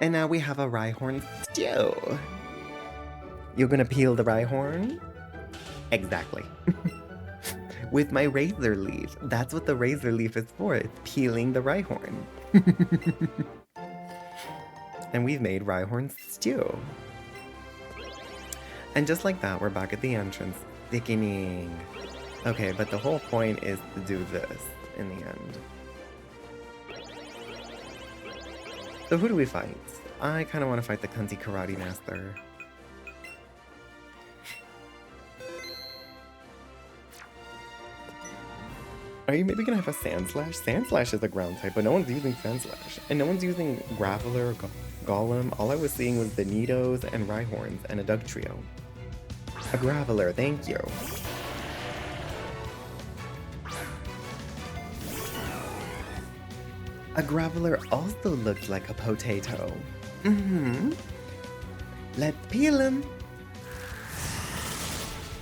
And now we have a Rhyhorn stew. You're gonna peel the Rhyhorn? Exactly. With my razor leaf. That's what the razor leaf is for. It's peeling the Rhyhorn. And we've made Rhyhorn stew. And just like that, we're back at the entrance, thickening. Okay, but the whole point is to do this in the end. So who do we fight? I kind of want to fight the cunty karate master. Are you maybe gonna have a Sandslash? Sandslash is a ground type, but no one's using Sandslash. And no one's using Graveler or Golem. All I was seeing was the Nidos and Rhyhorns and a Dugtrio. A Graveler, thank you. A Graveler also looks like a potato. Let's peel him.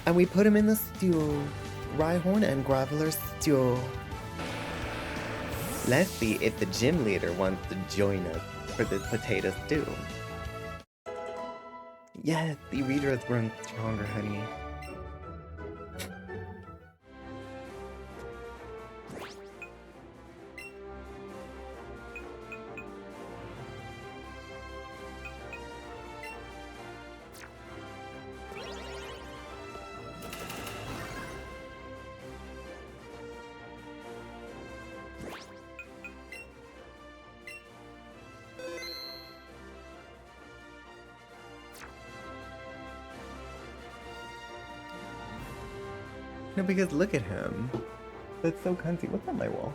And we put him in the stew. Rhyhorn and Graveler stew. Let's see if the gym leader wants to join us for this potato stew. Yes, the reader has grown stronger, honey. No, because look at him. That's so cunty. What's on my wall?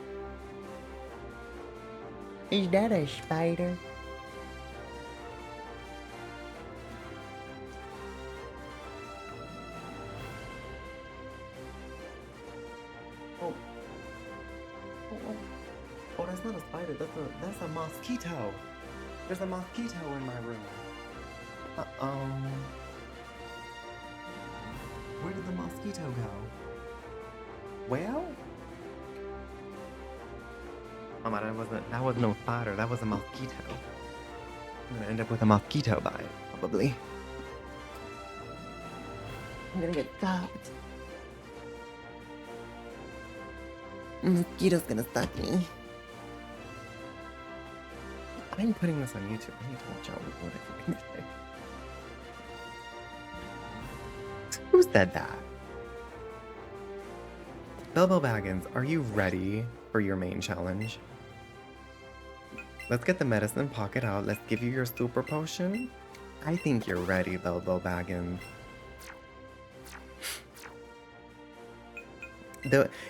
Is that a spider? Oh. Oh, that's not a spider. That's a mosquito. There's a mosquito in my room. Uh-oh. Where did the mosquito go? Well? Mama, that was no spider, that was a mosquito. I'm gonna end up with a mosquito bite, probably. I'm gonna get stopped. Mosquito's gonna stalk me. I'm putting this on YouTube. I need to watch out what I can say. Who said that? Bilbo Baggins, are you ready for your main challenge? Let's get the medicine pocket out. Let's give you your super potion. I think you're ready, Bilbo Baggins.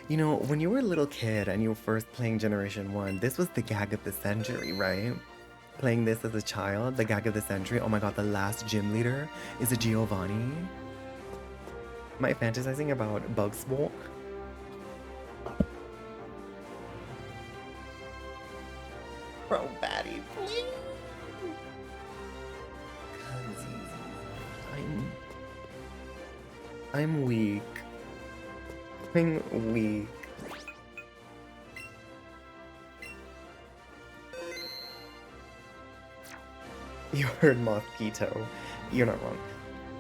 You know, when you were a little kid and you were first playing Generation 1, this was the gag of the century, right? Playing this as a child, the gag of the century. Oh my god, the last gym leader is a Giovanni. Am I fantasizing about Bugswalk? Bro, baddie, please. I'm weak. I'm weak. You heard mosquito. You're not wrong.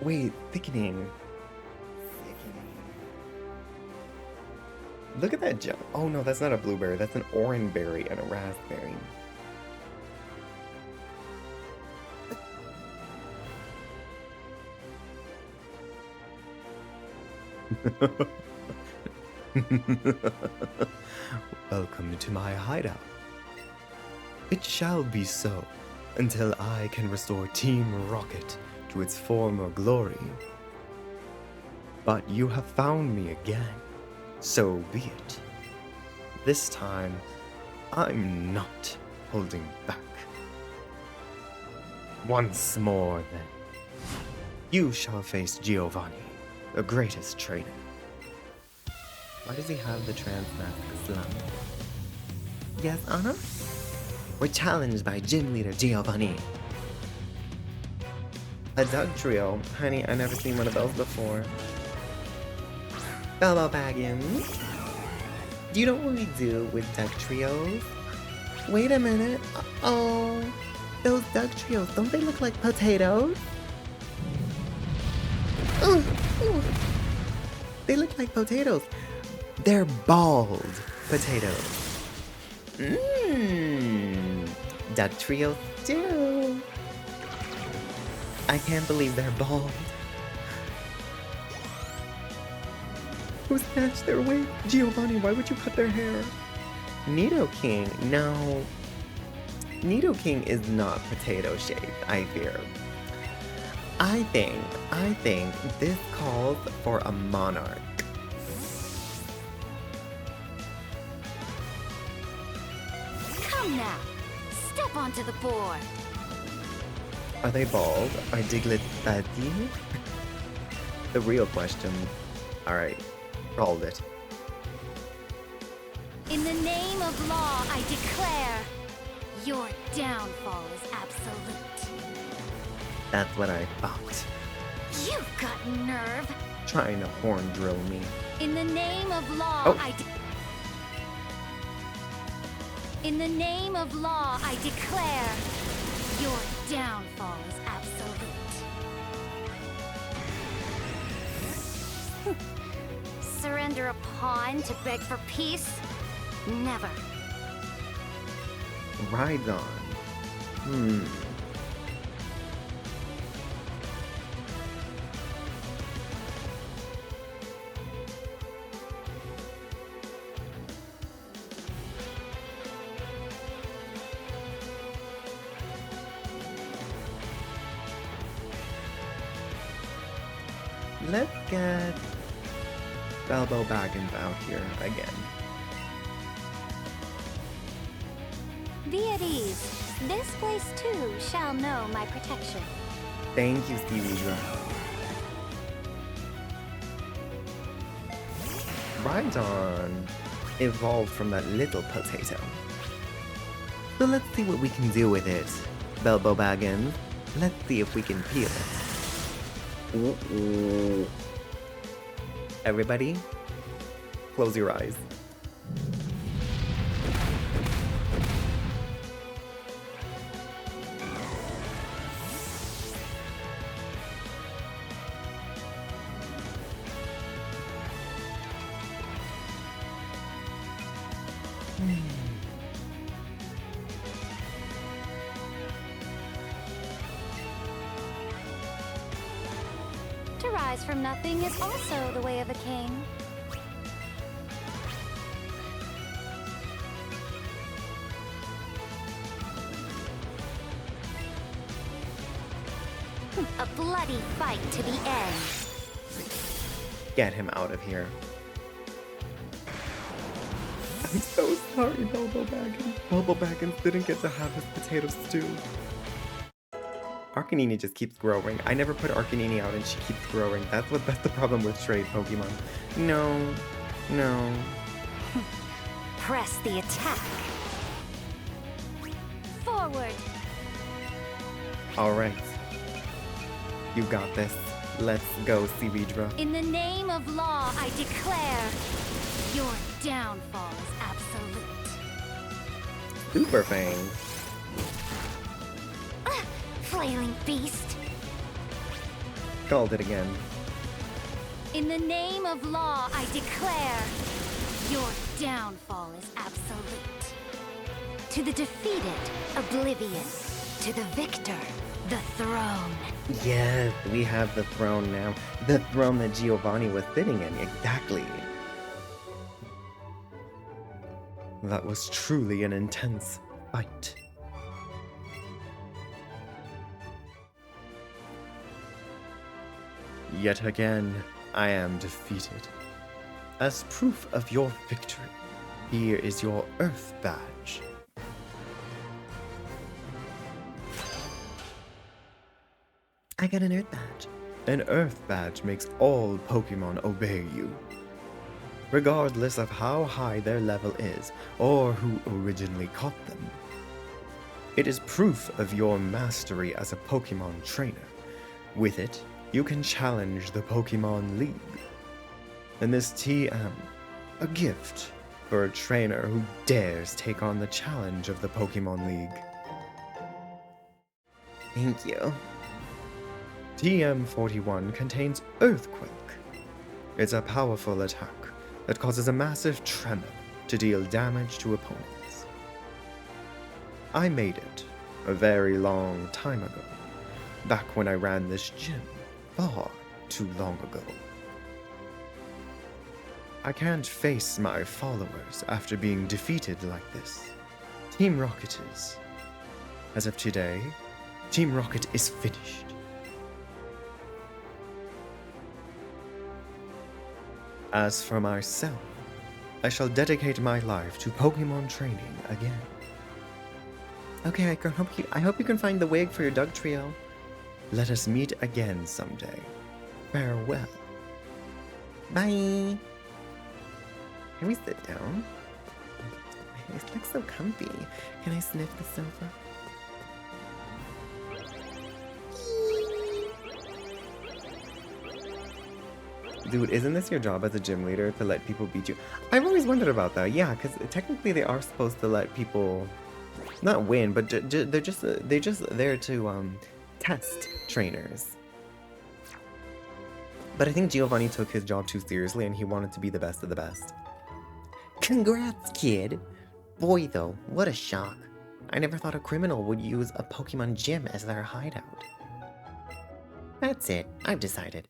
Wait, thickening. Look at that jump. Oh no, that's not a blueberry. That's an orange berry and a raspberry. Welcome to my hideout. It shall be so, until I can restore Team Rocket to its former glory. But you have found me again, so be it. This time, I'm not holding back. Once more, then, you shall face Giovanni, the greatest trainer. Why does he have the trans mask slum? Yes, Anna? We're challenged by gym leader Giovanni. A Doug trio? Honey, I've never seen one of those before. Bilbo Baggins. Do you know what we do with duck trios? Wait a minute. Oh, those duck trios, don't they look like potatoes? Ooh, ooh. They look like potatoes. They're bald potatoes. Mmm. Duck trio stew. I can't believe they're bald. Who snatched their wig? Giovanni, why would you cut their hair? Nidoking, no. Nidoking is not potato shaped, I fear. I think this calls for a monarch. Come now, step onto the board. Are they bald? Are Diglett fatty? The real question. Alright, called it. In the name of law, I declare your downfall is absolute. That's what I thought. You've got nerve. Trying to horn drill me. In the name of law, Oh. In the name of law, I declare your downfall is absolute. Surrender a pawn to beg for peace? Never. Rhydon. Let's get Balbo Baggins out here again. Be at ease. This place too shall know my protection. Thank you, Stevie. Rhydon evolved from that little potato. So let's see what we can do with it, Balbo Baggins. Let's see if we can peel it. Ooh. Everybody, close your eyes. To rise from nothing is also the way of a king. A bloody fight to the end. Get him out of here. I'm so sorry, Balbo Baggins. Balbo Baggins didn't get to have his potato stew. Arcanini just keeps growing. I never put Arcanini out and she keeps growing. That's the problem with trade Pokemon. No. Press the attack. Forward. Alright. You got this. Let's go, Seaweedra. In the name of law, I declare your downfall is absolute. Super Fang. Flailing beast. Called it again. In the name of law, I declare your downfall is absolute. To the defeated, oblivion. To the victor, the throne. Yes, we have the throne now. The throne that Giovanni was sitting in, exactly. That was truly an intense fight. Yet again, I am defeated. As proof of your victory, here is your Earth Badge. I got an Earth Badge. An Earth Badge makes all Pokemon obey you, regardless of how high their level is or who originally caught them. It is proof of your mastery as a Pokemon trainer. With it, you can challenge the Pokemon League. And this TM, a gift for a trainer who dares take on the challenge of the Pokemon League. Thank you. TM41 contains Earthquake. It's a powerful attack that causes a massive tremor to deal damage to opponents. I made it a very long time ago, back when I ran this gym far too long ago. I can't face my followers after being defeated like this. Team Rocket is. As of today, Team Rocket is finished. As for myself, I shall dedicate my life to Pokemon training again. Okay, I hope you can find the wig for your Doug trio. Let us meet again someday. Farewell. Bye. Can we sit down? It looks so comfy. Can I sniff the sofa? Dude, isn't this your job as a gym leader to let people beat you? I've always wondered about that. Yeah, because technically they are supposed to let people not win, but they're just there to test trainers. But I think Giovanni took his job too seriously and he wanted to be the best of the best. Congrats, kid. Boy, though, what a shock. I never thought a criminal would use a Pokemon gym as their hideout. That's it. I've decided.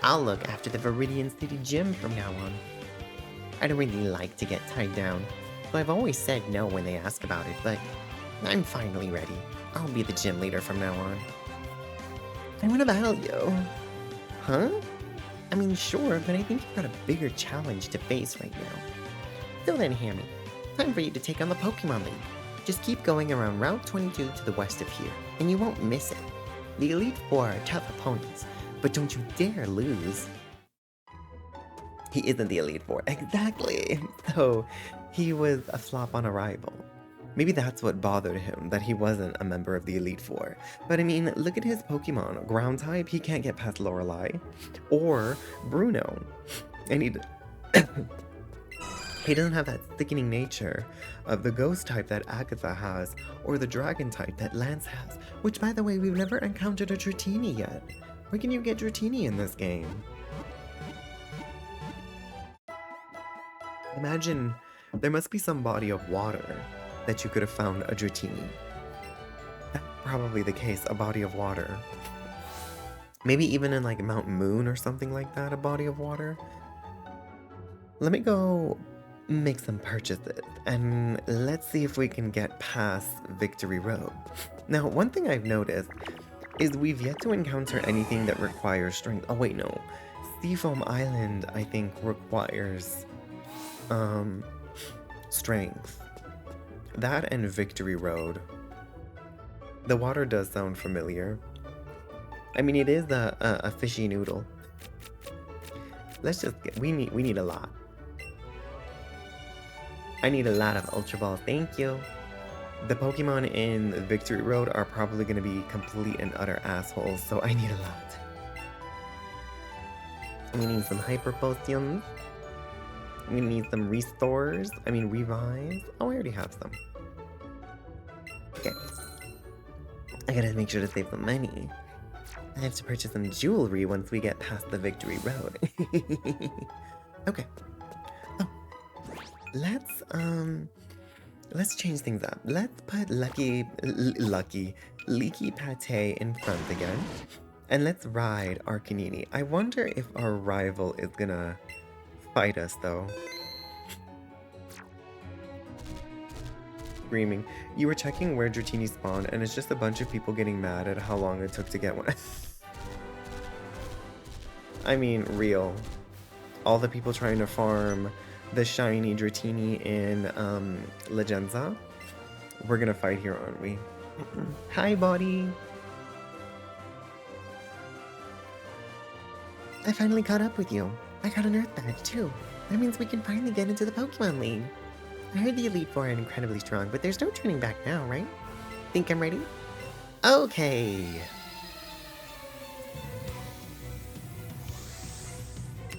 I'll look after the Viridian City Gym from now on. I don't really like to get tied down, so I've always said no when they ask about it, but I'm finally ready. I'll be the gym leader from now on. I want to battle you. Huh? I mean, sure, but I think you've got a bigger challenge to face right now. So then, Hammy, time for you to take on the Pokemon League. Just keep going around Route 22 to the west of here, and you won't miss it. The Elite Four are tough opponents, but don't you dare lose. He isn't the Elite Four. Exactly. So he was a flop on arrival. Maybe that's what bothered him, that he wasn't a member of the Elite Four. But I mean, look at his Pokemon. Ground type, he can't get past Lorelei. Or Bruno. And he doesn't have that sickening nature of the ghost type that Agatha has, or the dragon type that Lance has. Which, by the way, we've never encountered a Dratini yet. Where can you get Dratini in this game? Imagine there must be some body of water that you could have found a Dratini. That's probably the case, a body of water. Maybe even in like Mount Moon or something like that, a body of water. Let me go make some purchases and let's see if we can get past Victory Road. Now, one thing I've noticed is we've yet to encounter anything that requires strength. Oh wait, no. Seafoam Island, I think, requires strength. That and Victory Road. The water does sound familiar. I mean, it is a fishy noodle. Let's just get, we need a lot. I need a lot of Ultra Balls, thank you. The Pokemon in Victory Road are probably going to be complete and utter assholes, so I need a lot. We need some Hyper Potions. We need some Restores. I mean, Revives. Oh, I already have some. Okay. I gotta make sure to save some money. I have to purchase some jewelry once we get past the Victory Road. Okay. Oh. Let's change things up. Let's put Leaky Pate in front again. And let's ride Arcanini. I wonder if our rival is gonna fight us though. Screaming. You were checking where Dratini spawned and it's just a bunch of people getting mad at how long it took to get one. I mean, real. All the people trying to farm the shiny Dratini in Legenza. We're gonna fight here, aren't we? Hi, buddy. I finally caught up with you. I got an Earth badge too. That means we can finally get into the Pokemon League. I heard the Elite Four are incredibly strong, but there's no turning back now, right? Think I'm ready? Okay.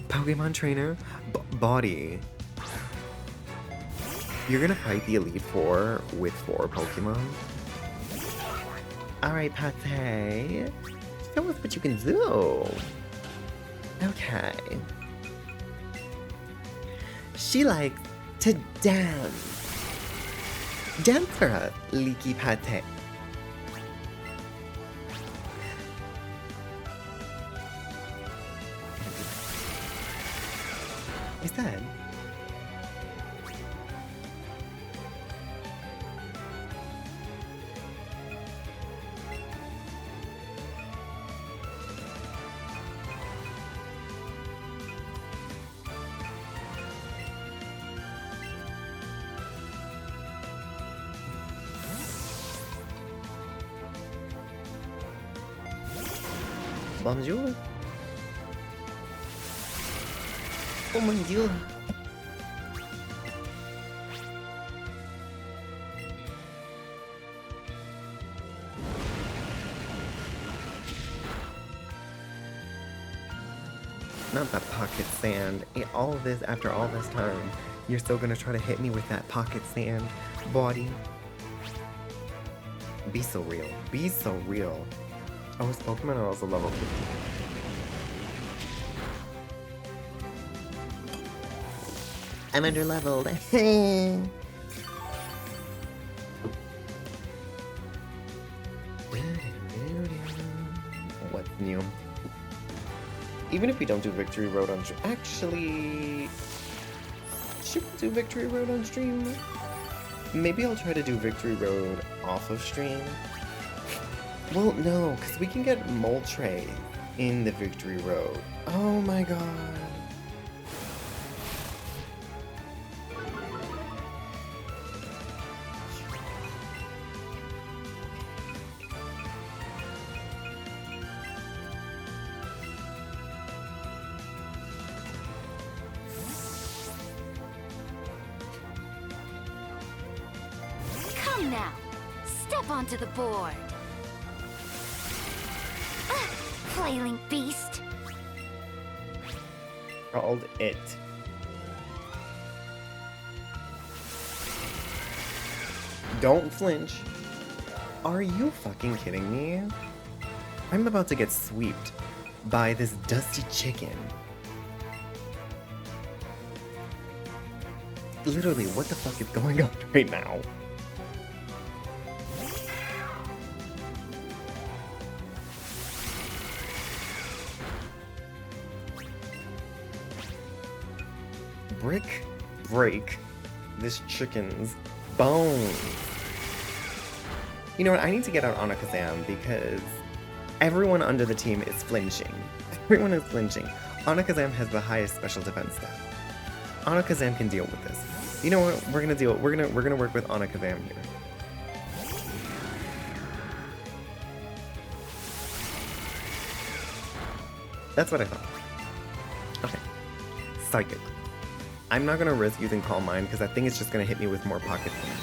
Pokemon Trainer, Body. You're gonna fight the Elite Four with 4 Pokemon? Alright, Pate. Show us what you can do. Okay. She likes to dance. Dance for us, Leaky Pate. I said. Bonjour. Oh mon dieu. Not that pocket sand. All of this, after all this time, you're still gonna try to hit me with that pocket sand body? Be so real. Be so real. Oh, his Pokemon are also level 50. I'm underleveled. What's new? Even if we don't do Victory Road on stream, actually, should we do Victory Road on stream? Maybe I'll try to do Victory Road off of stream. Well, no, because we can get Moltres in the Victory Road. Oh my god. Come now, step onto the board. Flailing beast. Called it. Don't flinch. Are you fucking kidding me? I'm about to get swept by this dusty chicken. Literally, what the fuck is going on right now? Brick break this chicken's bones. You know what? I need to get out Anakazam because everyone under the team is flinching. Everyone is flinching. Anakazam has the highest special defense stat. Anakazam can deal with this. You know what? We're gonna deal. We're gonna work with Anakazam here. That's what I thought. Okay. Psychic. I'm not gonna risk using Calm Mind because I think it's just gonna hit me with more pocket sand.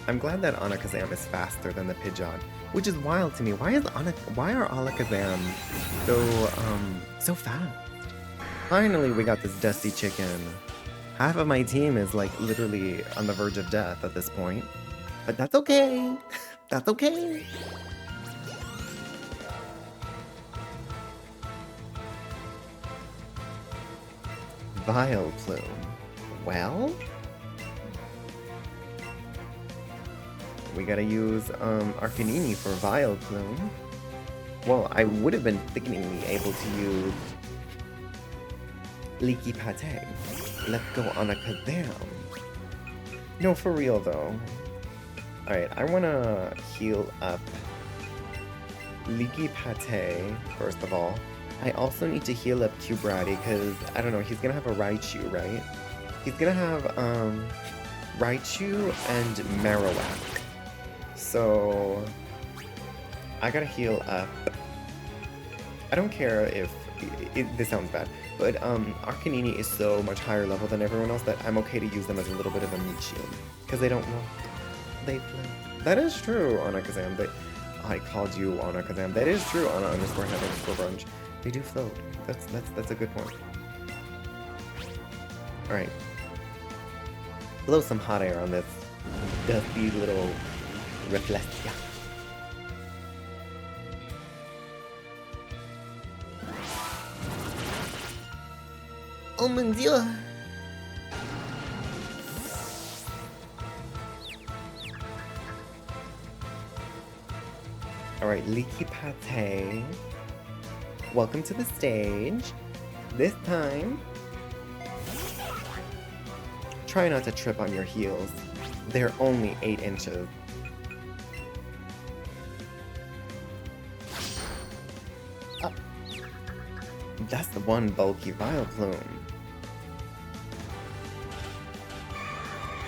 I'm glad that Anakazam is faster than the Pidgeot, which is wild to me. Why are Alakazam so fast? Finally, we got this dusty chicken. Half of my team is like literally on the verge of death at this point, but that's okay. That's okay. Vileplume. Well, we gotta use Arcanini for Vileplume. Well, I would have been thickeningly able to use Leaky Pate. Let's go on a Kazam. No, for real though. Alright, I wanna heal up Leaky Pate, first of all. I also need to heal up Cubrati because, I don't know, he's gonna have a Raichu, right? He's gonna have, Raichu and Marowak. So, I gotta heal up. I don't care if, this sounds bad, but Arcanini is so much higher level than everyone else that I'm okay to use them as a little bit of a meat shield. Because they don't walk. They float. That is true, Anakazam. I called you Anakazam. That is true, Ana_head_brunch. They do float. That's a good point. Alright. Blow some hot air on this dusty little Reflectia. Oh mon dieu! Alright, Leaky Pate. Welcome to the stage. This time, try not to trip on your heels. They're only 8 inches. Oh. That's the one bulky Vileplume.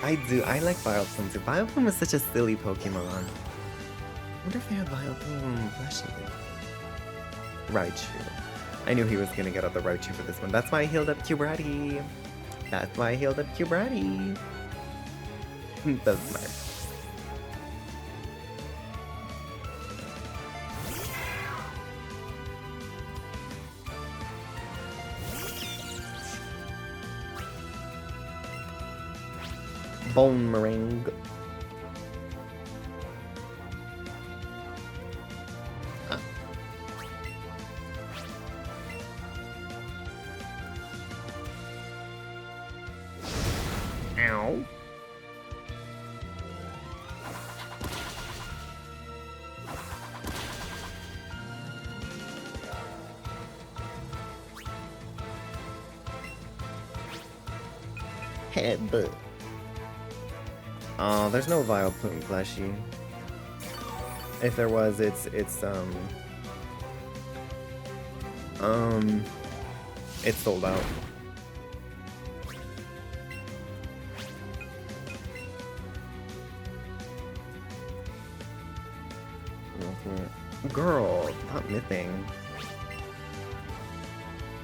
I like Vileplume too. Vileplume is such a silly Pokemon. I wonder if they have Vileplume plushie. Raichu. I knew he was gonna get out the Raichu for this one. That's why I healed up Cubrati. That's why I healed up Cubrati. That's smart. Bone meringue. Ow. Headbutt. Oh, there's no Vileplume plushie. If there was, it's sold out. Girl, stop mything.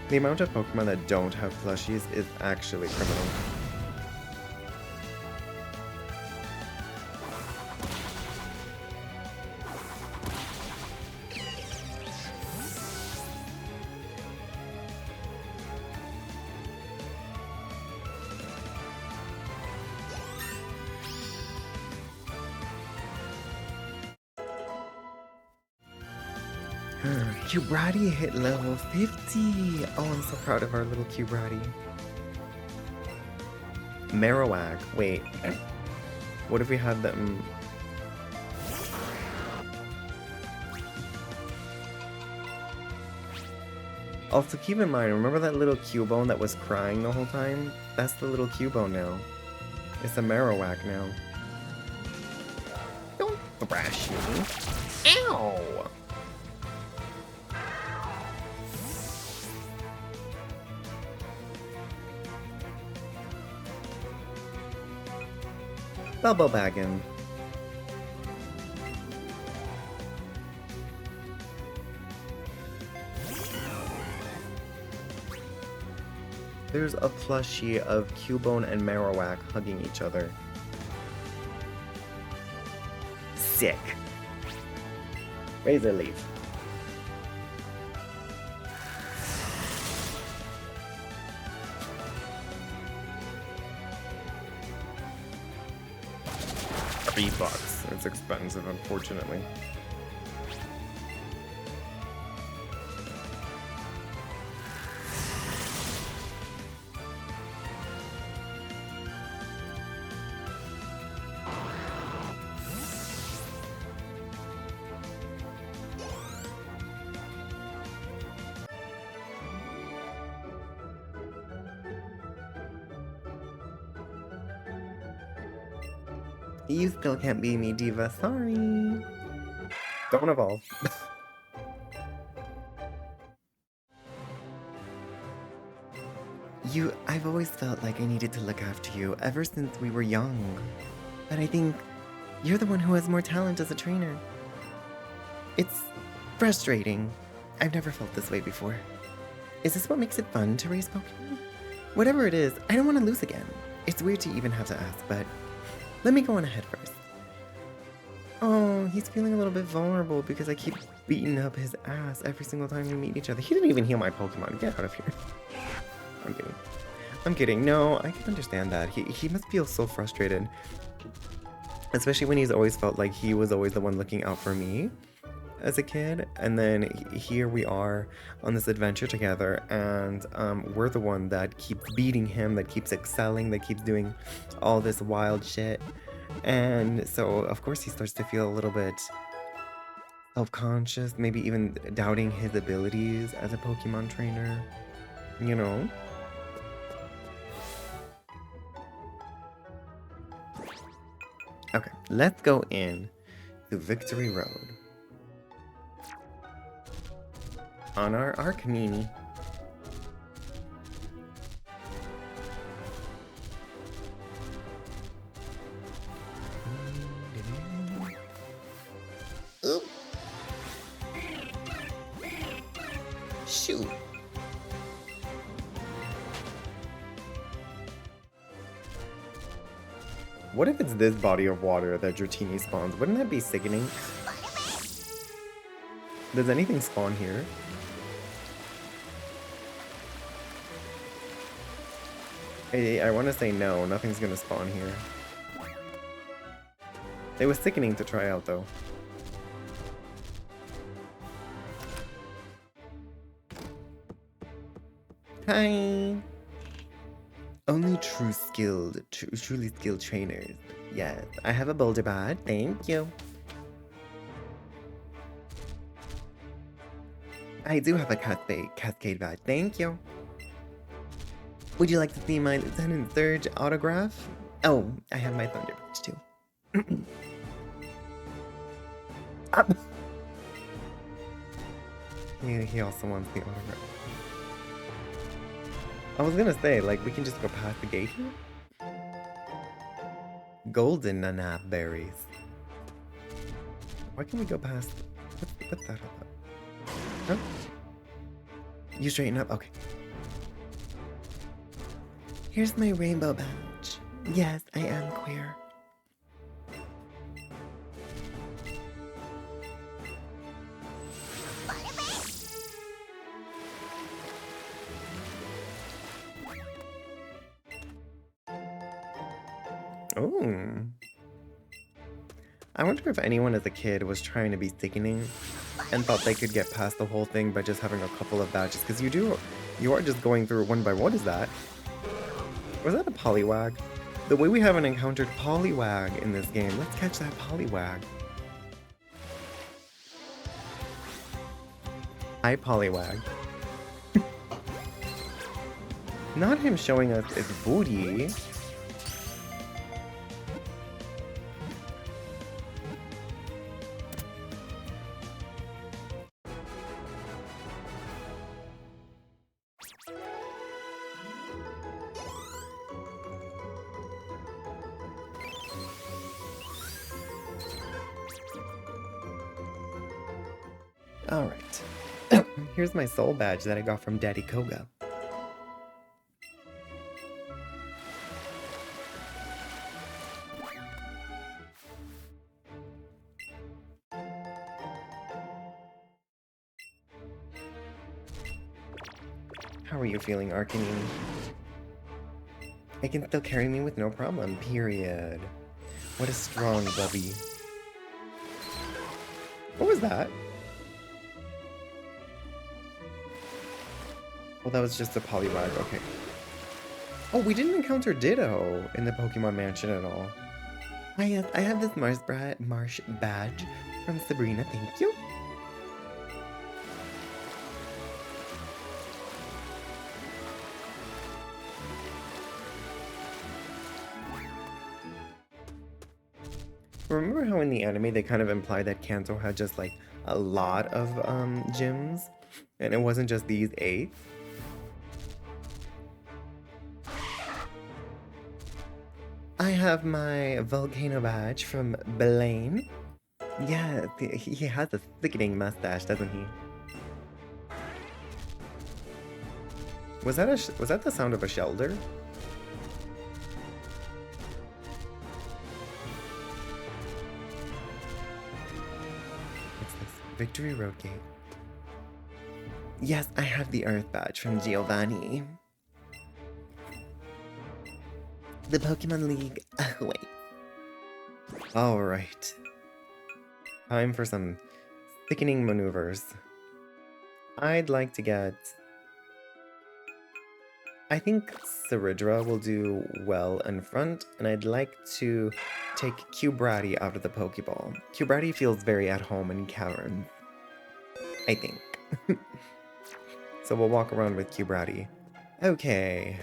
The amount of Pokemon that don't have plushies is actually criminal. Cubrati hit level 50! Oh, I'm so proud of our little Cubrati. Marowak. Wait. What if we had them... Also, keep in mind, remember that little Cubone that was crying the whole time? That's the little Cubone now. It's a Marowak now. Don't thrash me. Ow! Bubble bagging. There's a plushie of Cubone and Marowak hugging each other. Sick. Razor Leaf. $3. It's expensive, unfortunately. You still can't beat me, Diva. Sorry. Don't evolve. I've always felt like I needed to look after you ever since we were young. But I think you're the one who has more talent as a trainer. It's frustrating. I've never felt this way before. Is this what makes it fun to raise Pokemon? Whatever it is, I don't want to lose again. It's weird to even have to ask, but let me go on ahead first. Oh, know, he's feeling a little bit vulnerable because I keep beating up his ass every single time we meet each other. He didn't even heal my Pokemon. Get out of here. I'm kidding. I'm kidding. No, I can understand that. He must feel so frustrated. Especially when he's always felt like he was always the one looking out for me as a kid. And then here we are on this adventure together, and we're the one that keeps beating him, that keeps excelling, that keeps doing all this wild shit. And so, of course, he starts to feel a little bit self-conscious, maybe even doubting his abilities as a Pokemon trainer, you know? Okay, let's go in to Victory Road on our Arcanini. Oop. Shoot. What if it's this body of water that Dratini spawns? Wouldn't that be sickening? Does anything spawn here? I want to say no, nothing's gonna spawn here. It was sickening to try out though. Hi! Only truly skilled trainers. Yes, I have a boulder badge, thank you. I do have a cascade badge, thank you. Would you like to see my Lieutenant Surge autograph? Oh, I have my Thunder badge too. Up. He also wants the autograph. I was gonna say, like, we can just go past the gate here? Golden nanap berries. Why can't we go past... What's that all about? Huh? You straighten up? Okay. Here's my rainbow badge. Yes, I am queer. Oh. I wonder if anyone as a kid was trying to be sickening and thought they could get past the whole thing by just having a couple of badges, because you are just going through one by one. What is that? Was that a Poliwag? The way we haven't encountered Poliwag in this game, let's catch that Poliwag. Hi, Poliwag. Not him showing us his booty. Alright. Here's my soul badge that I got from Daddy Koga. How are you feeling, Arcanine? It can still carry me with no problem, period. What a strong bubby. What was that? Well, that was just a Poliwag, okay. Oh, we didn't encounter Ditto in the Pokemon Mansion at all. Ah, yes, I have this Marsh badge from Sabrina, thank you. Remember how in the anime they kind of implied that Kanto had just like a lot of gyms? And it wasn't just these 8? I have my Volcano badge from Blaine. Yeah, he has a sickening mustache, doesn't he? Was that the sound of a shelter? Victory Road Gate. Yes, I have the Earth Badge from Giovanni. The Pokemon League. Wait. Alright. Time for some thickening maneuvers. I'd like to get... I think Ceridra will do well in front, and I'd like to take Cubrati out of the Pokeball. Cubrati feels very at home in caverns. I think. So we'll walk around with Cubrati. Okay.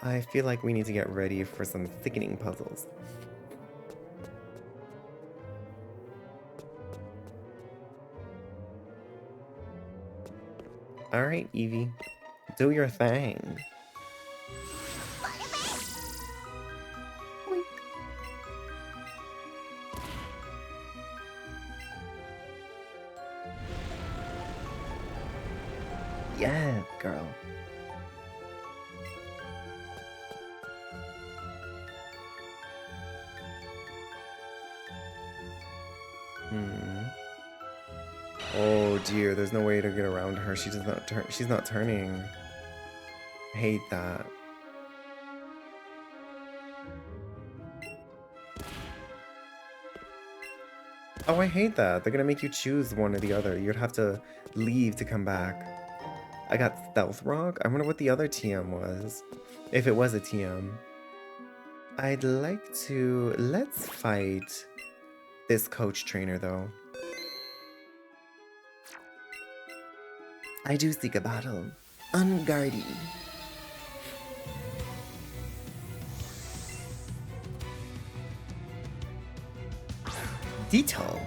I feel like we need to get ready for some thickening puzzles. Alright, Eevee. Do your thing. Yeah, girl. Oh dear, there's no way to get around her. She does not turn. She's not turning. I hate that. Oh, I hate that. They're gonna make you choose one or the other. You'd have to leave to come back. I got Stealth Rock. I wonder what the other TM was. If it was a TM. I'd like to... Let's fight this coach trainer, though. I do seek a battle. Unguardy. Ditto.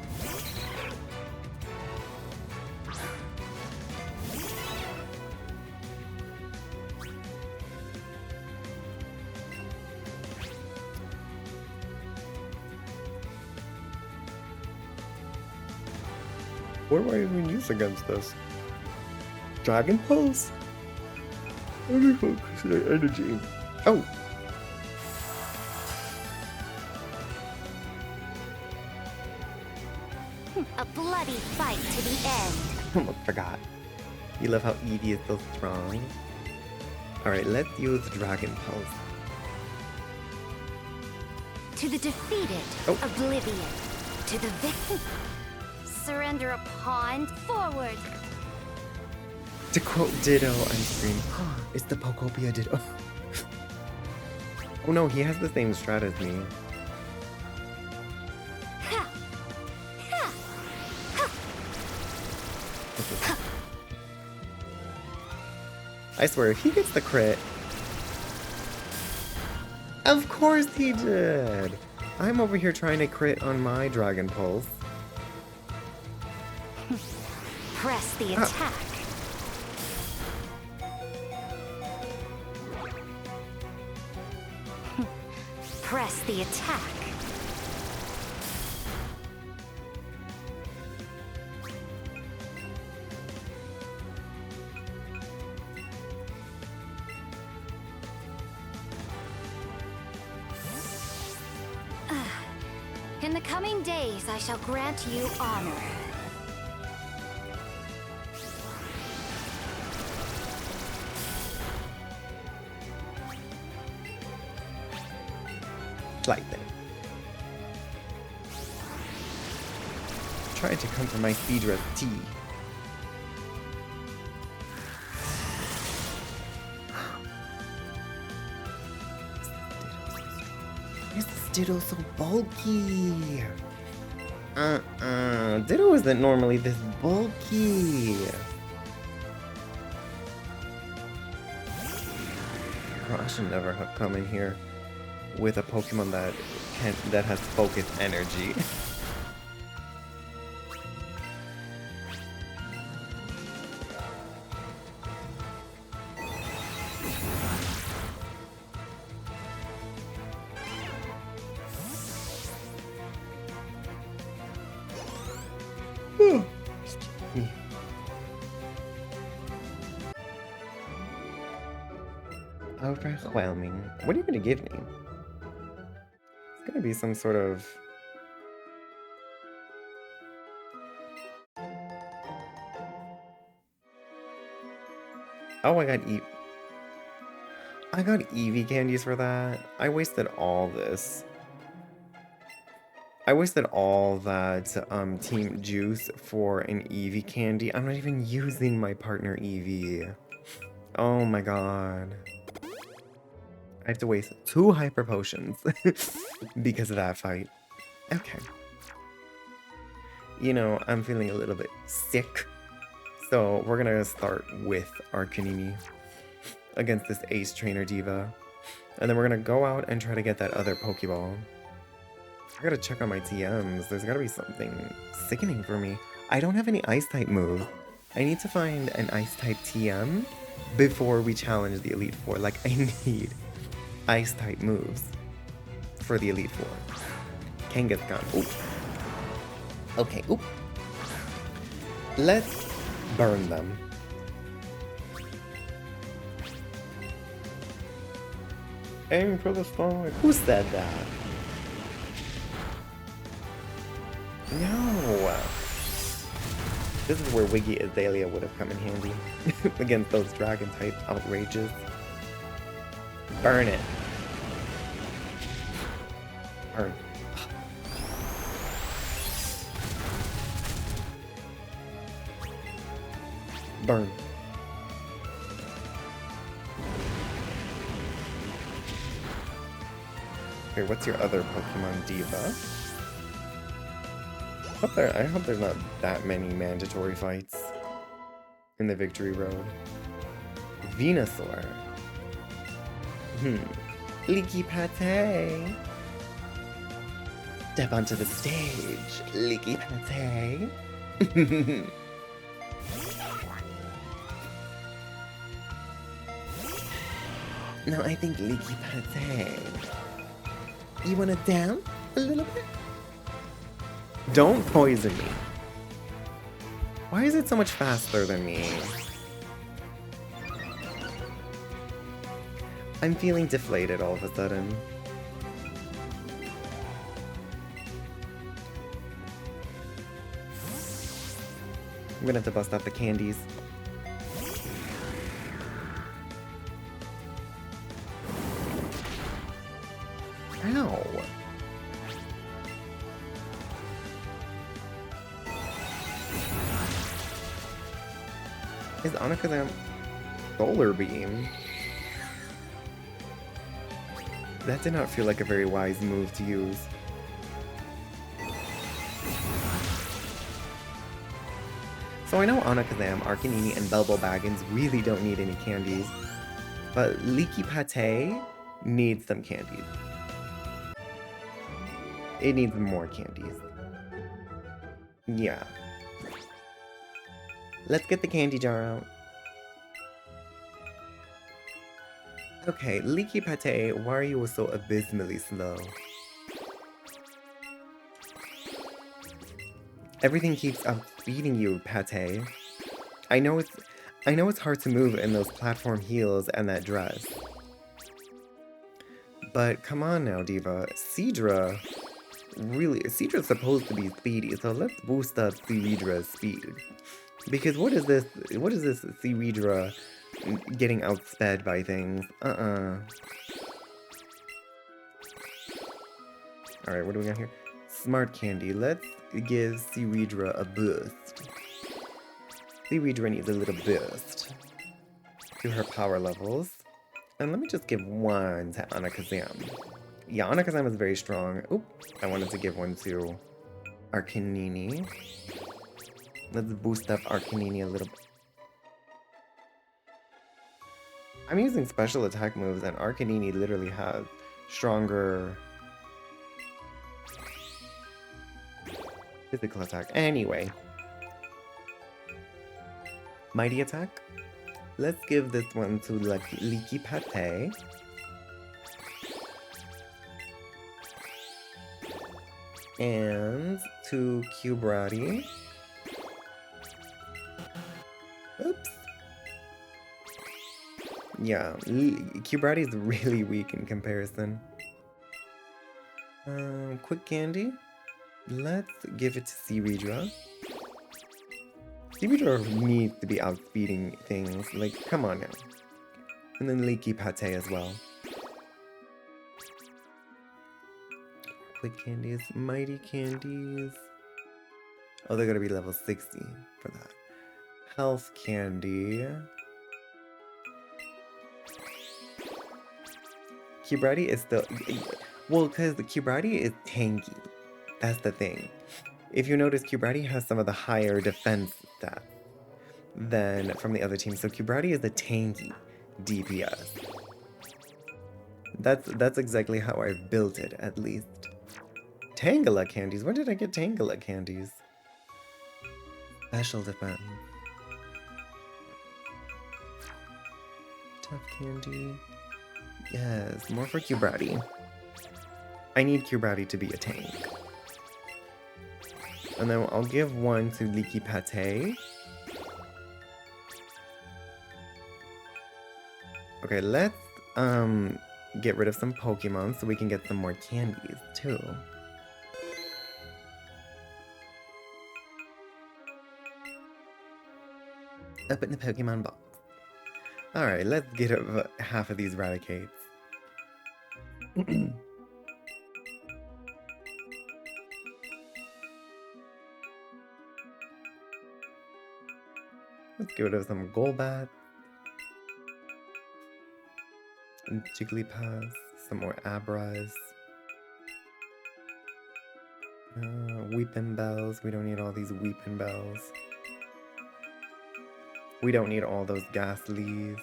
What do I even use against this? Dragon Pulse? Let me focus on energy. Oh! A bloody fight to the end. Almost forgot. You love how Eevee is so strong. Alright, let's use Dragon Pulse. To the defeated, Oh. oblivion. To the victor, surrender a pawn. Forward. To quote Ditto on screen, it's the Pokopia Ditto. Oh no, he has the same strat as me. Ha! Ha! Ha! I swear, if he gets the crit... Of course he did! I'm over here trying to crit on my Dragon Pulse. Press the attack. Press the attack. In the coming days, I shall grant you honor. Lightning. Trying to come for my Phaedra's T. Why is this Ditto so bulky? Ditto isn't normally this bulky. Oh, I should never have come in here with a Pokemon that has focused energy. Overwhelming. What are you gonna give me? It's gonna be some sort of... Oh, I got Eevee candies for that. I wasted all this. I wasted all that team juice for an Eevee candy. I'm not even using my partner Eevee. Oh my god. I have to waste 2 hyper potions because of that fight. Okay. You know, I'm feeling a little bit sick. So we're gonna start with Arcanini against this Ace Trainer Diva. And then we're gonna go out and try to get that other Pokeball. I gotta check on my TMs. There's gotta be something sickening for me. I don't have any Ice-type moves. I need to find an Ice-type TM before we challenge the Elite Four. Like, I need Ice-type moves for the Elite Four. Kangaskhan. Oop. Okay, oop. Let's burn them. Aim for the sky. Who said that? No. This is where Wiggy Azalea would have come in handy against those dragon type outrages. Burn it. Burn. Burn. Okay, what's your other Pokemon Diva? I hope there's not that many mandatory fights in the Victory Road. Venusaur. Leaky Pate. Step onto the stage, Leaky Pate. No, I think Leaky Pate. You wanna dance a little bit? Don't poison me. Why is it so much faster than me? I'm feeling deflated all of a sudden. I'm gonna have to bust out the candies. Ow! Is Anakazam Solar Beam? That did not feel like a very wise move to use. So I know Anakazam, Arcanini, and Belbo Baggins really don't need any candies, but Leaky Pate needs some candies. It needs more candies. Yeah. Let's get the candy jar out. Okay, Leaky Pate, why are you so abysmally slow? Everything keeps outspeeding you, Pate. I know it's hard to move in those platform heels and that dress. But come on now, Diva. Seadra's supposed to be speedy, so let's boost up Seadra's speed. Because what is this Seadra getting outsped by things? Alright, what do we got here? Smart Candy. Let's give Seadra a boost. Seadra needs a little boost to her power levels. And let me just give one to Anakazam. Yeah, Anakazam is very strong. Oop, I wanted to give one to Arcanini. Let's boost up Arcanini a little bit. I'm using special attack moves and Arcanini literally has stronger physical attack. Anyway. Mighty attack. Let's give this one to Leaky Pate. And to Cubrati. Oops. Yeah, Cubrati is really weak in comparison. Quick Candy. Let's give it to Seadra. Seaweedra needs to be outspeeding things. Like, come on now. And then Leaky Pate as well. Quick candies, mighty candies. Oh, they're gonna be level 60 for that. Health candy. Cubrati is still... Well, because the Cubrati is tanky. That's the thing. If you notice, Cubrati has some of the higher defense stats than from the other teams. So Cubrati is the tanky DPS. That's exactly how I built it, at least. Tangela candies. When did I get Tangela candies? Special defense. Tough candy. Yes, more for Cubrati. I need Cubrati to be a tank. And then I'll give one to Leaky Pate. Okay, let's get rid of some Pokemon so we can get some more candies too. Open the Pokemon box. Alright, let's get half of these Raticates. Let's get rid of some Golbat. And Jigglypuff. Some more Abras. Weeping Bells. We don't need all these Weeping Bells. We don't need all those Ghastlies.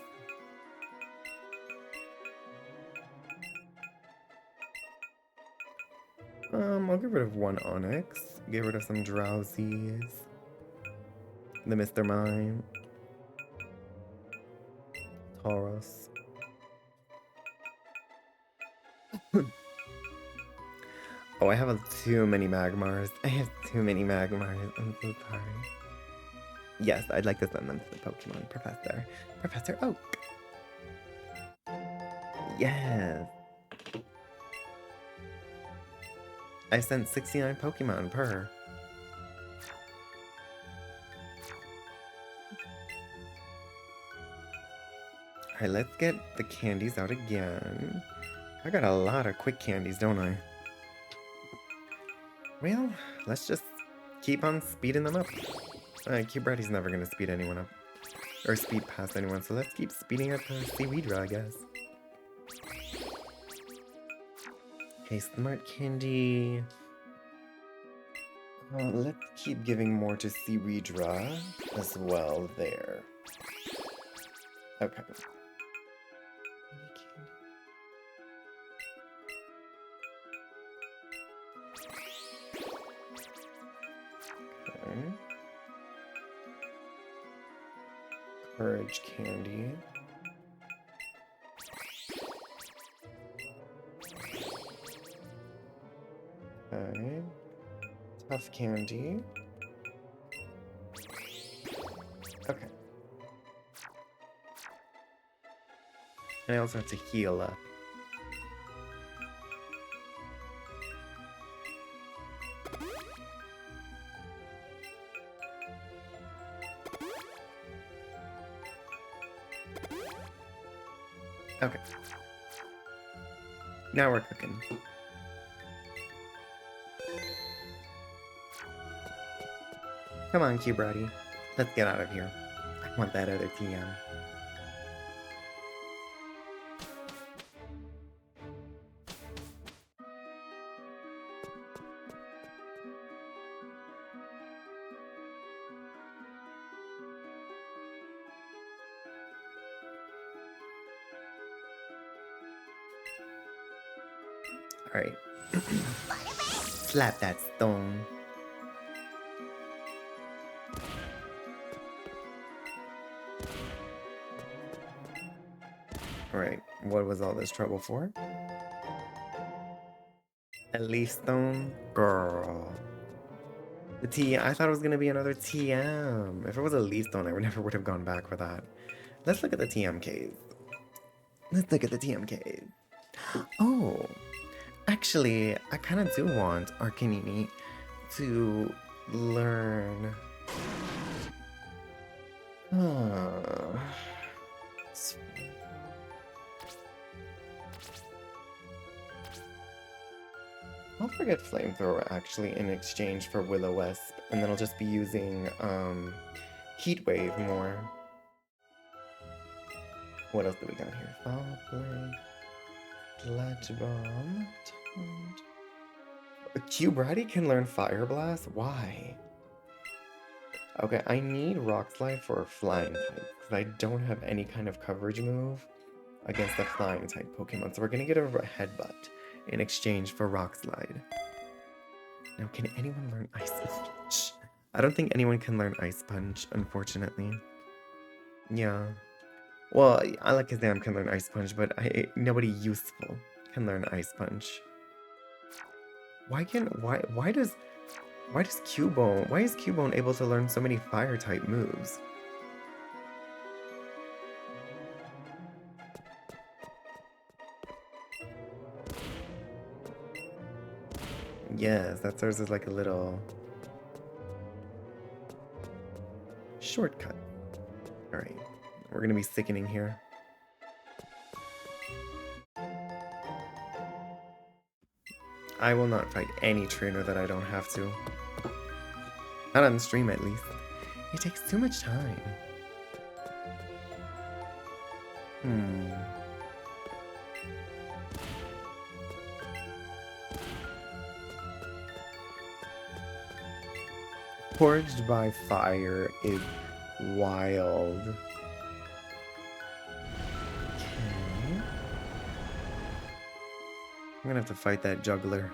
I'll get rid of one Onyx. Get rid of some Drowsies. The Mr. Mime. Tauros. Oh, I have too many Magmars. I have too many Magmars. I'm so sorry. Yes, I'd like to send them to the Pokemon Professor. Professor Oak. Yes. I sent 69 Pokemon per. Alright, let's get the candies out again. I got a lot of quick candies, don't I? Well, let's just keep on speeding them up. Cubrati's never gonna speed anyone up. Or speed past anyone, so let's keep speeding up Seaweedra, I guess. Okay, Smart Candy. Let's keep giving more to Seaweedra as well there. Okay. Okay. Courage Candy. Okay. Tough Candy. Okay. I also have to heal up. Okay. Now we're cooking. Come on, Cubrati. Let's get out of here. I want that other TM. Alright. Slap that stone. Alright, what was all this trouble for? A leaf stone? Girl. The T, I thought it was gonna be another TM. If it was a leaf stone, I never would have gone back for that. Let's look at the TMKs. Let's look at the TMKs. Oh, actually, I kind of do want Arcanini to learn Uh, I'll forget Flamethrower actually in exchange for Will-O-Wisp, and then I'll just be using Heat Wave more. What else do we got here? Foul Play, Sludge Bomb, Q-Bratty can learn Fire Blast? Why? Okay, I need Rock Slide for a Flying type, because I don't have any kind of coverage move against a Flying type Pokemon, so we're gonna get a Headbutt in exchange for Rock Slide. Now, can anyone learn Ice Punch? I don't think anyone can learn Ice Punch, unfortunately. Yeah. Well, Alakazam can learn Ice Punch, but nobody useful can learn Ice Punch. Why is Cubone able to learn so many fire type moves? Yes, that serves as like a little shortcut. Alright, we're gonna be sickening here. I will not fight any trainer that I don't have to. Not on stream, at least. It takes too much time. Forged by Fire is wild. Okay. I'm gonna have to fight that juggler.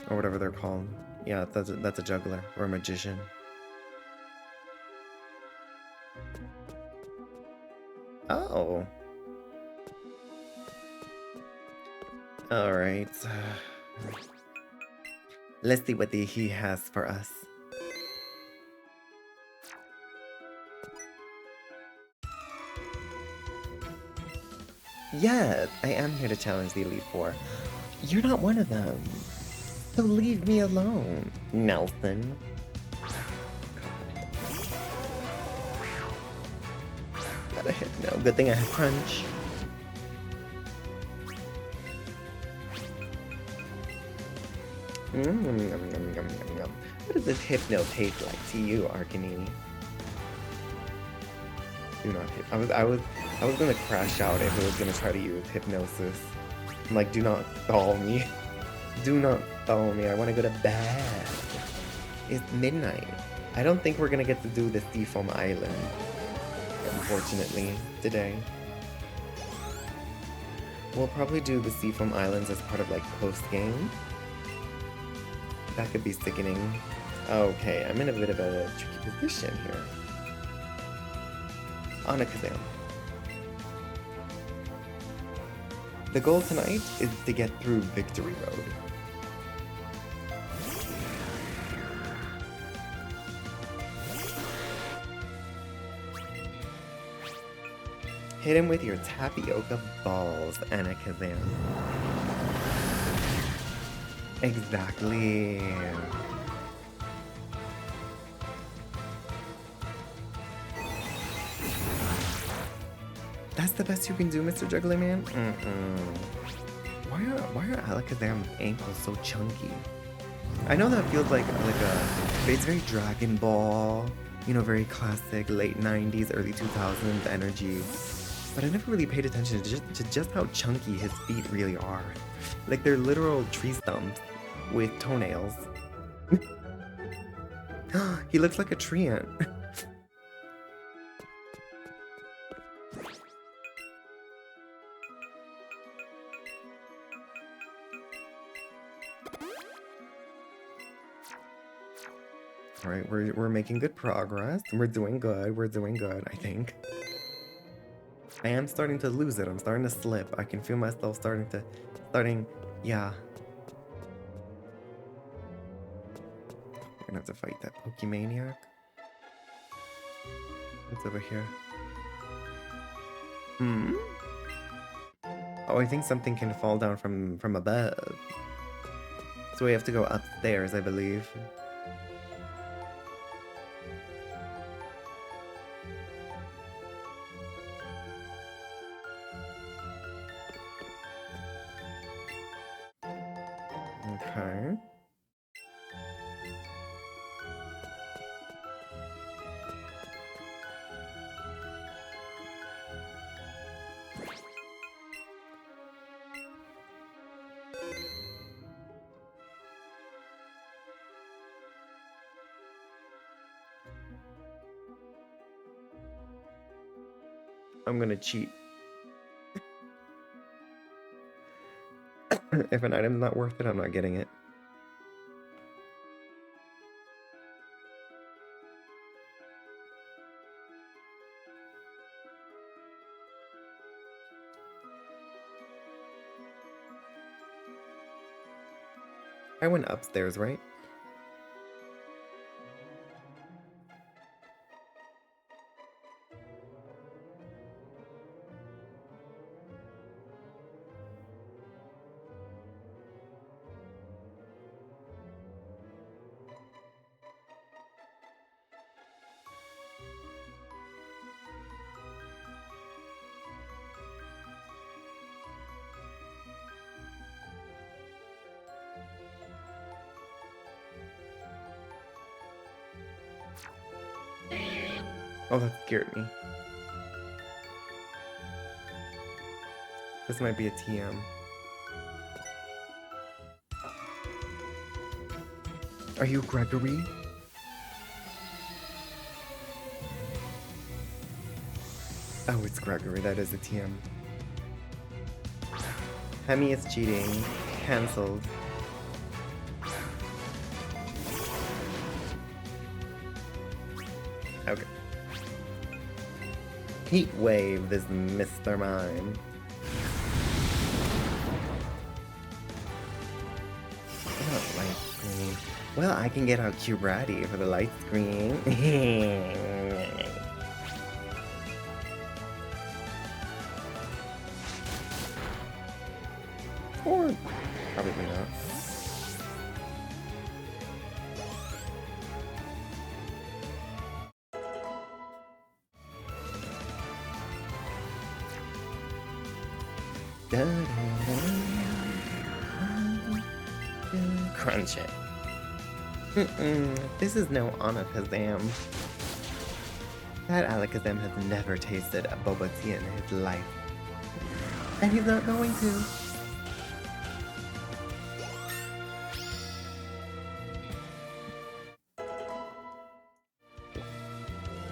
Or whatever they're called. Yeah, that's a juggler. Or a magician. Oh. Alright. Let's see what he has for us. Yes, I am here to challenge the Elite Four. You're not one of them. So leave me alone, Nelson. Got a hit. No, good thing I had Crunch. What does this Hypno taste like to you, Arcanini? Do not hit. I was gonna crash out if it was gonna try to use Hypnosis. I'm like, do not stall me. Do not stall me. I want to go to bed. It's midnight. I don't think we're gonna get to do the Seafoam Island, unfortunately, today. We'll probably do the Seafoam Islands as part of like post-game. That could be sickening. Okay, I'm in a bit of a tricky position here. Alakazam. The goal tonight is to get through Victory Road. Hit him with your tapioca balls, Alakazam. Exactly. That's the best you can do, Mr. Juggler Man? Why are Alakazam's ankles so chunky? I know that feels like it's very Dragon Ball, you know, very classic late 90s, early 2000s energy. But I never really paid attention to just how chunky his feet really are. Like they're literal tree stumps with toenails. He looks like a tree ant. Alright, we're making good progress. We're doing good, I think. I am starting to lose it. I'm starting to slip. I can feel myself yeah. We're gonna have to fight that Pokemaniac. What's over here? Oh, I think something can fall down from above. So we have to go upstairs, I believe. Okay. I'm gonna cheat. If an item's not worth it, I'm not getting it. I went upstairs, right? Oh, that scared me. This might be a TM. Are you Gregory? Oh, it's Gregory. That is a TM. Hemi is cheating. Cancelled. Okay. Heat wave this Mr. Mime. Oh, light screen. Well, I can get out Cubrati for the light screen. Or probably not. Crunch it. This is no Alakazam. That Alakazam has never tasted a boba tea in his life. And he's not going to.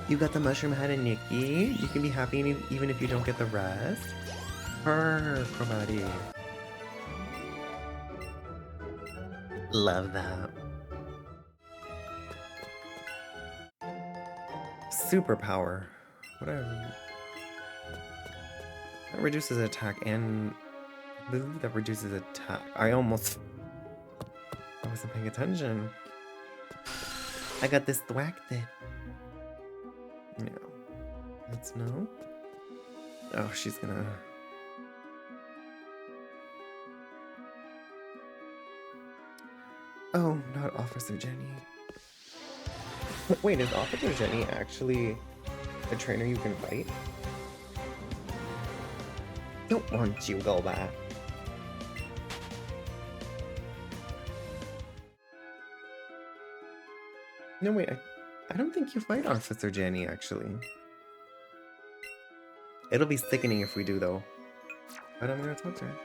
You got the mushroom head and Nikki. You can be happy even if you don't get the rest. Her Chromati. Love that. Superpower. Whatever. That reduces attack and that reduces attack. I wasn't paying attention. I got distracted. Yeah. Let's know. Oh, she's gonna. Oh, not Officer Jenny. Wait, is Officer Jenny actually a trainer you can fight? Don't want you go back. No, wait, I don't think you fight Officer Jenny, actually. It'll be sickening if we do, though. But I'm gonna talk to her.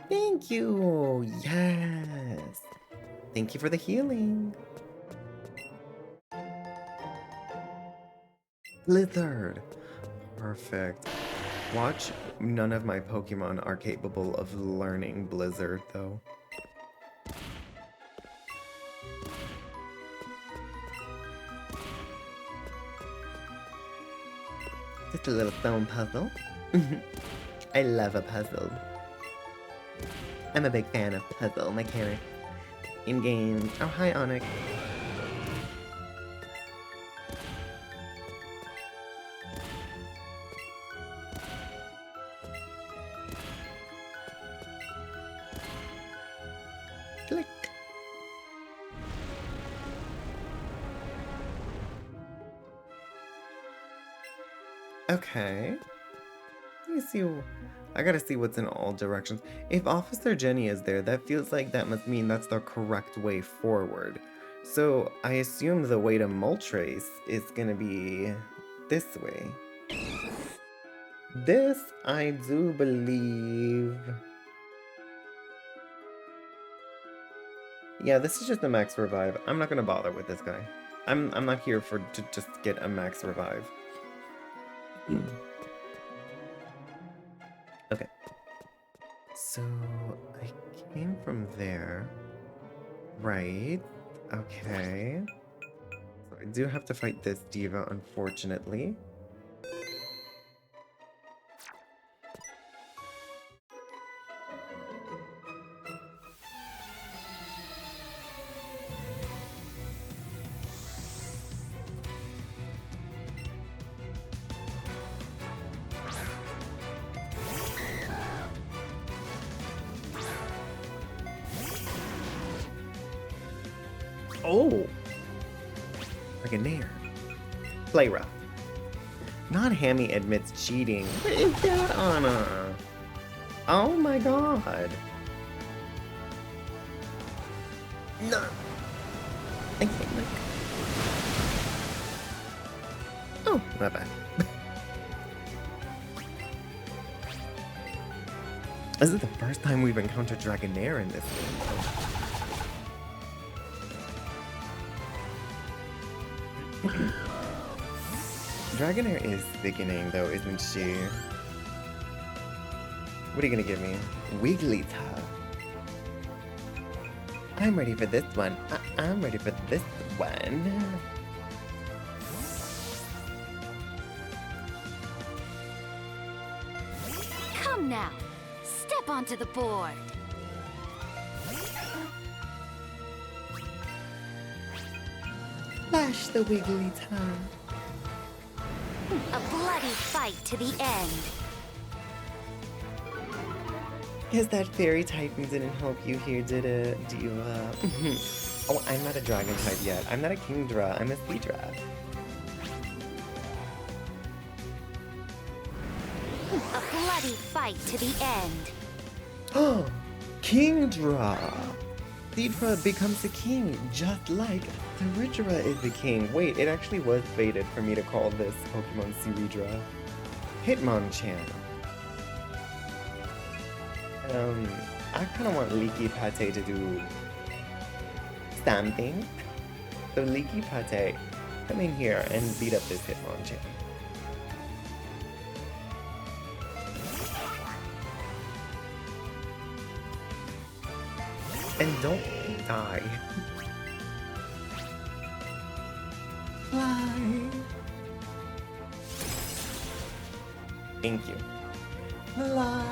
Thank you! Yes! Thank you for the healing! Blizzard! Perfect. Watch, none of my Pokemon are capable of learning Blizzard, though. Just a little stone puzzle. I love a puzzle. I'm a big fan of puzzle mechanics in games. Oh, hi, Onyx. Click. Okay. Let me see I gotta see what's in all directions. If Officer Jenny is there, that feels like that must mean that's the correct way forward. So I assume the way to Moltres is gonna be this way. This I do believe. Yeah, this is just a max revive. I'm not gonna bother with this guy. I'm not here to just get a max revive. Okay. So I came from there. Right. Okay. So I do have to fight this diva, unfortunately. Oh! Like a nair. Play rough. Not Hammy admits cheating. What is that, Anna? Oh my god. No. I can't look. Oh, not bad. This is the first time we've encountered Dragonair in this game. Dragonair is sickening though, isn't she? What are you gonna give me? Wigglytuff. I'm ready for this one. I'm ready for this one. Come now, step onto the board. Flash the Wigglytuff. A bloody fight to the end. Guess that fairy typing didn't help you here, did it, Diva? Oh, I'm not a dragon type yet. I'm not a Kingdra. I'm a Seadra. A bloody fight to the end. Oh, Kingdra! Seadra becomes the king, just like Seridra is the king. Wait, it actually was fated for me to call this Pokemon Seridra. Hitmonchan. I kind of want Leaky Pate to do something. So Leaky Pate, come in here and beat up this Hitmonchan. And don't die. Fly. Thank you. Fly.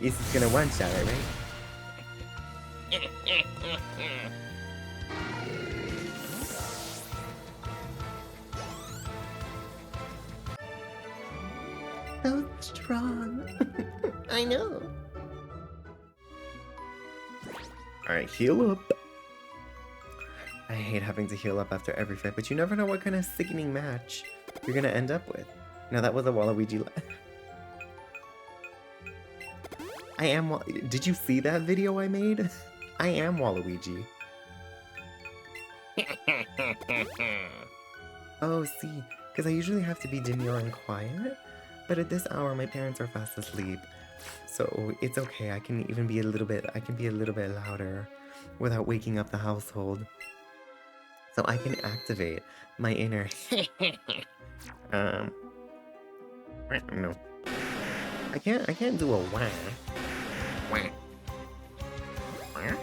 This is gonna one-shot it, right? So strong. I know. Alright, heal up. I hate having to heal up after every fight, but you never know what kind of sickening match you're gonna end up with. Now that was a Waluigi. I am. Did you see that video I made? I am Waluigi. Oh, see, because I usually have to be demure and quiet, but at this hour my parents are fast asleep, so it's okay. I can be a little bit louder without waking up the household. So I can activate my inner no. I can't do a wah. Wah. Wah.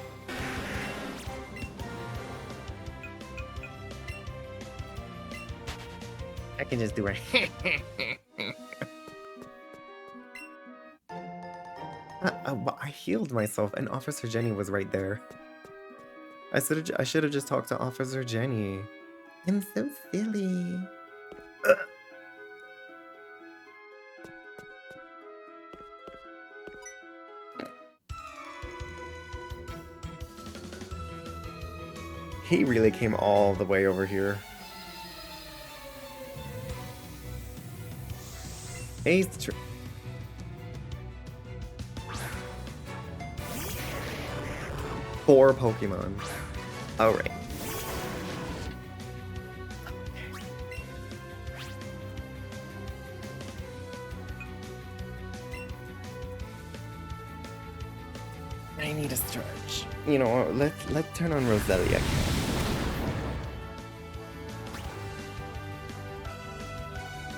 I can just do a I healed myself and Officer Jenny was right there. I should have just talked to Officer Jenny. I'm so silly. He really came all the way over here. Ace. 4 Pokemon. Alright. I need a stretch. You know, let's turn on Roselia.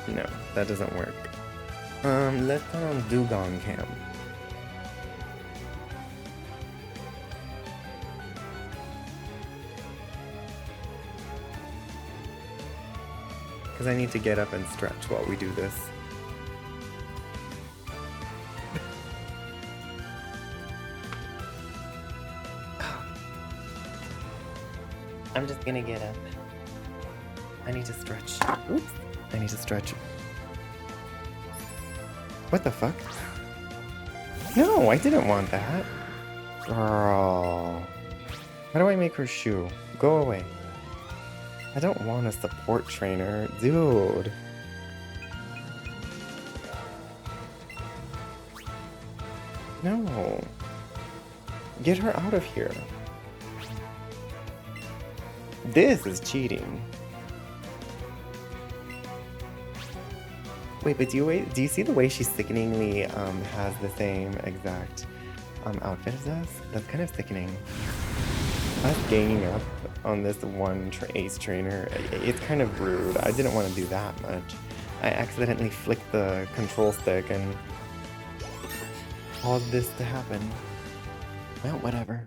No, that doesn't work. Let's turn on Dugong Cam. Because I need to get up and stretch while we do this. I'm just gonna get up. I need to stretch. Oops. I need to stretch. What the fuck? No, I didn't want that. Girl. How do I make her shoe? Go away. I don't want a support trainer. Dude. No. Get her out of here. This is cheating. Wait, but do you see the way she sickeningly has the same exact outfit as us? That's kind of sickening. Us ganging up on this one ace trainer, it's kind of rude. I didn't want to do that much. I accidentally flicked the control stick and caused this to happen. Well, whatever.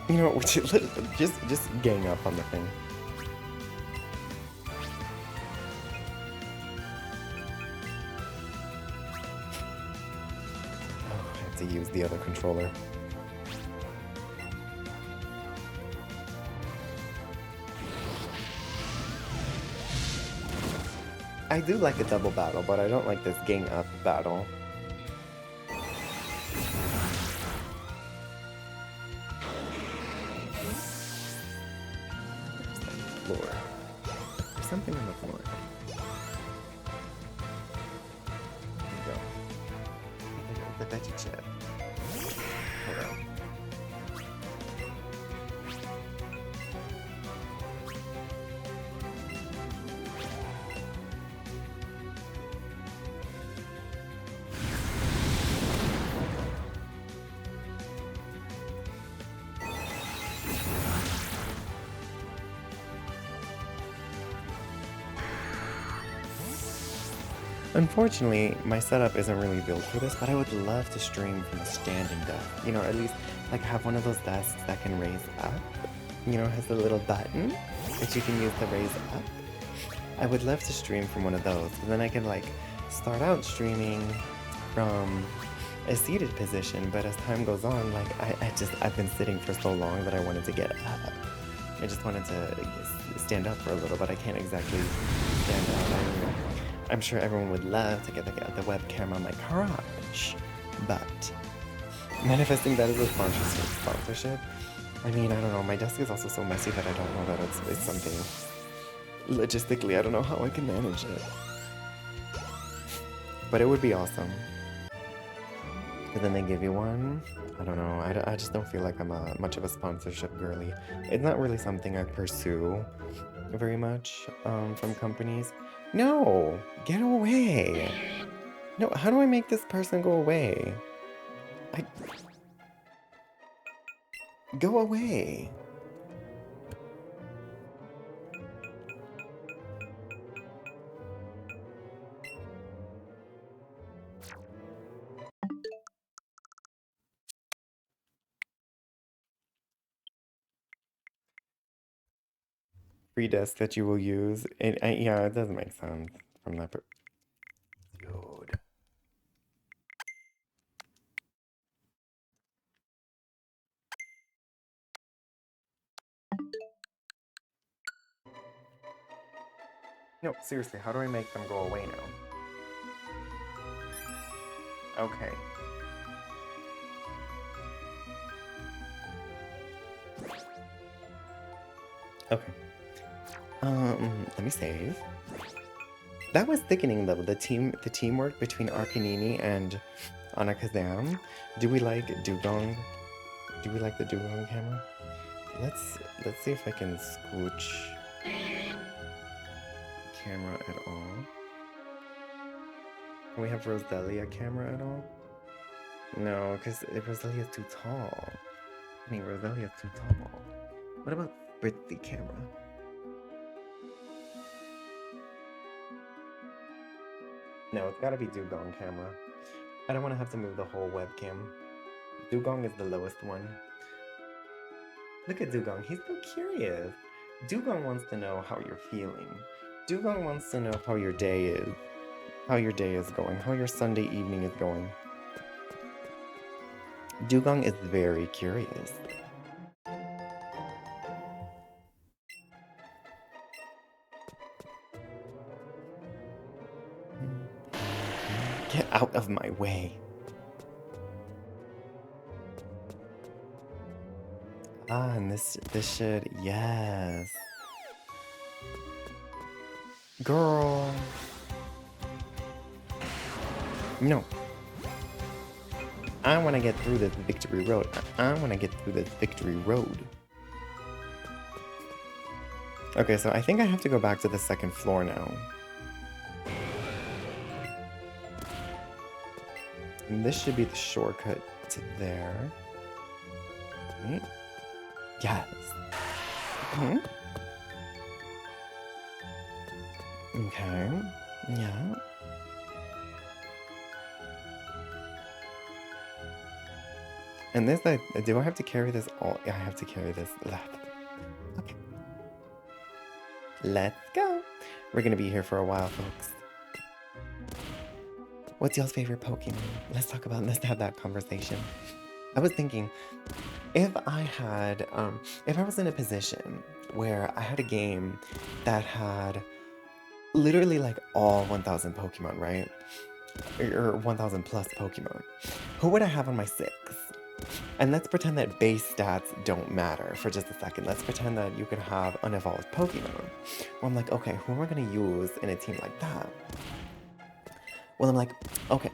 You know, just gang up on the thing. Oh, I have to use the other controller. I do like a double battle, but I don't like this gang up battle. Floor. There's something on the floor. There we go. The veggie chip. Hold on. Unfortunately, my setup isn't really built for this, but I would love to stream from a standing desk. You know, at least like have one of those desks that can raise up. You know, has a little button that you can use to raise up. I would love to stream from one of those, but then I can like start out streaming from a seated position, but as time goes on, like I've been sitting for so long that I wanted to get up. I just wanted to stand up for a little, but I can't exactly stand up. I'm sure everyone would love to get the webcam on my crotch, but manifesting that as a sponsorship, I mean, I don't know, my desk is also so messy that I don't know that it's something, logistically, I don't know how I can manage it, but it would be awesome. But then they give you one, I don't know, I just don't feel like I'm much of a sponsorship girly. It's not really something I pursue very much from companies. No! Get away! No, how do I make this person go away? Go away! Free desk that you will use. Yeah, it doesn't make sense from that. Dude. No, seriously, how do I make them go away now? Okay. Okay. Let me save. That was thickening though, the teamwork between Arcanini and Anakazam. Do we like Dugong? Do we like the Dugong camera? Let's see if I can scooch camera at all. Can we have Roselia camera at all? No, because Roselia's too tall. I mean, Roselia's too tall. What about Britzy camera? No, it's gotta be Dugong camera. I don't want to have to move the whole webcam. Dugong is the lowest one. Look at Dugong, he's so curious. Dugong wants to know how you're feeling. Dugong wants to know how your day is. How your day is going. How your Sunday evening is going. Dugong is very curious. Get out of my way. Ah, and this should, yes. Girl. No. I want to get through this victory road. I want to get through this victory road. Okay, so I think I have to go back to the second floor now. And this should be the shortcut to there. Right? Yes. Mm-hmm. Okay. Yeah. And this, do I have to carry this all? Yeah, I have to carry this left. Okay. Let's go. We're gonna be here for a while, folks. What's y'all's favorite Pokemon? Let's have that conversation. I was thinking, if I was in a position where I had a game that had literally like all 1,000 Pokemon, right? Or 1,000 plus Pokemon, who would I have on my 6? And let's pretend that base stats don't matter for just a second. Let's pretend that you can have unevolved Pokemon. Well, I'm like, okay, who am I gonna use in a team like that? Well, I'm like, okay,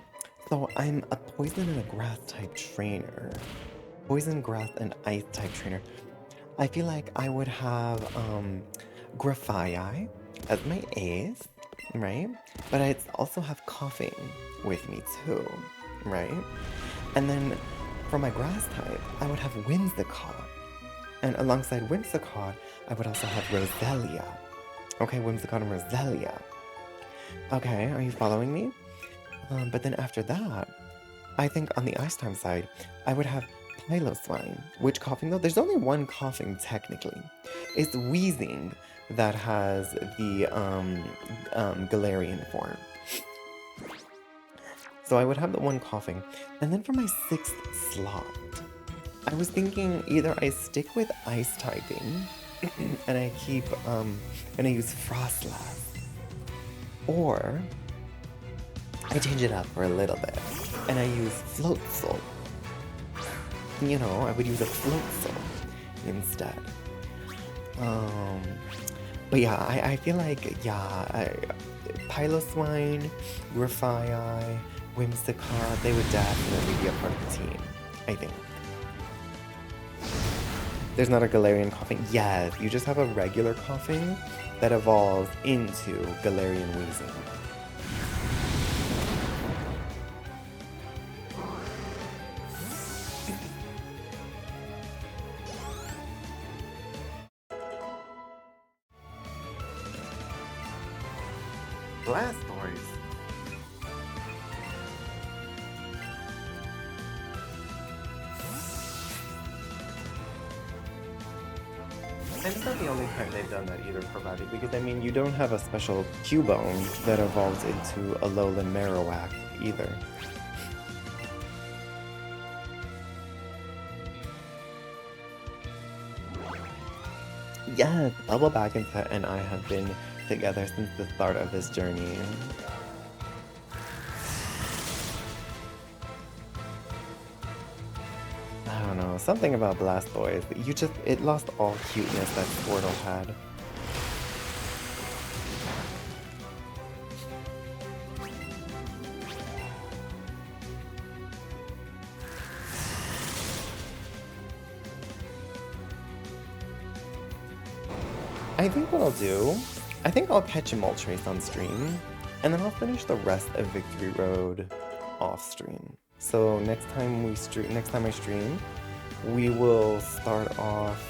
so I'm a poison and a grass type trainer. Poison, grass, and ice type trainer. I feel like I would have Grafaiai as my ace, right? But I'd also have Coughing with me too, right? And then for my grass type, I would have Whimsicott. And alongside Whimsicott, I would also have Roselia. Okay, Whimsicott and Roselia. Okay, are you following me? But then after that, I think on the ice time side, I would have Piloswine. Which Coughing though? There's only one Coughing technically. It's Wheezing that has the Galarian form. So I would have the one Coughing. And then for my 6th slot, I was thinking either I stick with ice typing and I keep and I use Frostlass, or I change it up for a little bit and I use Floatzel. You know, I would use a Floatzel instead. But yeah, I feel like, yeah, Piloswine, Grafaiai, Whimsicott, they would definitely be a part of the team, I think. There's not a Galarian Coughing. Yes, you just have a regular Coughing that evolves into Galarian Wheezing. Blastoise. And it's not the only time they've done that either for Magic, because I mean, you don't have a special Cubone that evolves into a Alolan Marowak either. Yes, Bubble Back and I have been together since the start of this journey. I don't know, something about Blastoise. It lost all cuteness that Squirtle had. I think what I'll do, I think I'll catch a Moltres on stream, and then I'll finish the rest of Victory Road off stream. So next time I stream, we will start off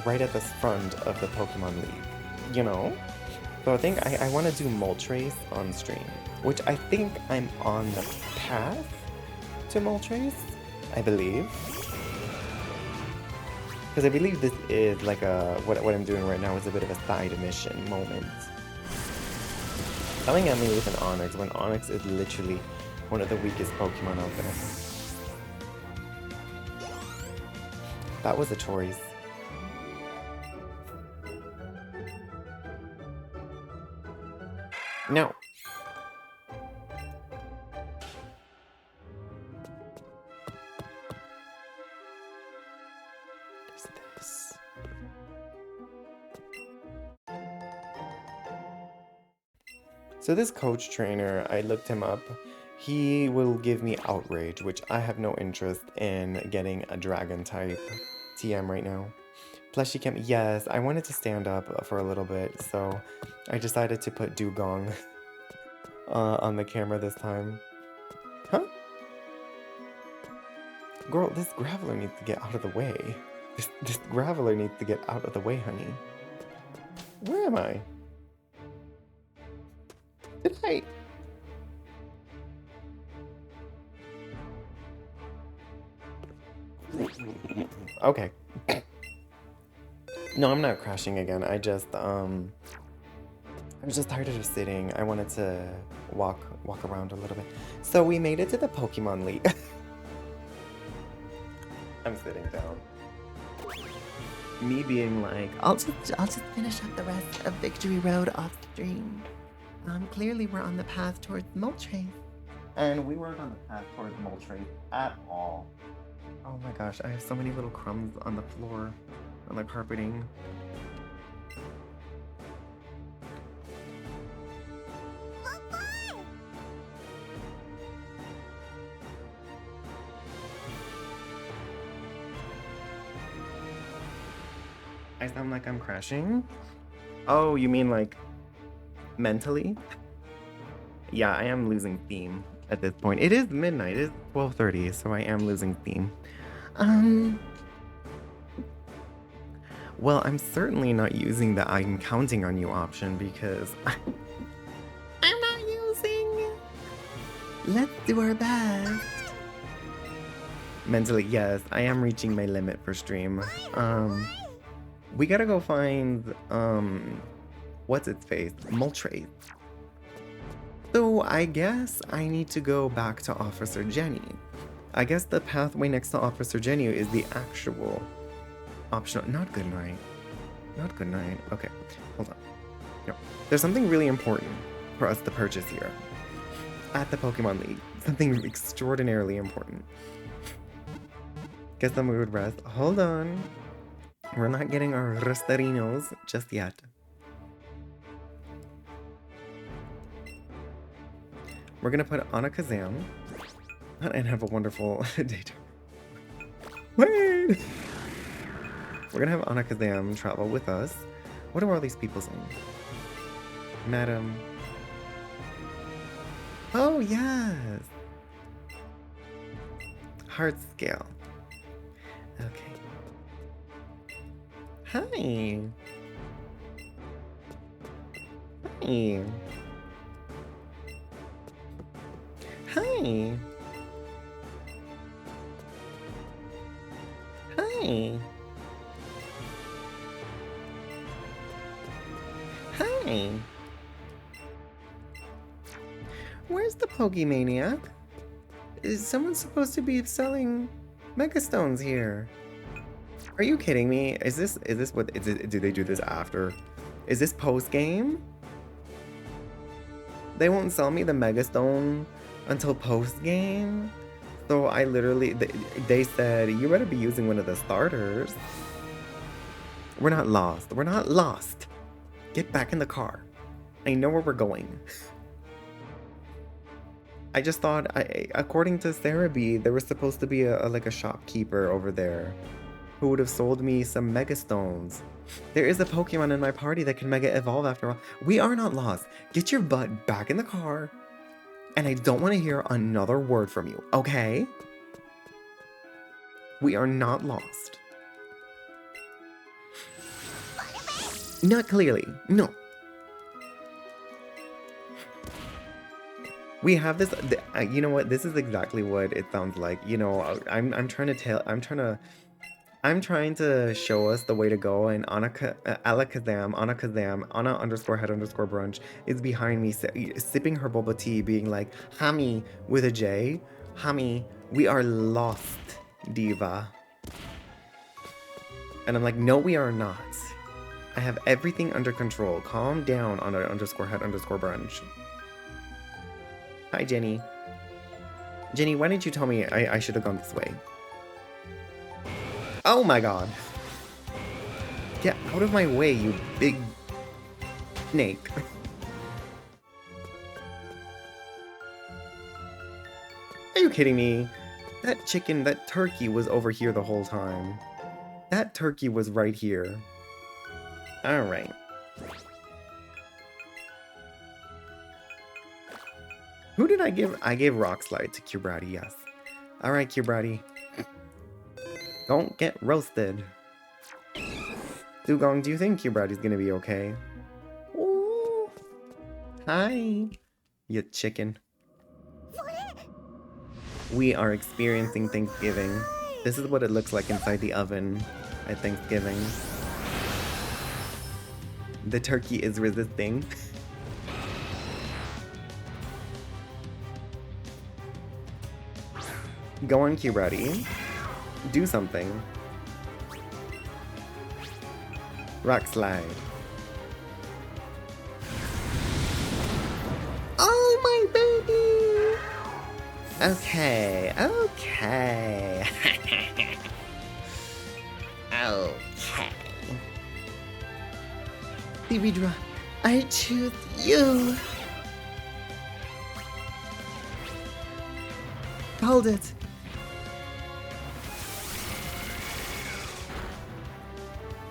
right at the front of the Pokemon League, you know? So I think I want to do Moltres on stream, which I think I'm on the path to Moltres, I believe. Because I believe this is like what I'm doing right now is a bit of a side mission moment. Coming at me with an Onyx when Onyx is literally one of the weakest Pokemon out there. That was a choice. No. So this coach trainer, I looked him up. He will give me Outrage, which I have no interest in getting a dragon type TM right now. Plus she can't, yes, I wanted to stand up for a little bit, so I decided to put Dugong on the camera this time. Huh? Girl, this Graveler needs to get out of the way. This Graveler needs to get out of the way, honey. Where am I? Did I? Okay. No, I'm not crashing again. I was just tired of sitting. I wanted to walk around a little bit. So we made it to the Pokemon League. I'm sitting down. Me being like, I'll just finish up the rest of Victory Road off stream. Clearly we're on the path towards Moltres. And we weren't on the path towards Moltres at all. Oh my gosh, I have so many little crumbs on the floor, on the carpeting. I sound like I'm crashing? Oh, you mean like mentally? Yeah, I am losing theme at this point. It is midnight, it is 12:30, so I am losing theme. Well, I'm certainly not using the I'm counting on you option because I'm not using. Let's do our best. Mentally, yes, I am reaching my limit for stream. We gotta go find, what's its face? Moltres. So I guess I need to go back to Officer Jenny. I guess the pathway next to Officer Jenny is the actual optional. Not good night. Not good night. Okay, hold on. No, there's something really important for us to purchase here at the Pokemon League. Something extraordinarily important. Get some mood rest. Hold on. We're not getting our Rostarinos just yet. We're gonna put on a Kazam and have a wonderful day. Wait! We're gonna have Anna Kazam travel with us. What are all these people saying? Madam. Oh, yes! Heart scale. Okay. Hi! Hi! Hi! Hi! Hi! Where's the Pokemaniac? Is someone supposed to be selling Megastones here? Are you kidding me? Is this what do they do this after Is this post-game? They won't sell me the Megastone until post-game? So I literally, they said, you better be using one of the starters. We're not lost. We're not lost. Get back in the car. I know where we're going. I just thought, according to Sarah B, there was supposed to be a shopkeeper over there who would have sold me some Megastones. There is a Pokemon in my party that can Mega Evolve after all. We are not lost. Get your butt back in the car. And I don't want to hear another word from you, okay? We are not lost. Not clearly. No. We have this, you know what? This is exactly what it sounds like. You know, I'm trying to show us the way to go, and Anna underscore head underscore brunch is behind me sipping her boba tea, being like, Hami with a J. Hami, we are lost, diva. And I'm like, no, we are not. I have everything under control. Calm down, Anna underscore head underscore brunch. Hi, Jenny. Jenny, why didn't you tell me I should have gone this way? Oh my god. Get out of my way, you big snake. Are you kidding me? That turkey was over here the whole time. That turkey was right here. Alright. Who did I give? I gave Rock Slide to Cubrati, yes. Alright, Cubrati. Don't get roasted. Dugong, do you think Cubrati's gonna be okay? Ooh. Hi, you chicken. We are experiencing Thanksgiving. This is what it looks like inside the oven at Thanksgiving. The turkey is resisting. Go on, Cubrati. Do something. Rock Slide. Oh, my baby! Okay, okay. Okay. Eevee, I choose you. Hold it.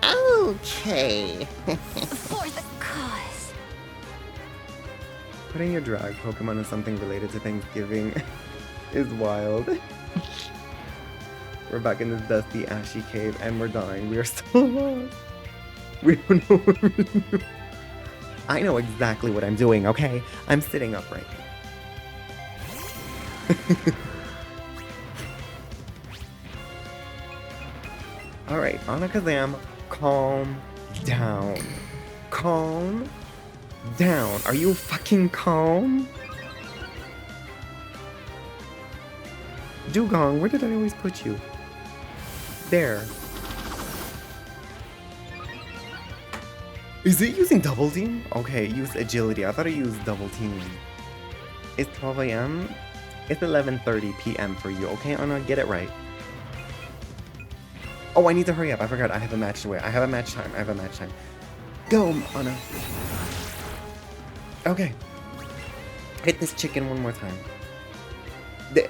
Okay. For the cause. Putting your drag Pokemon in something related to Thanksgiving is wild. We're back in this dusty, ashy cave and we're dying. We are so lost. We don't know what we're doing. I know exactly what I'm doing, okay? I'm sitting upright. Alright, Anakazam, calm down. Calm down. Are you fucking calm? Dugong, where did I always put you? There. Is it using double team? Okay, use agility. I thought it used double team. It's 12 a.m. It's 11:30 p.m. for you. Okay, Anna, get it right. Oh, I need to hurry up. I forgot. I have a match to wear. I have a match time. Go, Anna. Okay. Hit this chicken one more time.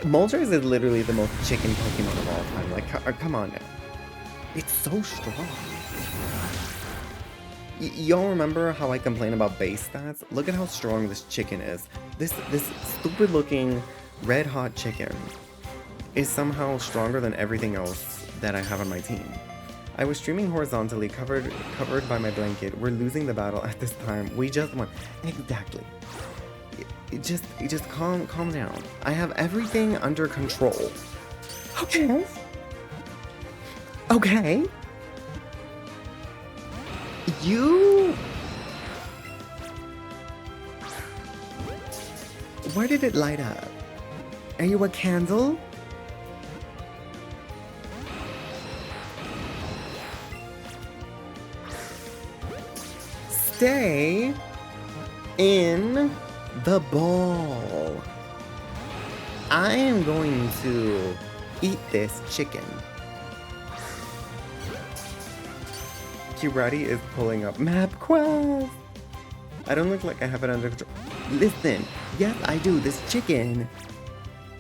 Moltres is literally the most chicken Pokemon of all time. Like, come on now. It's so strong. Y'all remember how I complain about base stats? Look at how strong this chicken is. This stupid looking red hot chicken is somehow stronger than everything else that I have on my team. I was streaming horizontally, covered by my blanket. We're losing the battle at this time. We just won. Exactly. Just calm down. I have everything under control. Okay. Okay. You... Where did it light up? Are you a candle? stay in the ball. I am going to eat this chicken. Kirati is pulling up map quest. I don't look like I have it under control. Listen, yes I do, this chicken.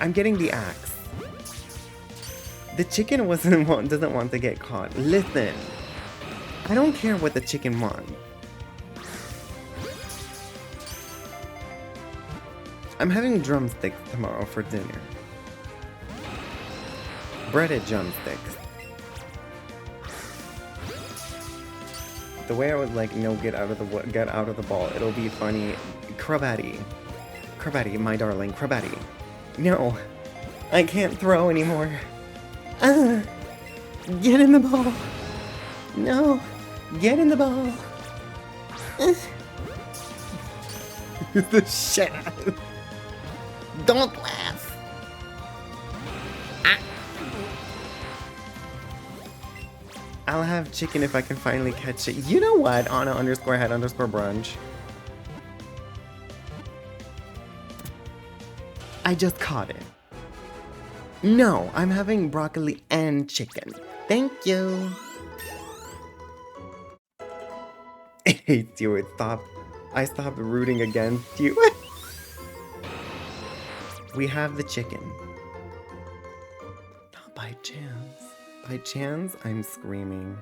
I'm getting the axe. The chicken doesn't want to get caught. Listen, I don't care what the chicken wants. I'm having drumsticks tomorrow for dinner. Breaded drumsticks. The way I was like, no, get out of the ball. It'll be funny. Krabati. Krabati, my darling, Krabati. No, I can't throw anymore. Get in the ball. No, get in the ball. The shit. Don't laugh. I'll have chicken if I can finally catch it. You know what? Anna_head_brunch. I just caught it. No, I'm having broccoli and chicken. Thank you. Hey, Stuart, stop. I stopped rooting against you. We have the chicken. Not by chance. By chance, I'm screaming.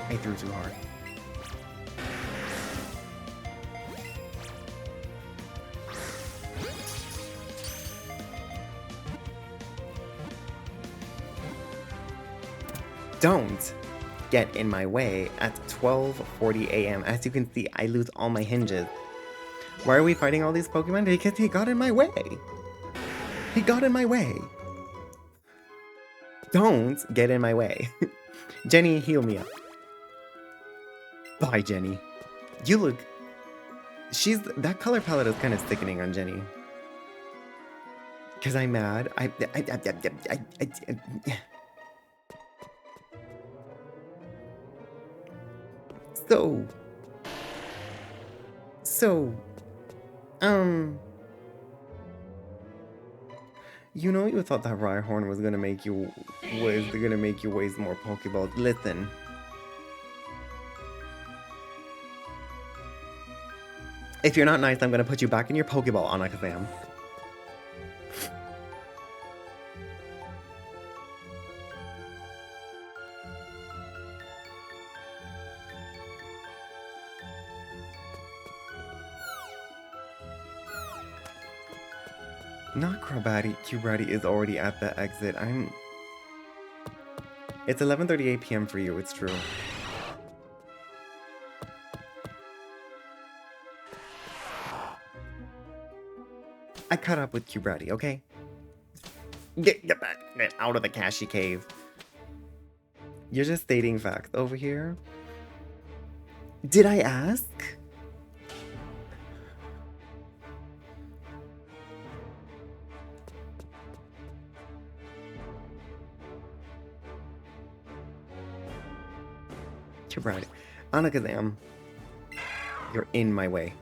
I threw too hard. Don't get in my way at 12:40 a.m. As you can see, I lose all my hinges. Why are we fighting all these Pokemon? Because he got in my way. He got in my way. Don't get in my way. Jenny, heal me up. Bye, Jenny. You look... That color palette is kind of sickening on Jenny. Because I'm mad. You know you thought that Rhyhorn was gonna make you waste more Pokeballs. Listen. If you're not nice, I'm gonna put you back in your Pokeball, Anakazam. Not Krabati. Kirati is already at the exit. It's 11:38 p.m. for you, it's true. I caught up with Kirati, okay? Get back out of the Kashi cave. You're just stating facts over here. Did I ask? Kirati. Anakazam. You're in my way.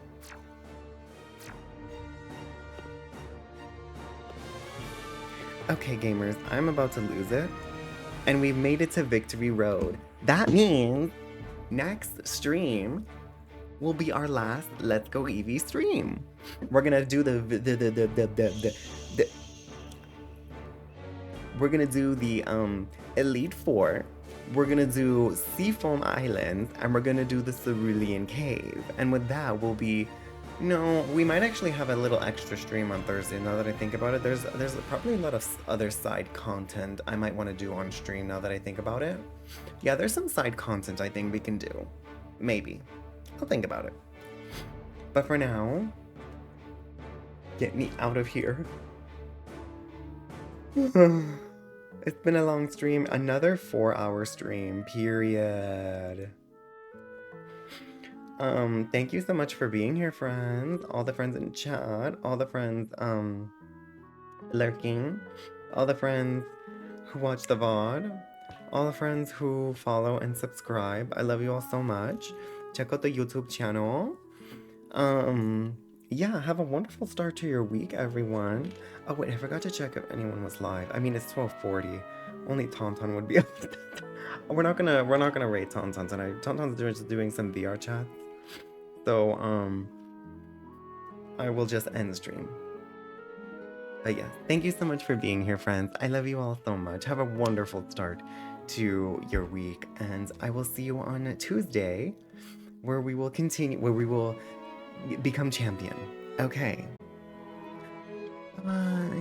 Okay, gamers, I'm about to lose it. And we've made it to Victory Road. That means next stream will be our last Let's Go Eevee stream. We're gonna do we're gonna do the Elite Four. We're gonna do Seafoam Islands, and we're gonna do the Cerulean Cave. And with that, we'll be... No, we might actually have a little extra stream on Thursday, now that I think about it. There's probably a lot of other side content I might want to do on stream, now that I think about it. Yeah, there's some side content I think we can do. Maybe. I'll think about it. But for now, get me out of here. It's been a long stream. Another 4-hour stream, period. Thank you so much for being here, friends. All the friends in chat, all the friends, lurking, all the friends who watch the VOD, all the friends who follow and subscribe. I love you all so much. Check out the YouTube channel. Yeah, have a wonderful start to your week, everyone. Oh wait, I forgot to check if anyone was live. I mean, it's 12:40. Only Tauntaun would be up. We're not gonna rate Tauntaun tonight. Tauntaun's just doing some VR chats. So, I will just end the stream. But yeah, thank you so much for being here, friends. I love you all so much. Have a wonderful start to your week, and I will see you on Tuesday, where we will become champion. Okay. Bye.